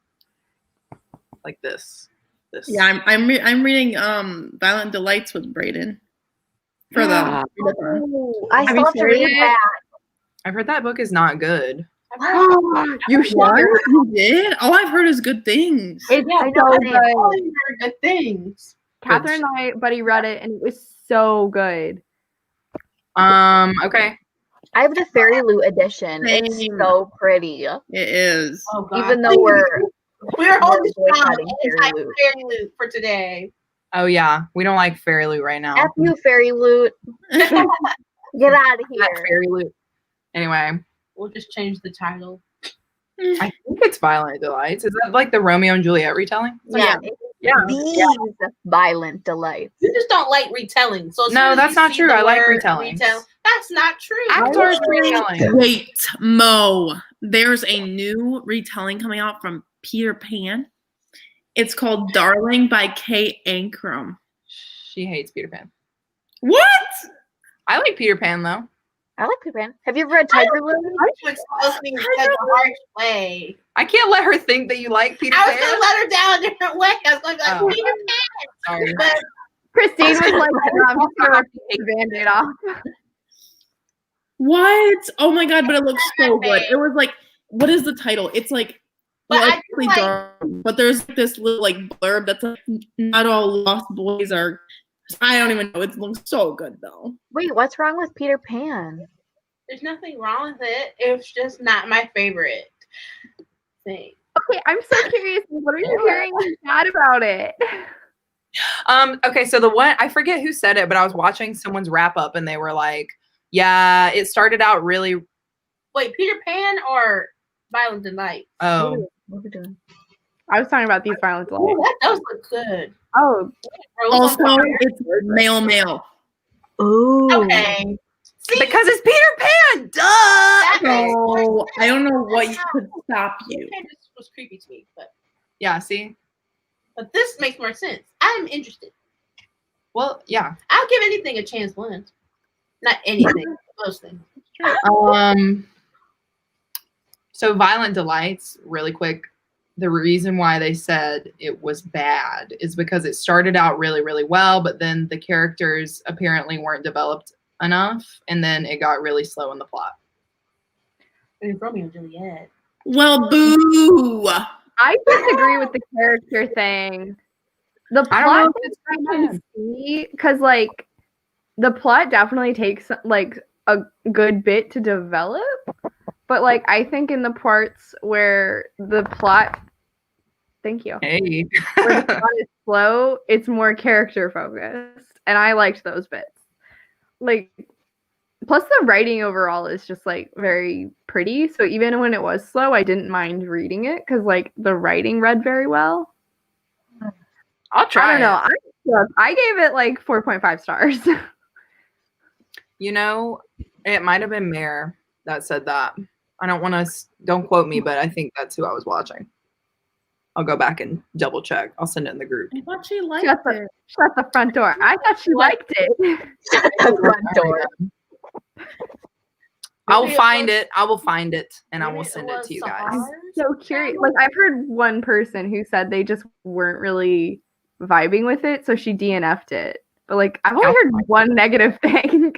like this. Yeah, I'm reading Violent Delights with Brayden for the readathon. Oh, I Have still you have to started read it? that. I've heard that book is not good. You What? sure? You did? All I've heard is good things. It's Yeah, so no, good. All these are good things. Catherine and I buddy read it, and it was so good. Okay. I have the Fairy Loot edition. It's Same. so pretty. It is. Oh God. Even though we're holding boycotting strong Fairy anti Loot. Fairy Loot for today. Oh yeah, we don't like Fairy Loot right now. F you, Fairy Loot. Get out of Not here. Fairy Loot. Anyway, We'll just change the title. I think it's Violent Delights. Is that like the Romeo and Juliet retelling? Yeah. Yeah. These violent delights. You just don't like retelling. So as No, soon as that's you not see true. the I like word retellings. That's not true. Actors retelling. Wait, Mo. There's a new retelling coming out from Peter Pan. It's called Darling by Kay Ankrum. She hates Peter Pan. What? I like Peter Pan though. I like Peter Pan. Have you ever read Tiger Lily? You expose me in such a harsh way. I can't let her think that you like Peter I was Pan. gonna let her down a different way. I was going to be like, Oh. Peter Pan. Sorry. But Christine was like, I'm just gonna rip the Band-Aid off. What? Oh my god, but it looks so Bad good. thing. It was like, what is the title? It's like, But well, I it's feel really like- dark, but there's this little like blurb that's like, not all lost boys are. I don't even know. It looks so good though. Wait, what's wrong with Peter Pan? there's nothing wrong with it. It's just not my favorite thing. Okay, I'm so curious. What are you hearing bad about it? Okay, so the one I forget who said it, but I was watching someone's wrap up and they were like, yeah, it started out really Wait, Peter Pan or Violent Delight? oh What are we doing? I was talking about these violent Oh, delights. that does look good. Oh, Rose Also, on fire. it's male. Ooh. Okay. See, because it's Peter Pan. Duh. that makes more So I don't know what sense. could stop Peter you. Pan just was creepy to me, Yeah, see? but this makes more sense. I'm interested. Well, yeah. I'll give anything a chance once. Not anything, most things. So Violent Delights, really quick, the reason why they said it was bad is because it started out really, really well, but then the characters apparently weren't developed enough, and then it got really slow in the plot. I mean, Romeo and Juliet. Well, boo. I disagree with the character thing. The I don't know plot if it's I that bad. can see because like the plot definitely takes like a good bit to develop, but like I think in the parts where the plot, thank you, Hey. where the plot is slow, it's more character focused, and I liked those bits. Like, plus the writing overall is just like very pretty. So even when it was slow, I didn't mind reading it because like the writing read very well. I'll try. I don't know. it. I gave it like 4.5 stars. You know, it might have been Mare that said that. I don't want to. Don't quote me, but I think that's who I was watching. I'll go back and double check. I'll send it in the group. I thought she liked it. Shut the front door. I thought she liked it. Shut the front door. I will find it. I will find it, and I will send it was to you guys. Sahara's So curious. Like I've heard one person who said they just weren't really vibing with it, so she DNF'd it. But like I've only heard one negative thing.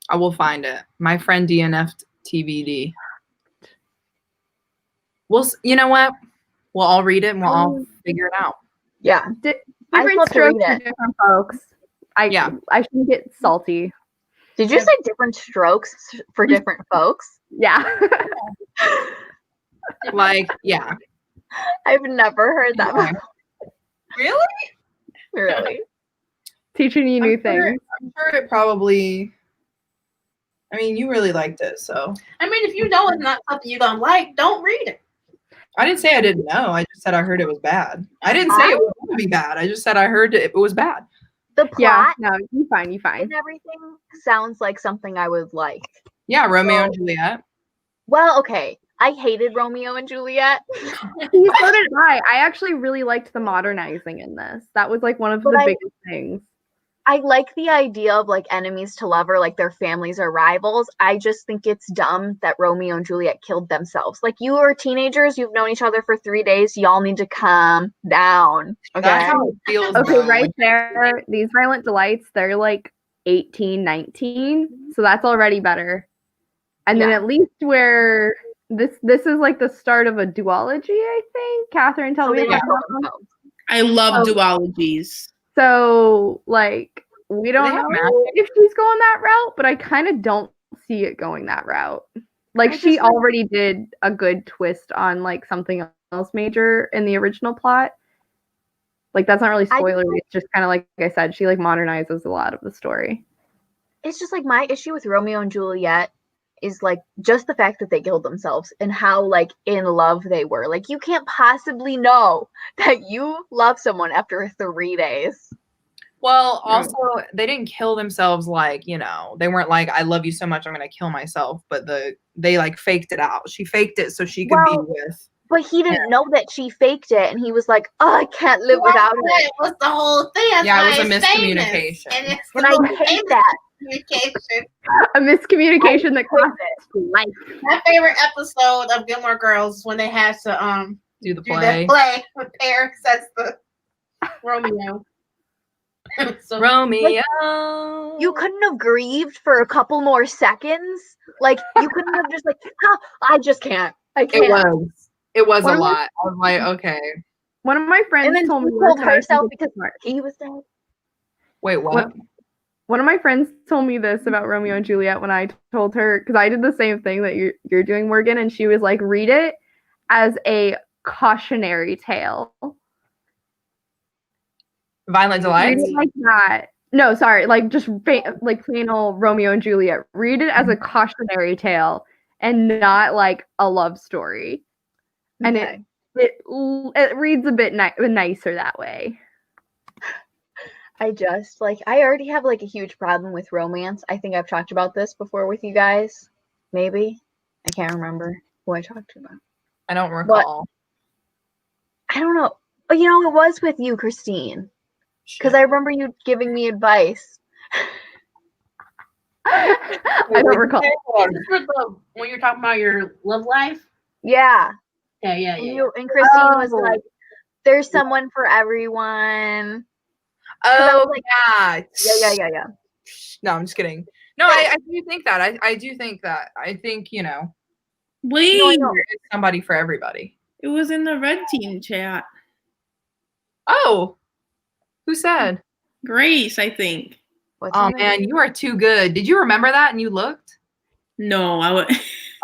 I will find it. My friend DNF'd TBD. You know what? We'll all read it and we'll all figure it out. Yeah. Different love to read strokes for it. different folks. I shouldn't get salty. Did you say different strokes for different folks? Yeah. Like, yeah. I've never heard that before. Really? Really? Teaching you new things. I'm sure it probably. I mean, you really liked it, so. I mean, if you know it's not something you don't like, don't read it. I didn't say I didn't know. I just said I heard it was bad. I didn't say it was going to be bad. I just said I heard it was bad. The plot Yeah, no, you fine. and everything sounds like something I would like. Yeah, Romeo and Juliet. Well, okay. I hated Romeo and Juliet. So did I. I actually really liked the modernizing in this. That was like one of the biggest things. I like the idea of like enemies to lover, like their families are rivals. I just think it's dumb that Romeo and Juliet killed themselves. Like, you are teenagers, you've known each other for 3 days, y'all need to calm down. Okay. That's how it feels. Okay, though. right there, these Violent Delights, they're like 18, 19. So that's already better. And then at least where this is like the start of a duology, I think. Catherine, tell me. I love duologies. So, like, we don't have know if she's going that route, but I kind of don't see it going that route. Like, she already did a good twist on, like, something else major in the original plot. Like, that's not really spoilery. It's just kind of, like I said, she, like, modernizes a lot of the story. It's just, like, my issue with Romeo and Juliet is, like, just the fact that they killed themselves and how, like, in love they were. Like, you can't possibly know that you love someone after 3 days. Well, also, they didn't kill themselves like, you know, they weren't like, I love you so much, I'm going to kill myself. But they, like, faked it out. She faked it so she could be with. But he didn't know that she faked it, and he was like, oh, I can't live without her. It was the whole thing. That's Yeah, why it was a it's miscommunication. Famous. And I hate that. Communication. A miscommunication that cost life. My favorite episode of Gilmore Girls is when they had to Do the do play. that play with Paris as the Romeo. So, Romeo. You couldn't have grieved for a couple more seconds? Like, you couldn't have just like, oh, I just can't. I can't. It was a lot. I was like, okay. One of my friends And then told she me killed this, and I think herself it's because smart. he was dead. Wait, what? One of my friends told me this about Romeo and Juliet when I told her, because I did the same thing that you're doing, Morgan, and she was like, read it as a cautionary tale. Violent Delights? Read it like that. No, sorry, like just like plain old Romeo and Juliet. Read it as a cautionary tale and not like a love story. And it reads a bit nicer that way. I already have like a huge problem with romance. I think I've talked about this before with you guys. Maybe. I can't remember who I talked about. I don't recall. I don't know. Oh, you know, it was with you, Christine. Because I remember you giving me advice. I don't recall. When you're talking about your love life? Yeah. Yeah. And Christine was like, there's someone for everyone. Oh, like, yeah. Yeah. No, I'm just kidding. No, I do think that. I do think that. I think, you know, Wait, there's somebody for everybody. it was in the red team chat. Oh, who said? Grace, I think. Oh, man, you are too good. Did you remember that and you looked? No,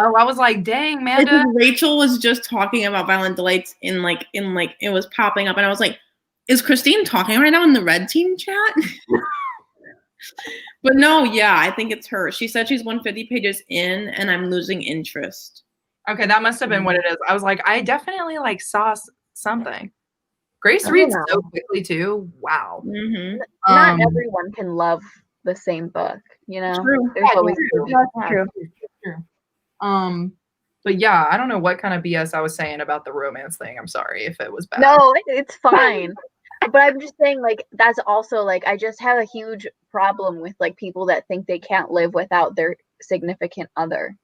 Oh, I was like, dang, Amanda. Rachel was just talking about Violent Delights in it was popping up, and I was like, is Christine talking right now in the red team chat? But no, yeah, I think it's her. She said she's 150 pages in, and I'm losing interest. Okay, that must have been what it is. I was like, I definitely like saw something. Grace reads so quickly too. Wow. Mm-hmm. Not everyone can love the same book, you know? True. There's always That's true. True. But yeah, I don't know what kind of BS I was saying about the romance thing. I'm sorry if it was bad. No, it's fine. But I'm just saying, like, that's also, like, I just have a huge problem with, like, people that think they can't live without their significant other.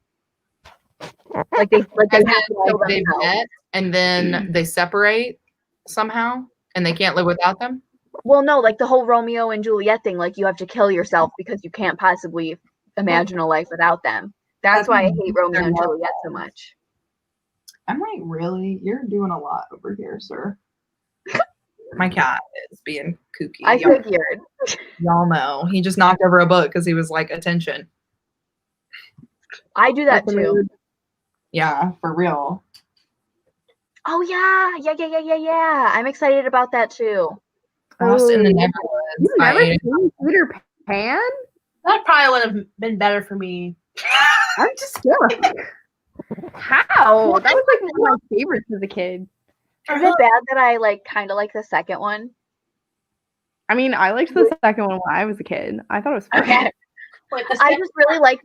Like, they have to kill Like they themselves. met and then they separate somehow and they can't live without them. Well, no, like, the whole Romeo and Juliet thing, like, you have to kill yourself because you can't possibly imagine a life without them. That's why I hate Romeo and Juliet so much. I'm like, really? You're doing a lot over here, sir. My cat is being kooky. I figured. Y'all know. He just knocked over a book because he was like, attention. I do that too. Yeah, for real. Oh, yeah. I'm excited about that too. Lost in the You Neverwoods. never seen Peter Pan? That probably would have been better for me. I'm just shook. How? That was like one of my favorites as a kid. Is it bad that I like kind of like the second one? I mean, I liked the second one when I was a kid. I thought it was fun. Okay. I just really like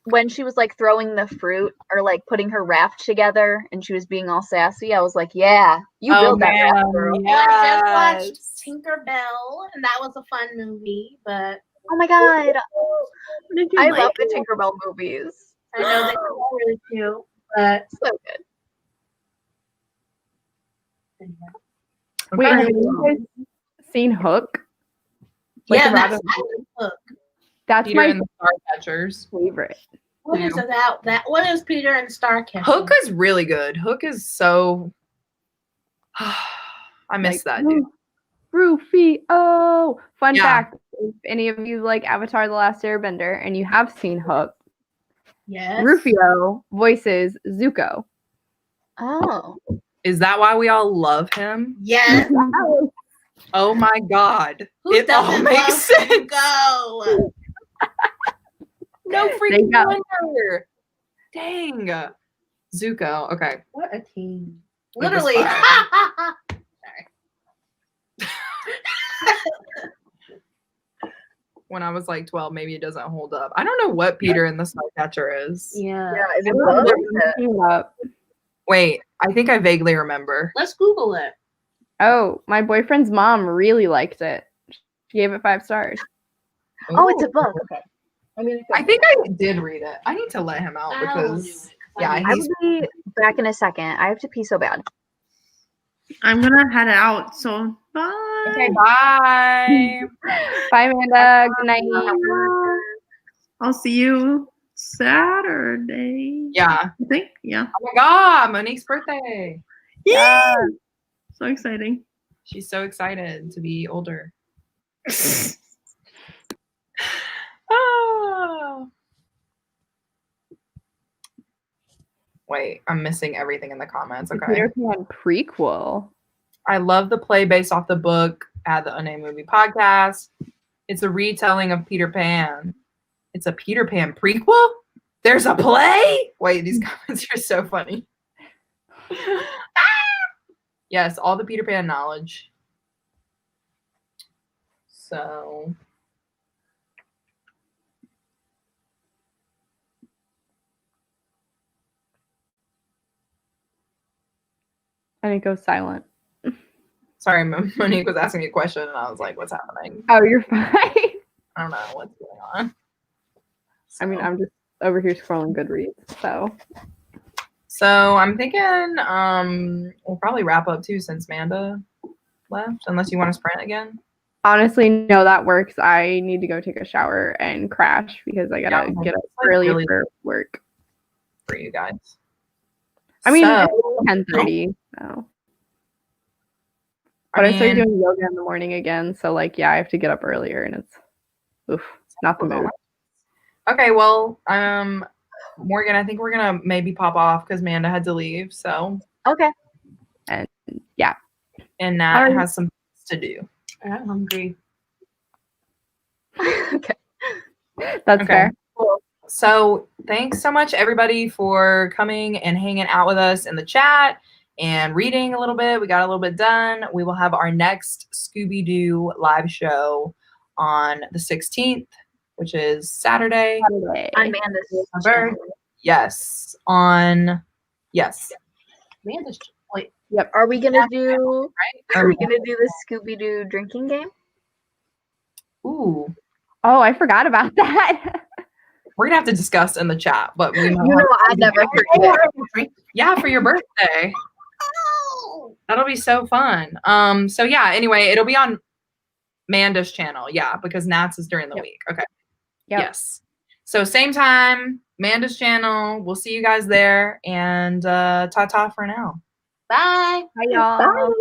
when she was like throwing the fruit or like putting her raft together and she was being all sassy. I was like, yeah, you built that raft, girl. I just watched Tinkerbell, and that was a fun movie. But oh my god, I like love the Tinkerbell movies. I know they were all really cute, but So good. Wait, have you guys seen Hook? Like yeah, the that's Robin- Hook. That's Peter my and the Starcatchers. favorite. What is about that? What is Peter and Starcatcher? Hook is really good. Hook is so. I miss that dude. Rufio. Fun Yeah. fact: if any of you like Avatar: The Last Airbender and you have seen Hook, Yes. Rufio voices Zuko. Oh, Is that why we all love him? Yes. Oh my god. Who It all doesn't makes love sense. Go. No There freaking you go. wonder. Dang. Zuko. Okay. What a team. It was Literally. fun. When I was like 12, maybe it doesn't hold up. I don't know what Peter and the Starcatcher is. Yeah. is it both? Looking up. Wait, I think I vaguely remember. Let's Google it. Oh, my boyfriend's mom really liked it. She gave it 5 stars. Oh, it's a book. Okay. I think I did read it. I need to let him out I'll because do it. yeah, I will be back in a second. I have to pee so bad. I'm gonna head out. So bye. okay. Bye. Bye, Amanda. Good night. I'll see you Saturday. Yeah. I think. Yeah. Oh my god, Monique's birthday. Yeah. So exciting. She's so excited to be older. Oh. Wait, I'm missing everything in the comments. Okay. Peter Pan prequel. I love the play based off the book at the Unnamed Movie Podcast. It's a retelling of Peter Pan. It's a Peter Pan prequel? There's a play? Wait, these comments are so funny. Yes, all the Peter Pan knowledge. So And it goes silent. sorry, Monique was asking me a question and I was like, what's happening? Oh, you're fine. I don't know what's going on. I mean, I'm just over here scrolling Goodreads, So I'm thinking we'll probably wrap up too since Manda left, unless you want to sprint again. honestly, no, that works. I need to go take a shower and crash because I gotta get up like early really for work. For you guys. I mean, So, it's 10:30. So. But I started doing yoga in the morning again, so like, yeah, I have to get up earlier, and it's not the mood. Okay, well, Morgan, I think we're gonna maybe pop off because Manda had to leave. So Okay. And yeah, and Nat Alright. has some things to do. I'm hungry. Okay. that's Okay. fair. So thanks so much, everybody, for coming and hanging out with us in the chat and reading a little bit. We got a little bit done. We will have our next Scooby-Doo live show on the 16th, which is Saturday. Saturday. On Amanda's My birth. Yes. On yes. Amanda's wait. Yep. Are we gonna do? Right? Are we gonna do the Scooby-Doo drinking game? Ooh. Oh, I forgot about that. We're gonna have to discuss in the chat, but we might You know, I never forget. yeah, for your birthday. That'll be so fun. So yeah, anyway, it'll be on Manda's channel, yeah, because Nats is during the week. Okay. Yep. Yes. So same time, Manda's channel. We'll see you guys there, and ta-ta for now. Bye. Bye, y'all. Bye.